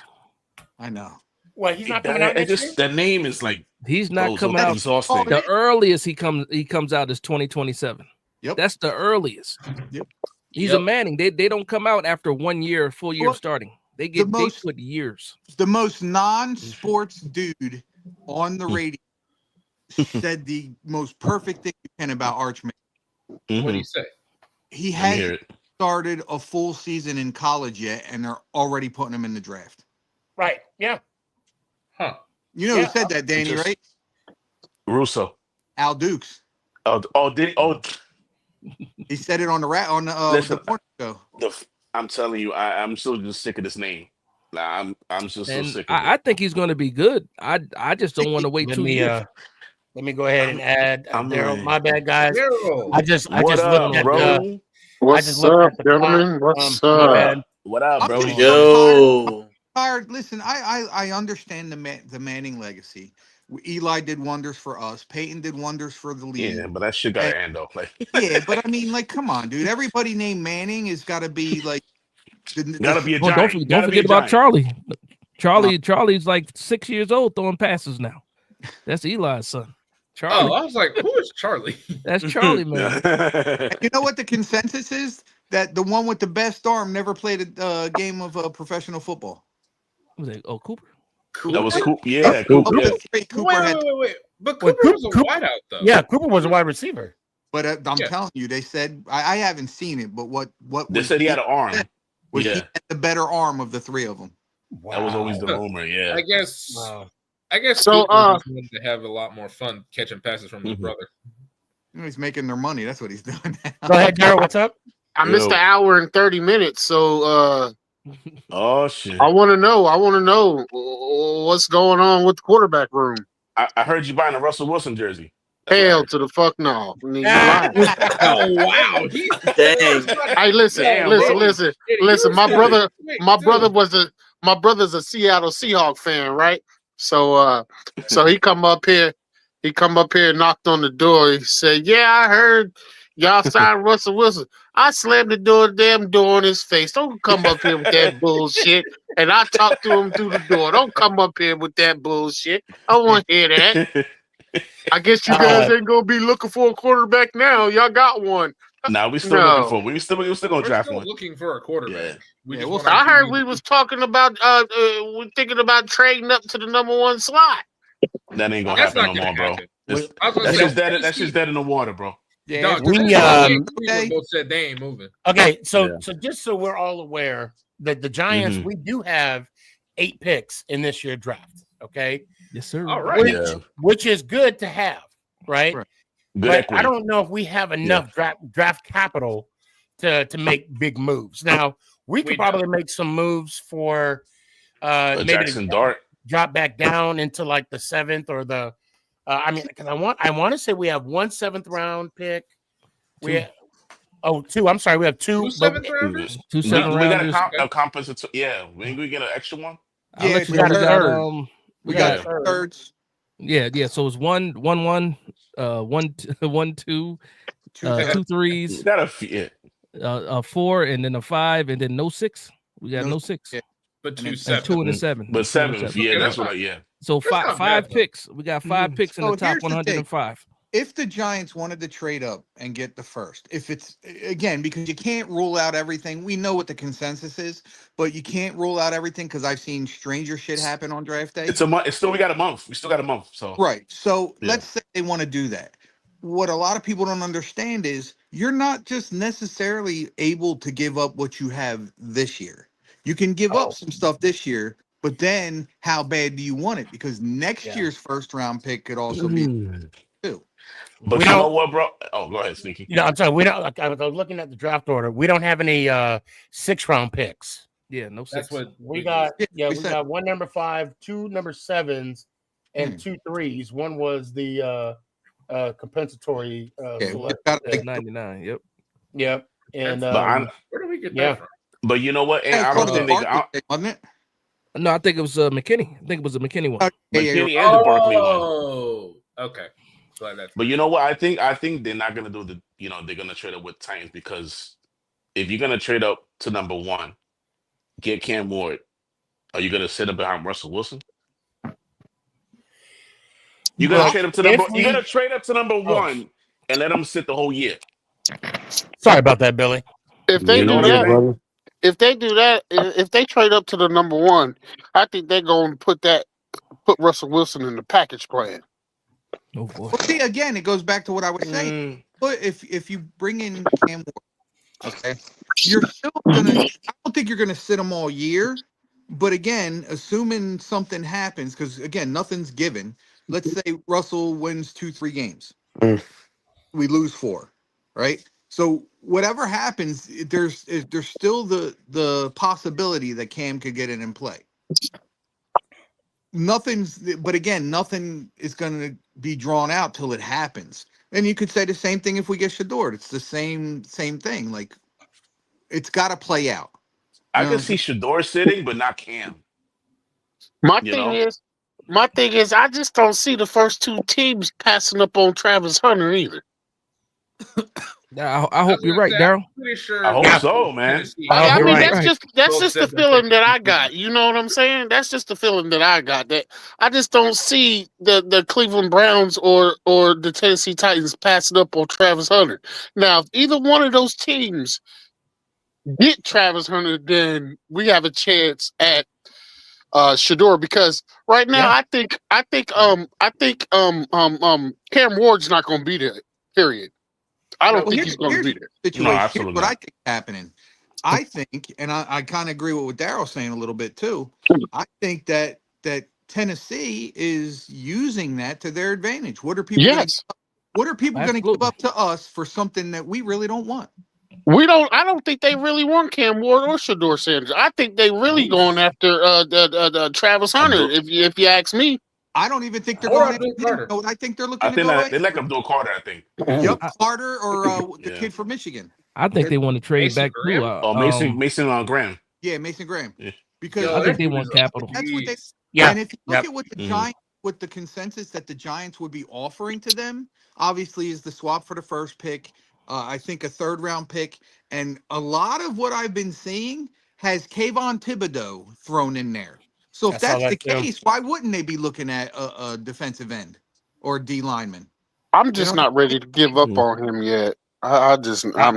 I know. Well, he's not coming out next year? The name is like he's not coming out. Exhausting. The earliest he comes out is 2027. Yep. That's the earliest. Yep. He's a Manning. They don't come out after 1 year, full year starting. They put years. The most non-sports dude on the radio said the most perfect thing you can about Arch Manning. What do you say? He Let me hear hasn't it. started a full season in college yet, and they're already putting him in the draft. Right. Yeah. Huh. You know who said that, Danny, Just- right? Russo. Al Dukes. He said it on Listen, the porn show. I'm telling you, I'm still just sick of this name. I'm just so And sick of I it. think he's going to be good. I just don't want to wait 2 years. Let me go ahead and add I'm Daryl. like- My bad, guys. Daryl. I just What looked up, at bro? What's up, gentlemen? What's up? What up, I'm bro? just Yo. tired. Listen, I understand the Manning legacy. Eli did wonders for us. Peyton did wonders for the league. Yeah, but that shit got to end though. Like, Yeah, but I mean, like, come on, dude. Everybody named Manning has got to be like. gotta be a Oh, giant. don't forget about Charlie. Charlie's like 6 years old throwing passes now. That's Eli's son. Charlie. Oh, I was like, who is Charlie? That's Charlie, man. You know what the consensus is? That the one with the best arm never played a game of professional football. Was it? Oh, Cooper. That was cool. Yeah, Cooper. Yeah. Wait. But Cooper was a wideout, though. Yeah, Cooper was a wide receiver. But I'm telling you, they said I haven't seen it, but what They said he had an arm. Was Yeah. he had the better arm of the three of them? That was always the rumor. Yeah. I guess. I guess. So, Cooper just wanted to have a lot more fun catching passes from his Mm-hmm. brother. He's making their money. That's what he's doing now. Go ahead, Daryl. What's up? I missed an hour and 30 minutes, so Oh shit. I want to know what's going on with the quarterback room. I heard you buying a Russell Wilson jersey. Hell to the fuck no. I mean, you lying. Oh wow! Hey, listen. My brother's a Seattle Seahawk fan, right? So he come up here, and knocked on the door. He said, "Yeah, I heard y'all signed Russell Wilson." I slammed the damn door in his face. Don't come up here with that bullshit. And I talked to him through the door. Don't come up here with that bullshit. I don't want to hear that. I guess you guys ain't gonna be looking for a quarterback now. Y'all got one. Nah, we still looking for. We still gonna draft one. Looking for a quarterback. Yeah. I heard we was talking about we're thinking about trading up to the number 1 slot. That ain't gonna That's happen not no more, gonna bro. happen. I was gonna That's say, just dead. That's just dead in the water, bro. Yeah, Dog, we, Cleveland both said they ain't moving. Okay, so just so we're all aware that the Giants, Mhm. we do have 8 picks in this year's draft. Okay, Yes, sir. All right. which is good to have, right? Good but equity. I don't know if we have enough draft capital to make big moves. Now we could probably make some moves for maybe Jackson Dart. drop back down into like the 7th or the. I mean, because I want to say we have 1 7th round pick. We two. I'm sorry, we have 2 7th rounders. 2 We 7 rounders. got a compensatory. Yeah, we get an extra one. I'll let you we know. got We got thirds. Yeah. So it's 1 1 1 1 2 2 threes, Got a few. a 4, and then a 5, and then no 6. We got no 6. But 2 And 7. 2 and a 7. But 7, yeah, Okay, that's that's what. Yeah. So That's not five bad, though. picks. We got 5 picks in So the top here's the thing. 105. If the Giants wanted to trade up and get the first, if it's again, because you can't rule out everything. We know what the consensus is, but you can't rule out everything because I've seen stranger shit happen on draft day. It's a month. It's still we got a month. We still got a month. So Right. So Yeah. let's say they want to do that. What a lot of people don't understand is you're not just necessarily able to give up what you have this year. You can give up some stuff this year, but then how bad do you want it? Because next year's first round pick could also be too. But We you know don't- what, bro? Oh, go ahead, Sneaky. You know, I'm sorry. We don't. Like, I was looking at the draft order. We don't have any 6th round picks. Yeah, no 6. That's what We got we we said- got 1 number 5, 2 number 7s, and 2 3s. One was the compensatory. Yeah, we select. got to 99. Yep. Yep. And But I'm, Where do we get yeah. that from? but you know what? And I don't think they got wasn't it? No, I think it was McKinney. I think it was a McKinney one. McKinney and the Barkley one. Oh, okay. Glad that's But you know what? I think they're not gonna do the. You know, they're gonna trade up with Titans because if you're gonna trade up to number 1, get Cam Ward. Are you gonna sit up behind Russell Wilson? You gotta Well, trade up to number. if You gotta we- trade up to number 1 and let them sit the whole year. Sorry about that, Billy. If they You know do what I mean? that, if they do that, if they trade up to the number 1, I think they're going to put that put Russell Wilson in the package plan. Oh boy. Well, see, again, it goes back to what I was saying. But if you bring in Cam Ward, okay, you're still gonna. I don't think you're gonna sit him all year. But again, assuming something happens, because again, nothing's given. Let's say Russell wins 2-3 games. We lose 4, right? So whatever happens, there's still the possibility that Cam could get it in play. But again, nothing is going to be drawn out till it happens. And you could say the same thing if we get Shador. It's the same thing. Like, it's got to play out. I can see Shador sitting, but not Cam. My thing is, I just don't see the first 2 teams passing up on Travis Hunter either. I hope you're right, Daryl. Pretty sure. I hope so, man. I mean, that's just the feeling that I got. You know what I'm saying? That's just the feeling that I got. That I just don't see the Cleveland Browns or the Tennessee Titans passing up on Travis Hunter. Now, if either one of those teams get Travis Hunter, then we have a chance at Shador, because right now I think Cam Ward's not going to be there. Period. I don't think he's going to be there. Situation. Here's what I think is happening. I think, and I kind of agree with what Daryl's saying a little bit too. I think that Tennessee is using that to their advantage. What are people? What are people going to give up to us for something that we really don't want? I don't think they really want Cam Ward or Shador Sanders. I think they really going after Travis Hunter. If you ask me. I don't even think they're going after him. I think they're looking to go. They like Abdul Carter, I think. Yep, Carter or the kid from Michigan. I think they want to trade back to Mason Graham. Yeah, Mason Graham. Yeah. Because I think they want capital. That's what they. Yeah. And if you look at what the Giants, with the consensus that the Giants would be offering to them, obviously is the swap for the first pick. I think a 3rd round pick, and a lot of what I've been seeing has Kayvon Thibodeau thrown in there. So if that's the case, why wouldn't they be looking at a defensive end or D lineman? I'm just not ready to give up on him yet. I'm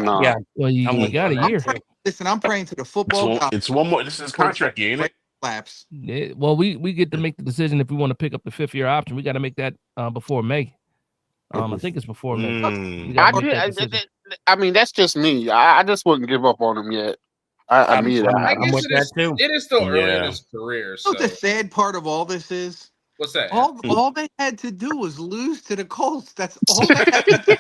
not. Yeah, well, you got a year. Listen, I'm praying to the football god. It's one more. This is contract year, ain't it? Lapse. Yeah, well, we get to make the decision if we want to pick up the 5th year option. We got to make that before May. I think it's before May. I mean, that's just me. I just wouldn't give up on him yet. I'm with that too. It is still early in his career. So the sad part of all this is, what's that? All they had to do was lose to the Colts. That's all they had to do.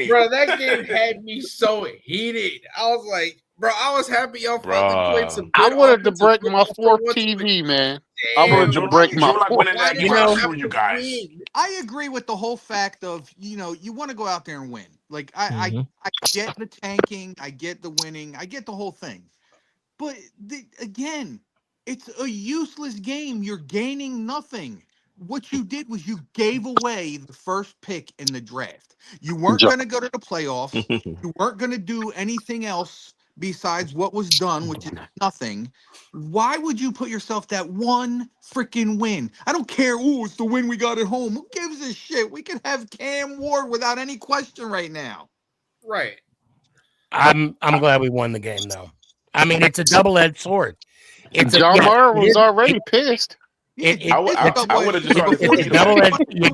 Bro, that game had me so heated. I was like, bro, I was happy y'all finally played some. I wanted to break my 4th TV, man. I wanted to break my 4th. You guys. I agree with the whole fact of, you want to go out there and win. Like, I get the tanking, I get the winning, I get the whole thing. But again, it's a useless game. You're gaining nothing. What you did was you gave away the first pick in the draft. You weren't going to go to the playoffs. You weren't going to do anything else besides what was done, which is nothing. Why would you put yourself that one freaking win? I don't care. Oh, it's the win we got at home. Who gives a shit? We could have Cam Ward without any question right now. Right. I'm glad we won the game, though. I mean, it's a double-edged sword. John Murray was already pissed. I would have just started.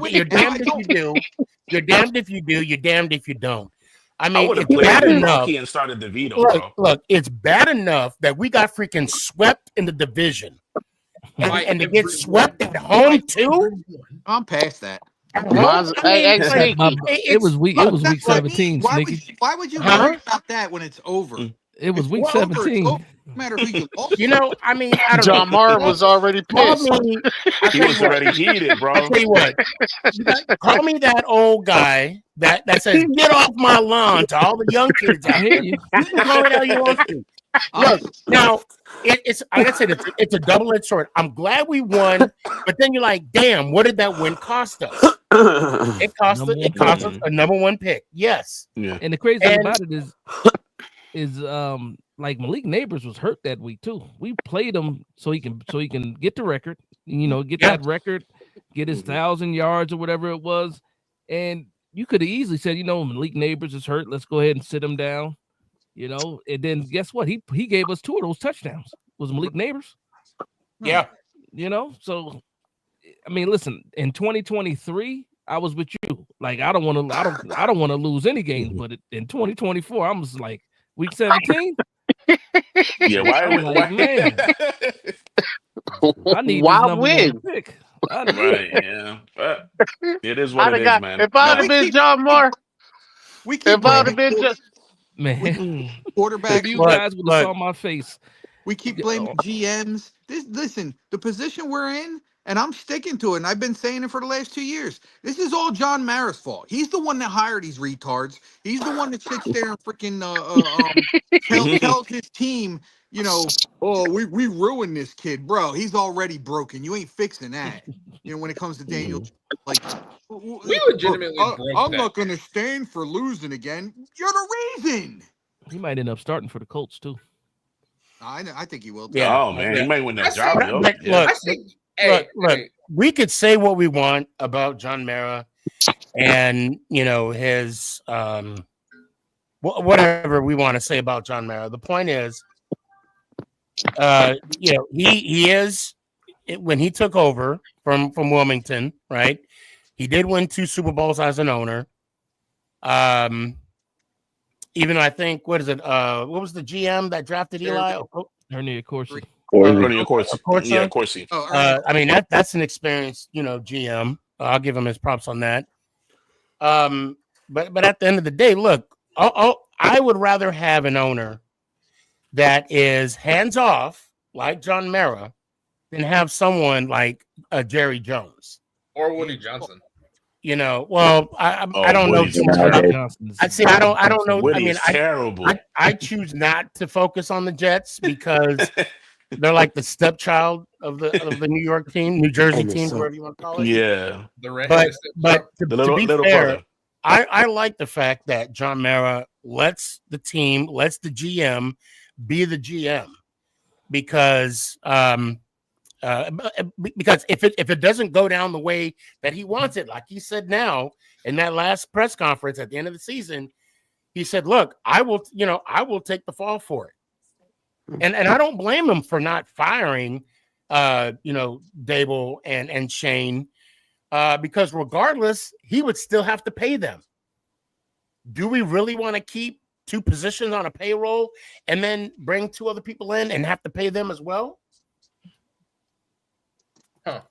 You're damned if you do. You're damned if you do. You're damned if you don't. I mean, it's bad enough. And started DeVito. Look, it's bad enough that we got freaking swept in the division, and to get swept at home too. I'm past that. It was week 17. Why would you worry about that when it's over? It was week 17. No matter who you lost. I mean, I don't John Mara was already pissed. He was already heated, bro. I tell you what, call me that old guy that says, "Get off my lawn" to all the young kids out here. You can call it how you want to. Look, now it's like I said, it's a double-edged sword. I'm glad we won, but then you're like, damn, what did that win cost us? It cost us a number 1 pick. Yes. Yeah. And the crazy thing about it is like Malik Neighbors was hurt that week too. We played him so he can get the record, get that record, get his 1,000 yards or whatever it was. And you could have easily said, Malik Neighbors is hurt. Let's go ahead and sit him down. And then guess what? He gave us 2 of those touchdowns. Was Malik Neighbors? Yeah. You know, so I mean, listen, in 2023, I was with you. Like, I don't want to lose any games, but in 2024, I'm just like week 17. Yeah, why? I'm like, man, I need this Why number win? one pick. I need Right, it. yeah. But it is what I'd it have is, got man. if I'd No, have been John Moore. We If keep I'd have blaming been just Man, quarterbacks. if you guys would have saw my face, We keep blaming GMs. Listen, the position we're in, and I'm sticking to it, and I've been saying it for the last 2 years. This is all John Mara's fault. He's the one that hired these retards. He's the one that sits there and freaking tells his team, you know, oh, we ruined this kid, bro. He's already broken. You ain't fixing that. You know, when it comes to Daniel, like We legitimately broke I'm that. not gonna stand for losing again. You're the reason. he might end up starting for the Colts too. I think he will. Yeah. Oh man, he might win that I job, think- yo. But Yeah. look, we could say what we want about John Mara and, you know, his whatever we want to say about John Mara. The point is, you know, he is when he took over from Wilmington, right? He did win 2 Super Bowls as an owner. Even I think, what is it? What was the GM that drafted Eli? Hernia Corsi. Hernia Corsi. Corsi? Yeah, Corsi. I mean, that's an experienced, you know, GM. I'll give him his props on that. But at the end of the day, look, I would rather have an owner that is hands off like John Mara than have someone like Jerry Jones or Woody Johnson. You know, well, I don't know too much about. I see. I don't know. Woody I mean, is terrible. I choose not to focus on the Jets because they're like the stepchild of the New York team, New Jersey team, whatever you want to call it. Yeah. But to be little fair, brother. I like the fact that John Mara lets the GM be the GM because if it doesn't go down the way that he wants it, like he said now in that last press conference at the end of the season, he said, "Look, I will take the fall for it," and I don't blame him for not firing, Dable and Shane, because regardless, he would still have to pay them. Do we really want to keep 2 positions on a payroll and then bring 2 other people in and have to pay them as well?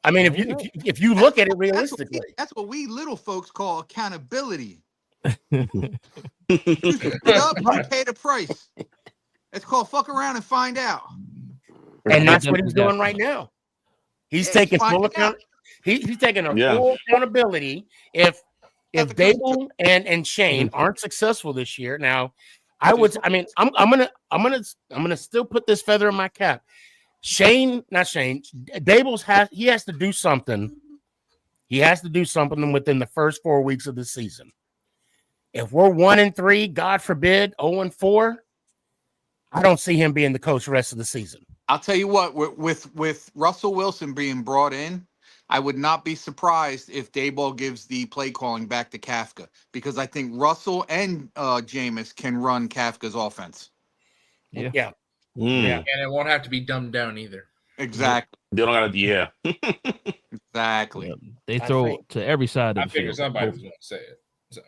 I mean, if you look at it realistically, that's what we little folks call accountability. You put up, you pay the price. It's called fuck around and find out. And that's what he's doing right now. He's taking full account. He's taking full accountability. If Dable and Shane aren't successful this year, now I'm gonna still put this feather in my cap. Dable has to do something. He has to do something within the first 4 weeks of the season. If we're 1-3, God forbid, 0-4, I don't see him being the coach the rest of the season. I'll tell you what, with Russell Wilson being brought in, I would not be surprised if Daboll gives the play calling back to Kafka, because I think Russell and Jameis can run Kafka's offense. Yeah. And it won't have to be dumbed down either. Exactly. They don't got to. Yeah. Exactly. They throw to every side of I the figure field. somebody was going to say it. So.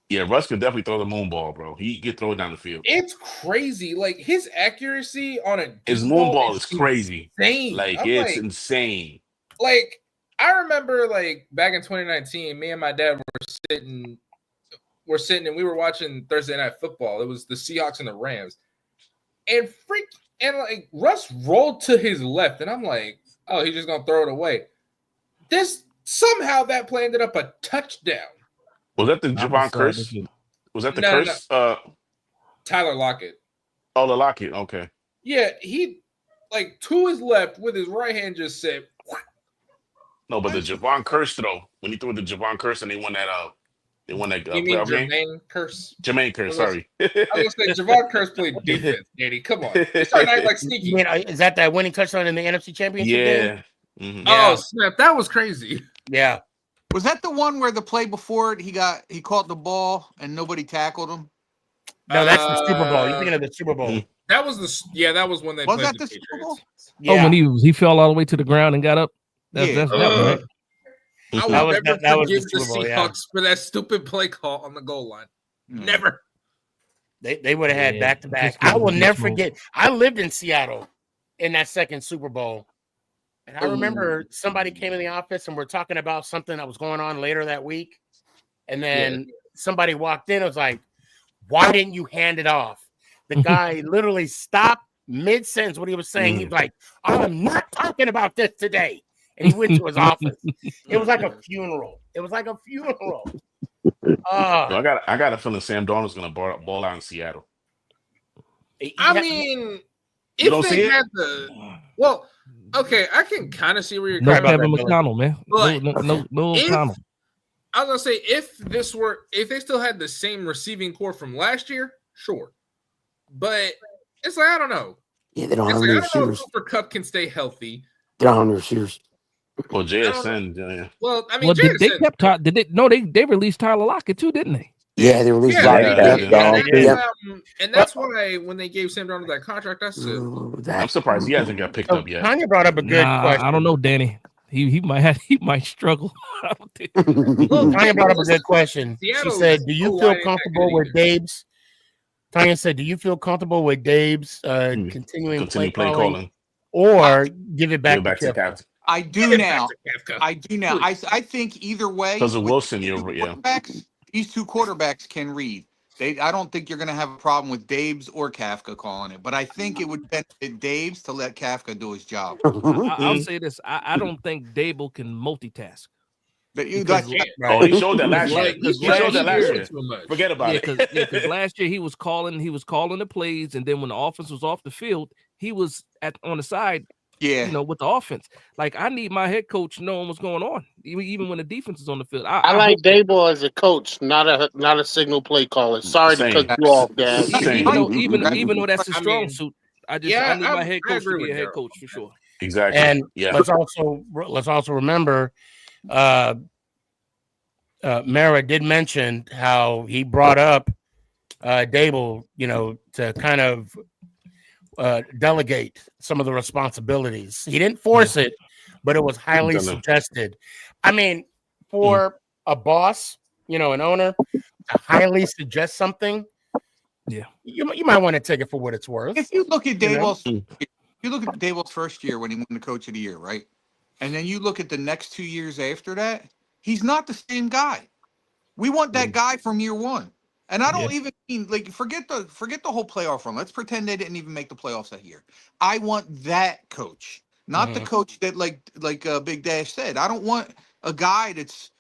Yeah, Russ could definitely throw the moon ball, bro. He could throw it down the field. It's crazy. Like his accuracy on a His moon ball is crazy. Insane. Like I'm it's insane. Like I remember, like back in 2019, me and my dad were sitting and we were watching Thursday Night Football. It was the Seahawks and the Rams, and like Russ rolled to his left, and I'm like, oh, he's just gonna throw it away. Somehow that play ended up a touchdown. Was that the Javon Curse? Was that the Curse? No. Tyler Lockett. Oh, the Lockett. Okay. Yeah, he like to his left with his right hand just said. No, but the Javon Curse throw, when he threw the Javon Curse and they won that You mean playoff game. Jermaine Curse? Jermaine Curse, sorry. I was gonna say Javon Curse played defense, Danny. Come on. He's starting to act like Sneaky. You mean, is that winning touchdown in the NFC Championship game? Mm-hmm. Oh snap! That was crazy. Yeah. Was that the one where the play before it he caught the ball and nobody tackled him? No, that's the Super Bowl. You're thinking of the Super Bowl. That was that was when they Was played that the the Super Patriots. Bowl? Yeah. Oh, when he fell all the way to the ground and got up. That's that one, right? I will That was never that was forgive the the Super Bowl, Seahawks yeah. for that stupid play call on the goal line. Never. They would have had Yeah, back to back. just give I them will a good never smoke. forget. I lived in Seattle in that second Super Bowl. And I remember somebody came in the office and we're talking about something that was going on later that week. And then somebody walked in and was like, why didn't you hand it off? The guy literally stopped mid-sentence what he was saying. He's like, I'm not talking about this today. And he went to his office. It was like a funeral. It was like a funeral. Yo, I got a feeling Sam Darnold's gonna ball out in Seattle. I mean, You don't if see they it? had okay, I can kind of see where you're No coming from. Kevin McConnell, man. But No if- O'Connell. I was gonna say if they still had the same receiving core from last year, sure. But it's like I don't know. Yeah, they don't It's have like, any I don't know if receivers. Cooper Kupp can stay healthy. They don't have any receivers. Well, JSN, yeah. Well, I mean, Well, they Jason, kept did they? No, they released Tyler Lockett too, didn't they? Yeah, they released yeah, Lockett. they did. Yeah, And yeah. that's, and that's why when they gave Sam Darnold that contract, I said, I'm surprised he hasn't got picked up yet. Tanya brought up a good question. I don't know, Danny. He might struggle. I don't think- Tanya brought up a good question. She Seattle's said, "Do you so feel wide ain't that comfortable good with Dave's?" Tanya said, "Do you feel comfortable with Dave's continuing Continue play play calling, calling. or give it back, Give it back to to the Kefka?" captain. I do now. I do now. I think either way. Because of with Wilson, these two you're yeah. quarterbacks, these two quarterbacks can read. I don't think you're going to have a problem with Dave's or Kafka calling it, but I think it would benefit Dave's to let Kafka do his job. I'll say this: I don't think Dable can multitask. Oh, he showed that last year. He showed that last year. Forget about it. Because last year he was calling the plays, and then when the offense was off the field, he was on the side. Yeah, with the offense. Like I need my head coach knowing what's going on, even when the defense is on the field. I like Dable as a coach, not a signal play caller. Sorry to cut you off, guys. Even though that's his strong suit, I need my head coach to be a head coach for sure. Exactly. And yeah. let's also remember, Mara did mention how he brought up Dable, to kind of delegate some of the responsibilities. He didn't force it, but it was highly suggested. I mean, for a boss, an owner, to highly suggest something, you might want to take it for what it's worth. If you look at Dable's first year when he won the Coach of the Year, right, and then you look at the next 2 years after that, he's not the same guy. We want that guy from year one. And I don't even mean forget the whole playoff run. Let's pretend they didn't even make the playoffs that year. I want that coach, not the coach that like Big Dash said. I don't want a guy that's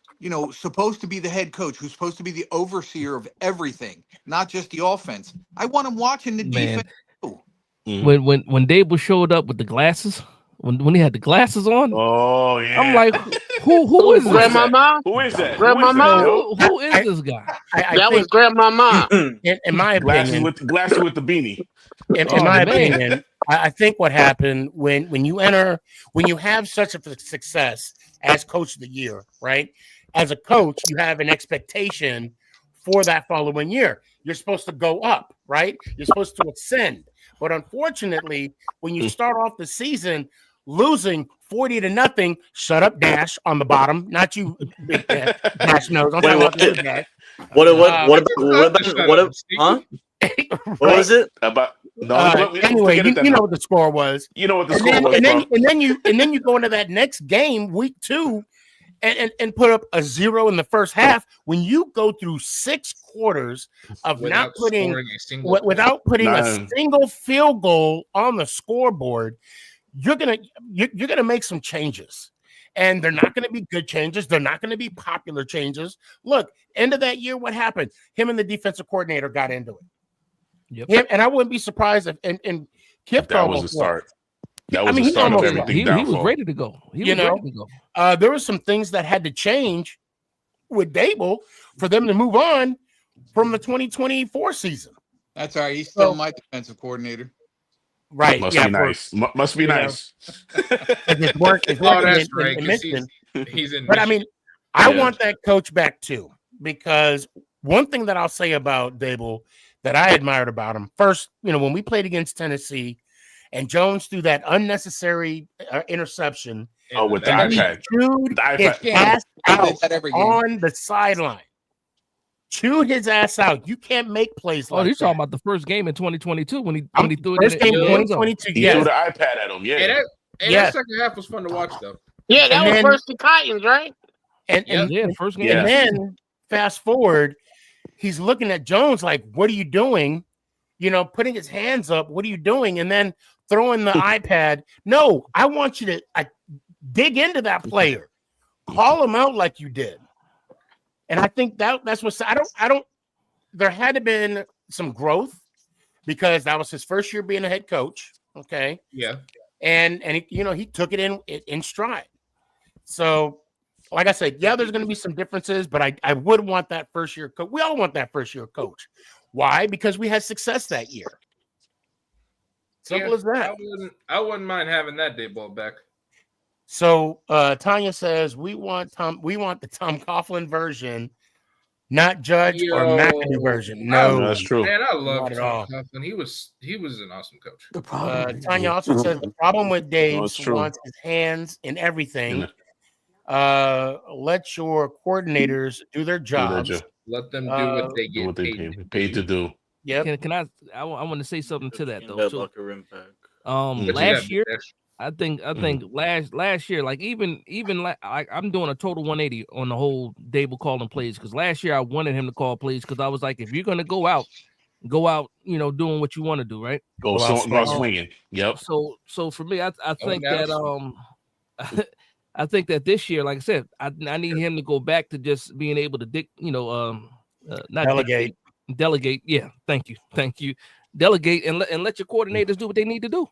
supposed to be the head coach, who's supposed to be the overseer of everything, not just the offense. I want him watching the defense too. When Dable showed up with the glasses, when he had the glasses on, oh yeah, I'm like, who is this? Grandmama? Who is that? Grandmama? Who is this guy? That was Grandmama. In my opinion, glasses with the beanie. In my opinion, I think what happened when you have such a success as Coach of the Year, right? As a coach, you have an expectation for that following year. You're supposed to go up, right? You're supposed to ascend. But unfortunately, when you start off the season losing 40-0, shut up, Dash on the bottom. Not you, Big Dash knows. I'm talking about the other Dash. What was it? About anyway, you know what the score was. You know what the score was. And then you go into that next game, week 2, and put up a 0 in the first half. When you go through 6 quarters of without putting a single field goal on the scoreboard, you're gonna make some changes. And they're not going to be good changes. They're not going to be popular changes. Look, end of that year, what happened? Him and the defensive coordinator got into it. Yep. And I wouldn't be surprised if and Kip that was the start. That was the start of everything. He was ready to go. There were some things that had to change with Dable for them to move on from the 2024 season. That's all right. He's still my defensive coordinator. Right. Must be nice. Must be nice. It's working in Michigan. He's in but I mean, I want that coach back too, because one thing that I'll say about Dable, that I admired about him. First, when we played against Tennessee and Jones threw that unnecessary interception. With the and iPad. Chewed his ass out on the sideline. Chewed his ass out. You can't make plays like that. You're talking about the first game in 2022 when he threw it first in game the end zone. 2022. He threw the iPad at him. Yeah. That second half was fun to watch, though. Yeah, that was versus the Titans, right? And first game. And then fast forward, he's looking at Jones like, "What are you doing?" Putting his hands up. What are you doing? And then throwing the iPad. No, I want you to dig into that player, call him out like you did. And I think that's what I don't. There had to been some growth because that was his first year being a head coach. Okay. Yeah. And he took it in stride. So, like I said, there's going to be some differences, but I would want that first year coach. We all want that first year coach. Why? Because we had success that year. Simple as that. I wouldn't mind having that day ball back. So Tanya says we want the Tom Coughlin version, not Judge or McAdoo version. No, that's true. Man, I love Tom Coughlin. He was an awesome coach. Tanya also says the problem with Dave wants his hands in everything. Let your coordinators do their jobs. Let them do what they get paid to do. Yeah. Can I want to say something to that though. But Last year, I think last year, like even I'm doing a total 180 on the whole Dable calling plays because last year I wanted him to call plays because I was like, if you're gonna go out, doing what you want to do, right? Go swinging. Yep. So for me, I think that I think that this year, like I said, I need him to go back to just being able to not delegate. Yeah, thank you. Delegate and let your coordinators do what they need to do.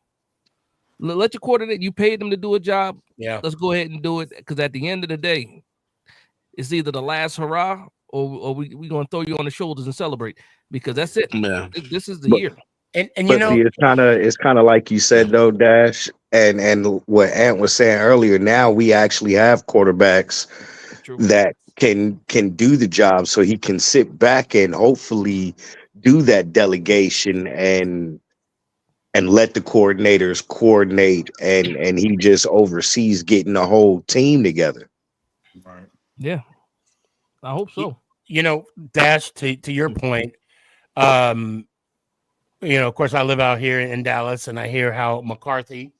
Let your coordinator. You paid them to do a job. Yeah, let's go ahead and do it because at the end of the day, it's either the last hurrah or we gonna throw you on the shoulders and celebrate because that's it. Man. This is the year. And see, it's kind of like you said though, Dash, and what Ant was saying earlier. Now we actually have quarterbacks that can do the job, so he can sit back and hopefully do that delegation and let the coordinators coordinate, and he just oversees getting the whole team together. Right. Yeah, I hope so. Dash, to your point, of course, I live out here in Dallas, and I hear how McCarthy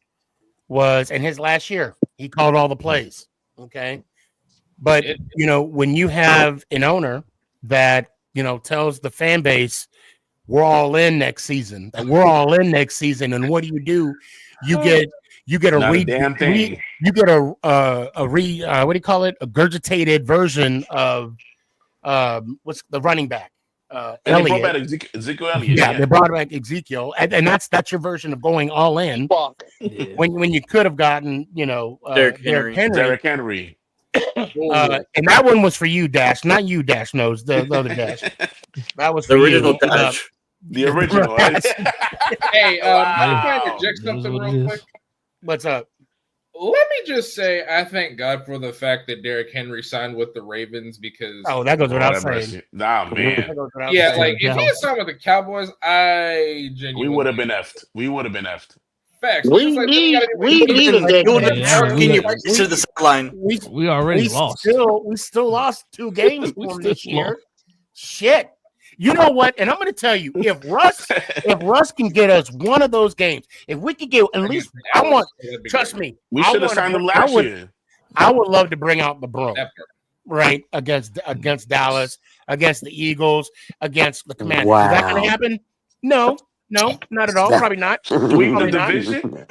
was in his last year. He called all the plays. Okay. But, when you have an owner that, tells the fan base, we're all in next season, and we're all in next season. And what do? You get a what do you call it? A regurgitated version of what's the running back? They brought back Ezekiel Elliott. Yeah, they brought back Ezekiel, and that's your version of going all in. Yeah. When you could have gotten, Derrick Henry. And that one was for you, Dash, not you, Dash knows the other Dash. That was the for original you. Dash. The original. Hey, can I interject something real quick? What's up? Let me just say, I thank God for the fact that Derrick Henry signed with the Ravens because that goes without saying. Nah, man. Yeah, like if he had signed with the Cowboys, I genuinely we would have been effed. Facts. We need to the sideline. We already lost. We still lost 2 games from this year. Shit. You know what? And I'm going to tell you, if Russ can get us one of those games, if we could get at least, trust me, we should have signed him last year. I would love to bring out the broom, right? Against Dallas, against the Eagles, against the Commanders. Wow. Is that going to happen? No, not at all. Probably not. Win the division.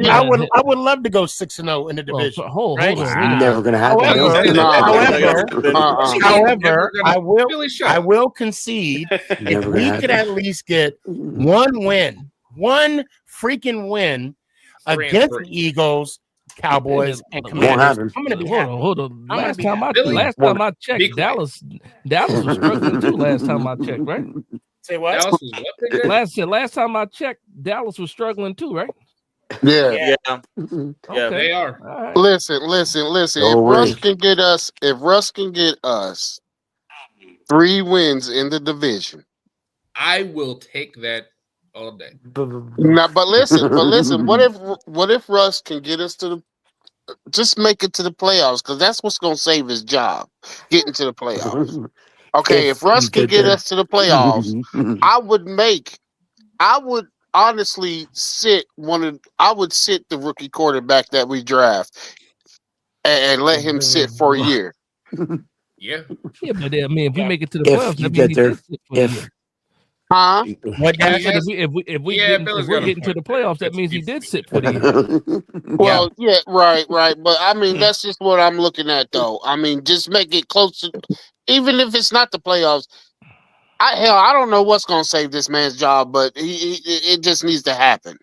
I would love to go 6-0 in the division. Right? Never going to happen. However, I will concede if we could at least get one freaking win against the Eagles, Cowboys, and Commanders. I'm going to be happy. Hold on. Last time I checked, Dallas was struggling too. Last time I checked, right? Say what? Dallas was what? Last time I checked, Dallas was struggling too, right? Yeah. Okay. They are. Right. Listen. If Russ can get us 3 wins in the division, I will take that all day. Now, but listen, what if Russ can get us to the just make it to the playoffs? Because that's what's gonna save his job, getting to the playoffs. Okay, if Russ can get us to the playoffs, I would honestly I would sit the rookie quarterback that we draft and let him sit for a year. Yeah. Yeah, but I mean, if we make it to the If playoffs, you that means get he there, did sit for the if year. Huh? What I Dash? said if we Yeah, get, Billy's if we're got a getting to point the there. playoffs, that That's means he easy. did sit for the year. Well, yeah, right. But I mean, that's just what I'm looking at, though. I mean, just make it close to, even if it's not the playoffs. I don't know what's gonna save this man's job, but it just needs to happen.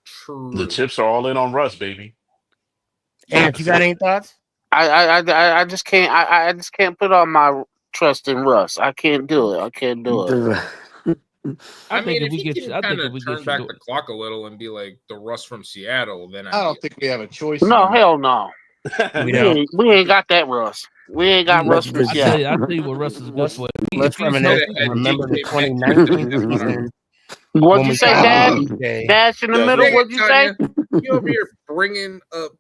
True. The chips are all in on Russ, baby. And you got any thoughts? I just can't. I just can't put all my trust in Russ. I can't do it. I can't do it. I mean, if we he get, can I kind think if of we turn get back you, the clock a little and be like the Russ from Seattle, then I don't think we have a choice. No, anymore. hell no. We ain't got that Russ. We ain't got Russ from I tell Seattle. you what Russ is good for. Let's If he's reminisce healthy, and remember the DJ 2019 season. What'd when you we say, got Dad? DJ. Dash in the middle. What'd you say? You over here bringing up.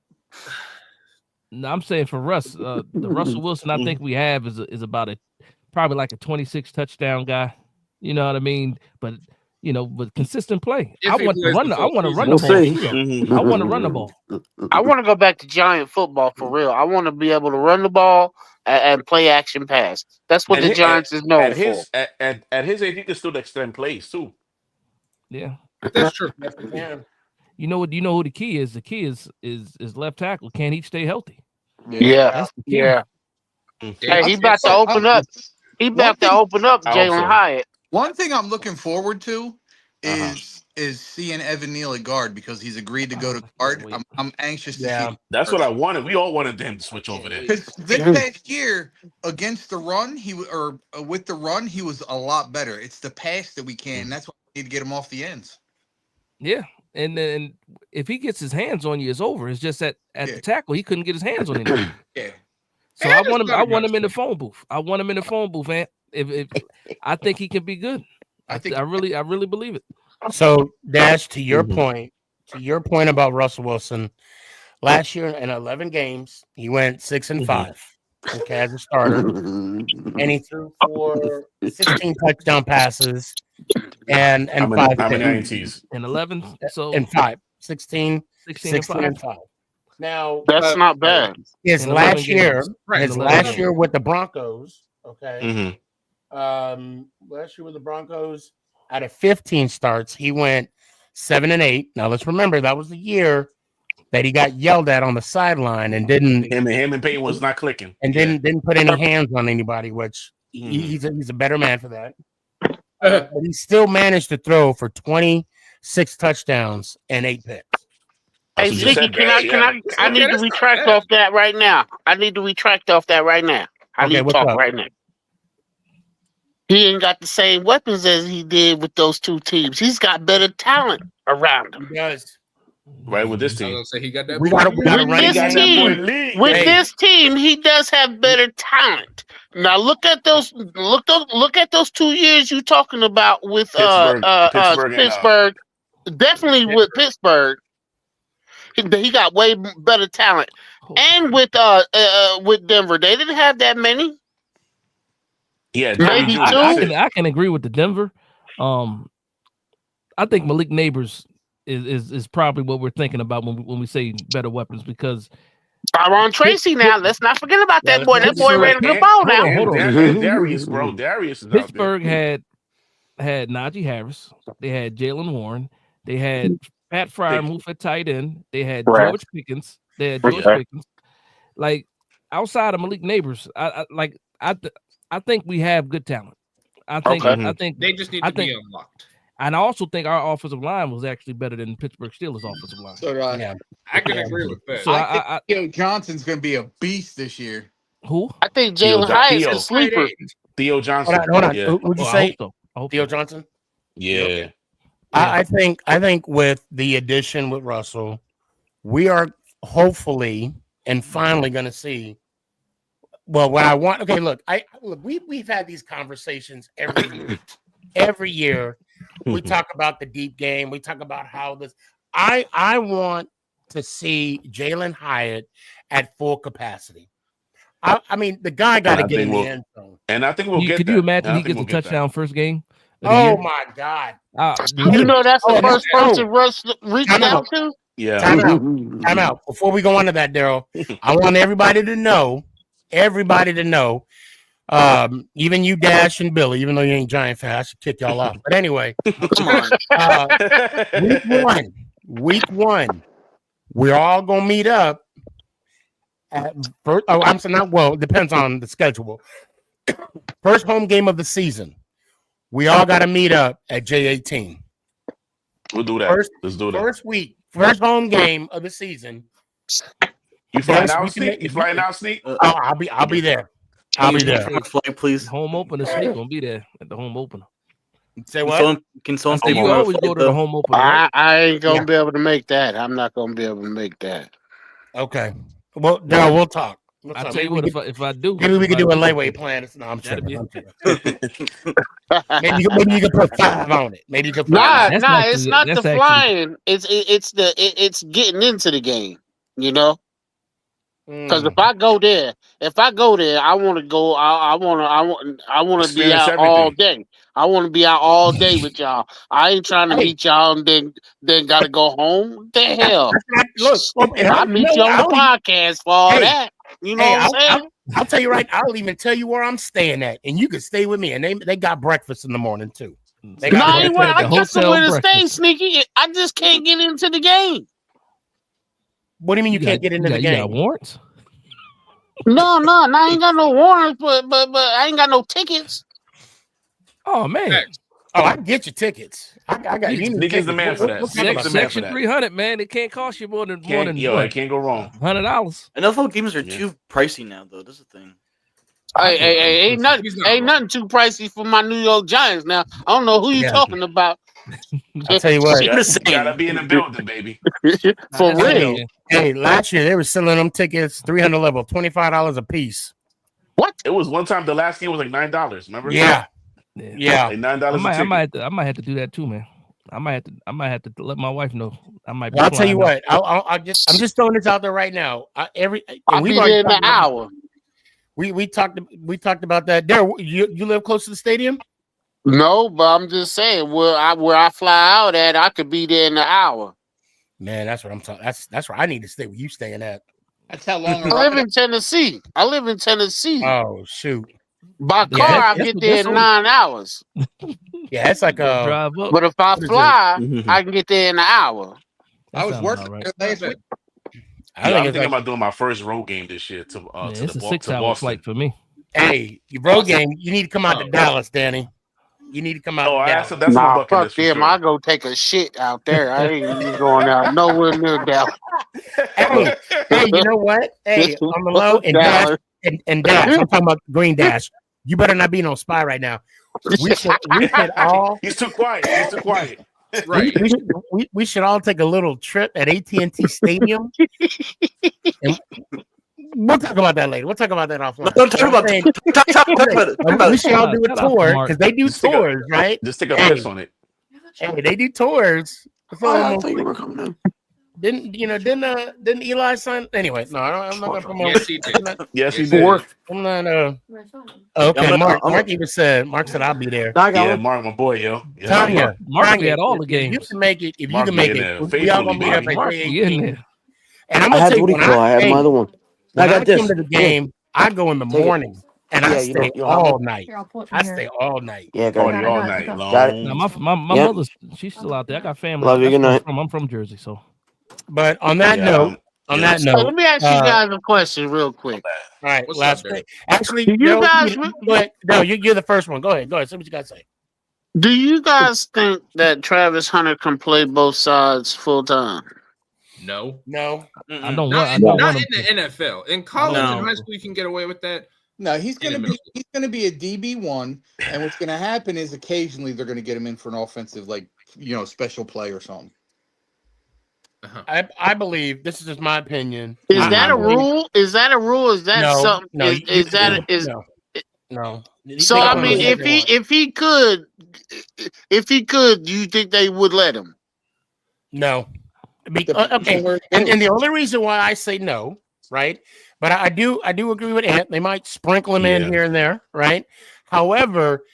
no, I'm saying for Russ, the Russell Wilson I think we have is about probably like a 26 touchdown guy. You know what I mean? But with consistent play. If I he want to plays run the I full want to run season. the ball see. too, though. I want to run the ball. I want to go back to giant football for real. I want to be able to run the ball and play action pass. That's what the Giants is known for. At his age, he can still extend plays too. Yeah. That's true. Yeah. You know who the key is? The key is left tackle. Can he stay healthy? Yeah. That's the key. Yeah. Hey, he about to open up. He about to open up Jalen Hyatt. One thing I'm looking forward to is seeing Evan Neal at guard because he's agreed to go to guard. I'm anxious to see. That's what I wanted. We all wanted him to switch over there. Because this past year against the run, with the run, he was a lot better. It's the pass that we can't. And that's why we need to get him off the ends. Yeah. And then if he gets his hands on you, it's over. It's just that at the tackle, he couldn't get his hands on anything. Yeah. So I want him in the phone booth. I want him in the phone booth, man. If I think he can be good. I really believe it. So Dash, to your point about Russell Wilson, last year in 11 games, he went 6-5. Okay, as a starter, and he threw for 16 touchdown passes and how 5 many picks. INTs? And 11, so and 5, 16 and 5. Now that's not bad. His last year, with the Broncos, Mm-hmm. Last year with the Broncos, out of 15 starts, he went 7-8. Now let's remember that was the year that he got yelled at on the sideline and didn't. Him and Peyton was not clicking, and didn't put any hands on anybody, which he's a better man for that. But he still managed to throw for 26 touchdowns and 8 picks. Hey, Sneaky, I need to retract off that right now. I need to retract off that right now. I need to talk right now. He ain't got the same weapons as he did with those two teams. He's got better talent around him. He does. Right with this team. So he got that. We got With this team, he does have better talent. Now look at those 2 years you talking about with Pittsburgh. Definitely with Pittsburgh. He got way better talent. And with Denver, they didn't have that many. Yeah, maybe 2. I can agree with the Denver. I think Malik Neighbors is probably what we're thinking about when we say better weapons because Tyron Tracy now. Let's not forget about that boy. That boy ran a good ball now. And Darius, bro. Darius is Pittsburgh had Najee Harris. They had Jalen Warren. They had Pat Fryer move at tight end. They had George Pickens. Like outside of Malik Neighbors, I think we have good talent. I think they just need to be unlocked. And I also think our offensive line was actually better than Pittsburgh Steelers' offensive line. So I can agree with that. So I think Johnson's going to be a beast this year. Who? I think Jalen Hyatt's a sleeper. Theo Johnson. Hold on. Yeah. Would you say Theo Johnson? Yeah. I think with the addition with Russell, we are hopefully and finally going to see Well, what I want. Okay, look. We've had these conversations every year. We talk about the deep game. We talk about how this. I want to see Jalen Hyatt at full capacity. I mean, the guy got to get in the end zone. And I think we'll get Could that. you imagine And I he think gets we'll a get touchdown first game? Of the Oh year? my God! You know that's the first person Russ reached Time out out. to. Yeah. Time out. Before we go on to that, Daryl, I want everybody to know, even you, Dash and Billy, even though you ain't Giant fan, I should kick y'all off. But anyway, Come on. week one, we're all gonna meet up at first. Oh, I'm saying not well. It depends on the schedule. First home game of the season, we all got to meet up at J18. We'll do that. Let's do that. First home game of the season. You flying out, Sneak? You flying out, Sneak? I'll be there. I'll be there. Flight, please. Home opener, Sneak gonna be there at the home opener. Say what? Can someone I say you always go to the home opener. Right? I ain't gonna be able to make that. I'm not gonna be able to make that. Okay. Well, Daryl, we'll talk. I'll tell you what, if I do, maybe we could do a layaway plan. No, I'm sure. Maybe you can put 5 on it. Maybe you can put it's not the flying. It's getting into the game. You know, because if I go there, I want to go. I want to be out all day. I want to be out all day with y'all. I ain't trying to meet y'all and then gotta go home. What the hell? Look, I meet you on the podcast for all that. You know what I'm saying? I'll tell you right. I'll even tell you where I'm staying at, and you can stay with me. And they got breakfast in the morning too. I got somewhere to stay, Sneaky. I just can't get into the game. What do you mean you can't get into the game? You got warrants? No, I ain't got no warrants, but I ain't got no tickets. Oh man. Oh, I can get you tickets. I got you. Nick is the man for that. Section 300, man. It can't cost you more than it can't go wrong. $100. NFL games are too pricey now, though. That's the thing. Hey, ain't nothing too pricey for my New York Giants. Now I don't know who you talking about. I'll tell you what. You gotta be in the building, baby. For real. Hey, last year they were selling them tickets 300 level, $25 a piece. What? It was one time. The last game was like $9. Remember? Yeah. Like $9. I might have to do that too, man. I might have to let my wife know. I might. I'll tell you what. I'm just throwing this out there right now. I'll be there in an hour. We talked about that. There, you live close to the stadium? No, but I'm just saying where I fly out at, I could be there in an hour. Man, that's what I'm talking. That's where I need to stay. Where you staying at? That's how long. I live in Tennessee. Oh shoot! By car, I get there in 9 hours. Yeah, it's like a drive up. But if I fly, I can get there in an hour. I was working last week. I'm thinking about doing my first road game this year to it's a 6-hour flight for me. Hey, your road game, you need to come out to Dallas, Danny. You need to come out to Dallas. That's my bucket fuck list for them. sure. I go take a shit out there. I ain't even going out nowhere near Dallas. Hey, you know what? Hey, on the low and Dash and Dash. I'm talking about Green Dash. You better not be no spy right now. We should all. He's too quiet. He's too quiet. Right. We should all take a little trip at AT&T Stadium. And we'll talk about that later. We'll talk about that offline. Don't talk about it. We should all do a tour because they do tours, right? Just take a piss on it. Hey, they do tours. I thought you were coming in. Didn't Eli sign? Anyway, no, I'm not gonna promote. Yes, he did. Yes, he did. I'm not. Okay, Mark even said. Mark said I'll be there. Yeah, Mark, my boy, yo. Yeah, Tanya, Mark be at all the games. You can make it. If Mark you can make be in it, there. we all gonna be there Faithfully, by Mark be in there. And I'm I gonna had tell you what do you call? I had my other one. When I got I this. come to the game, I go in the morning and I stay all night. I stay all night. Yeah, got Party it. all night Got it. long. Now, my mother, she's still out there. I got family. Love you. Good night. I'm from Jersey, so. But on that note, So let me ask you guys a question real quick. All right, What's last up, quick. Actually, Do you guys- go ahead. No, you're the first one. Go ahead. Say what you got to say. Do you guys think that Travis Hunter can play both sides full time? No. I don't Not want in him the NFL. In college and high school, you can get away with that. No, he's gonna be a DB1, and what's gonna happen is occasionally they're gonna get him in for an offensive, special play or something. I believe this is just my opinion. Is that a rule? Is that a rule? Is that No, something? no, Is that is? no. So I mean, if he could, do you think they would let him? No. Okay, and the only reason why I say no, right? But I do agree with Ant. They might sprinkle him in here and there, right? However,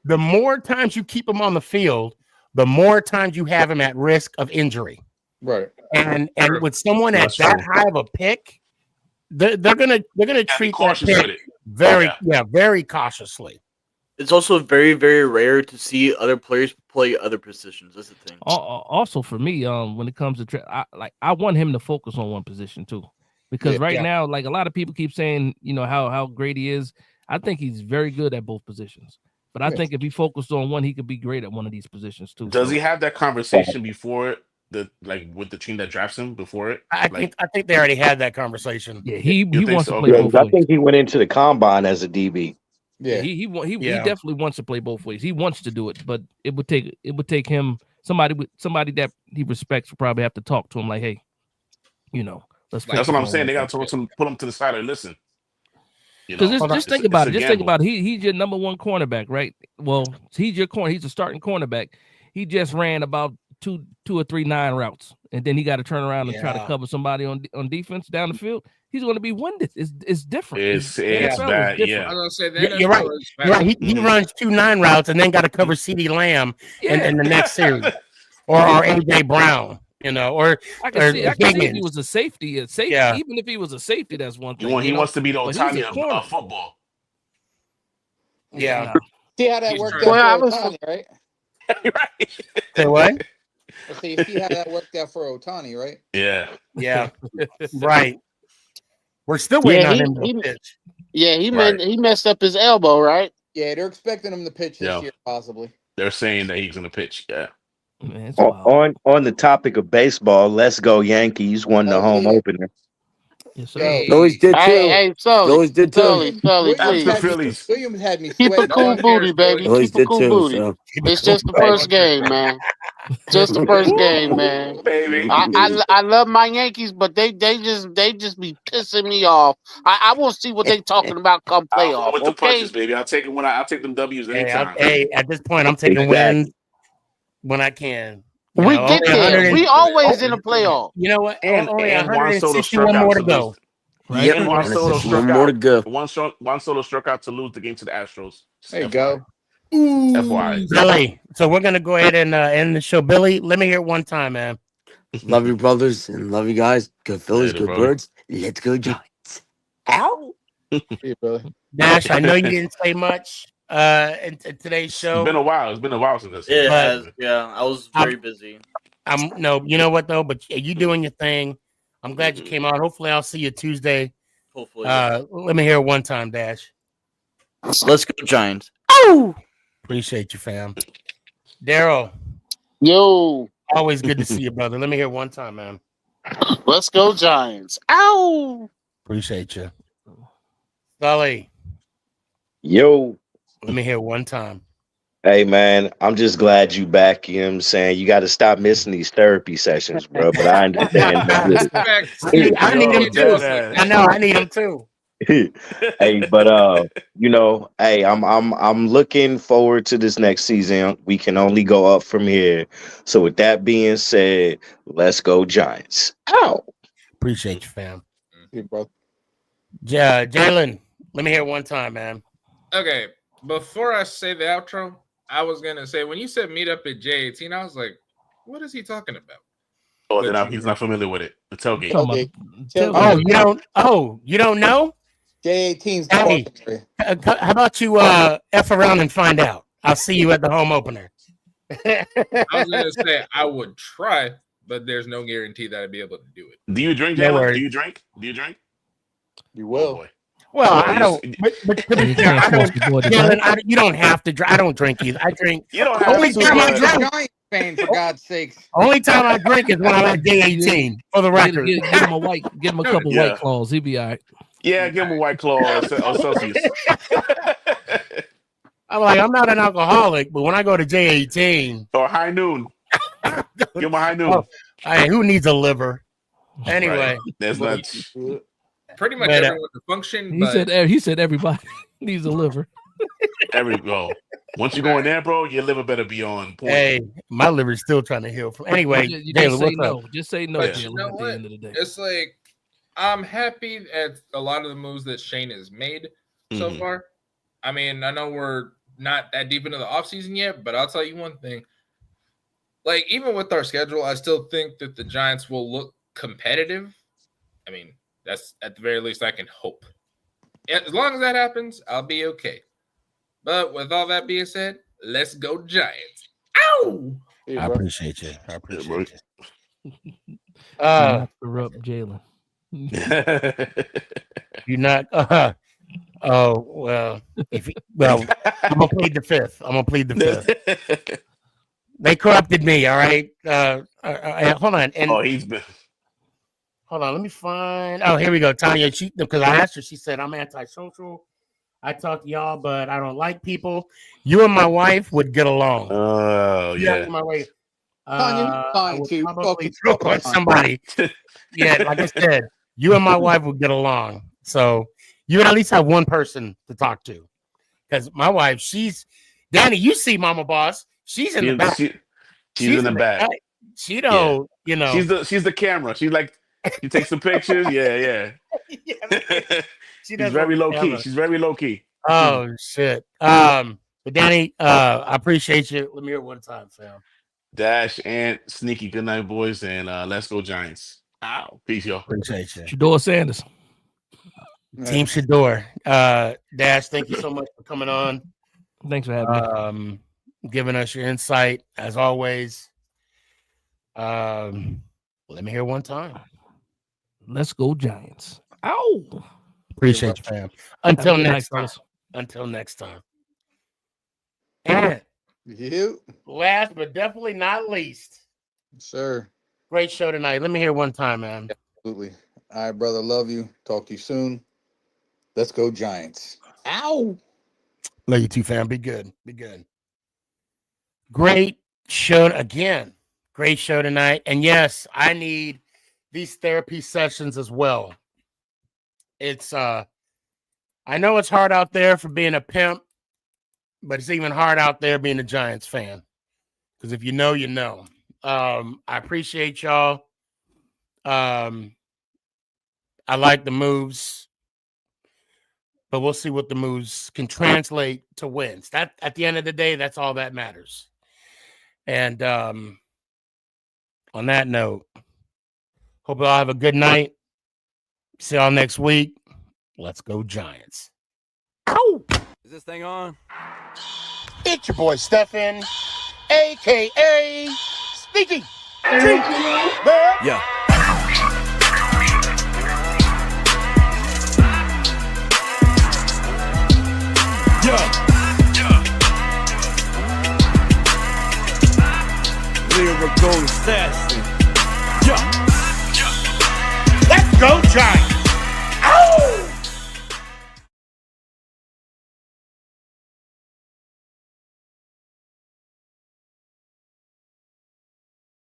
the more times you keep him on the field, the more times you have him at risk of injury. Right. And with someone at that high of a pick, they're gonna treat that pick very cautiously. It's also very, very rare to see other players play other positions. That's the thing. Also, for me, when it comes to I want him to focus on one position too, because now, like a lot of people keep saying, how great he is. I think he's very good at both positions. But I think if he focused on one, he could be great at one of these positions too. Does he have that conversation before with the team that drafts him before it? I think they already had that conversation. Yeah, he wants to Yeah, play both I ways. think he went into the combine as a DB. Yeah, he definitely wants to play both ways. He wants to do it, but it would take him somebody that he respects will probably have to talk to him like, hey, let's. That's what I'm saying. They got to pull him to the side and listen. Because just think about it. Just think about it. He's your number one cornerback, right? Well, he's your corner. He's a starting cornerback. He just ran about two or three 9 routes, and then he got to turn around and try to cover somebody on defense down the field. He's going to be winded. It's different. It's bad. Yeah, I was gonna say that. You're right. You're right. He runs 2 9 routes and then got to cover CeeDee Lamb in the next series, or AJ Brown. Or I can see if he was a safety. Yeah. Even if he was a safety, that's one thing. He wants to be the But he's Otani a corner. of football. Yeah. See how that worked out for Otani, right? Right. Say what? See how that worked out for Otani, right? Yeah. Yeah. Right. We're still waiting on him to pitch. Yeah, he messed up his elbow, right? Yeah, they're expecting him to pitch this Yeah. year, possibly. They're saying that he's going to pitch. Yeah. Man, On the topic of baseball, let's go Yankees won the home opener. Yes, sir. Lois did too. Hey, Sully. Lois did too. Sully, please. Williams had me Keep a sweating. cool booty, baby. Lois Keep a did cool too. booty. So. It's just the first game, man. Just the first game, man. Baby. I love my Yankees, but they just be pissing me off. I want to see what they talking about come playoff. With the Okay. punches, baby. I'll take them W's anytime. Hey, at this point, I'm taking wins when I can. We get there. We always in the playoff. You know what? And only Juan Soto 161 more to go. Right? Yep. And Juan Soto struck more to go. out. Juan Soto struck out to lose the game to the Astros. There you go. FYI. Billy, so we're gonna go ahead and end the show. Billy, let me hear it one time, man. Love you, brothers, and love you guys. Good Phillies, Later, good brother. birds. Let's go, Giants. Ow. Hey, brother. Dash, I know you didn't say much in today's show. It's been a while. It's been a while since this. Yeah, I was very busy. You know what though? But you doing your thing. I'm glad you came out. Hopefully, I'll see you Tuesday. Hopefully. Let me hear it one time, Dash. Let's go Giants. Oh, appreciate you, fam. Daryl, Yo, always good to see you, brother. Let me hear it one time, man. let's go Giants. Ow. Appreciate you, Sully. Yo. Let me hear it one time. Hey man, I'm just glad you back. You know what I'm saying? You got to stop missing these therapy sessions, bro. But I understand. I need them too. I know I need them too. Hey, but hey, I'm looking forward to this next season. We can only go up from here. So with that being said, let's go Giants. Ow. Appreciate you, fam. Hey, bro. Jalen, let me hear it one time, man. Okay, before I say the outro, I was gonna say when you said meet up at J18, I was like, what is he talking about? Oh, then he's not familiar with it. The tailgate. You don't know? J18's hey, how about you F around and find out? I'll see you at the home opener. I was gonna say I would try, but there's no guarantee that I'd be able to do it. Do you drink, No Jalen? worries. Do you drink? You will. Oh, boy. Well, I don't. But to be fair, I don't. Jalen, you don't have to drink. I don't drink either. I drink. You don't have only to. time I You're a drink. Giants fan, for God's sakes. Only time I drink is when I'm at J18. For the record, Give him a couple White Claws. He'll be all right. Yeah, give him a White Claw or Celsius. I'm like, I'm not an alcoholic, but when I go to J18 or High Noon, give him a High Noon. Hey, who needs a liver? Anyway, That's not. Pretty much But, everyone to function. He But said everybody needs a liver. Once you go in there, bro, your liver better be on point. Hey, my liver's still trying to heal from. Anyway, You Jalen, just say what's no. up? Just say no, But Jalen, you know at the what? end of the day. It's like I'm happy at a lot of the moves that Shane has made so far. I mean, I know we're not that deep into the offseason yet, but I'll tell you one thing. Like, even with our schedule, I still think that the Giants will look competitive. I mean, that's at the very least I can hope. As long as that happens, I'll be okay. But with all that being said, let's go Giants. Ow! I appreciate you. I appreciate you. Not corrupt Jalen. You're not. Oh well. I'm gonna plead the fifth. They corrupted me. All right. Hold on. And he's been. Hold on. Let me find. Oh, here we go. Tanya. Because I asked her. She said I'm antisocial. I talk to y'all, but I don't like people. You and my wife would get along. Oh yeah. My wife. Tanya, fine too. Probably throw on somebody. Yeah, like I said, you and my wife would get along. So you would at least have one person to talk to. Because my wife, Danny, you see Mama Boss. She's in the back. She's in the back. She don't, She's the camera. She's like, she takes some pictures. Yeah. She's very low key. She's very low key. Oh shit. But Danny, I appreciate you. Let me hear it one time, fam. Dash and Sneaky, good night, boys, and let's go Giants. Ow. Peace, y'all. Appreciate you. Shador Sanders. Team Shador. Dash, thank you so much for coming on. Thanks for having me. Giving us your insight as always. Let me hear one time. Let's go Giants. Ow. Appreciate you, fam. Until next time. Until next time. And last but definitely not least, sir. Great show tonight. Let me hear one time, man. Absolutely. All right, brother. Love you. Talk to you soon. Let's go Giants. Ow. Love you too, fam. Be good. Be good. Great show again. Great show tonight. And yes, I need these therapy sessions as well. It's I know it's hard out there for being a pimp, but it's even hard out there being a Giants fan. Because if you know, you know. I appreciate y'all. I like the moves, but we'll see what the moves can translate to wins. That at the end of the day, that's all that matters. And on that note, hope y'all have a good night. See y'all next week. Let's go Giants. Ow! Is this thing on? It's your boy Stefan, a.k.a. SneakyG. Yeah. Lyrical assassin. Let's go Giants.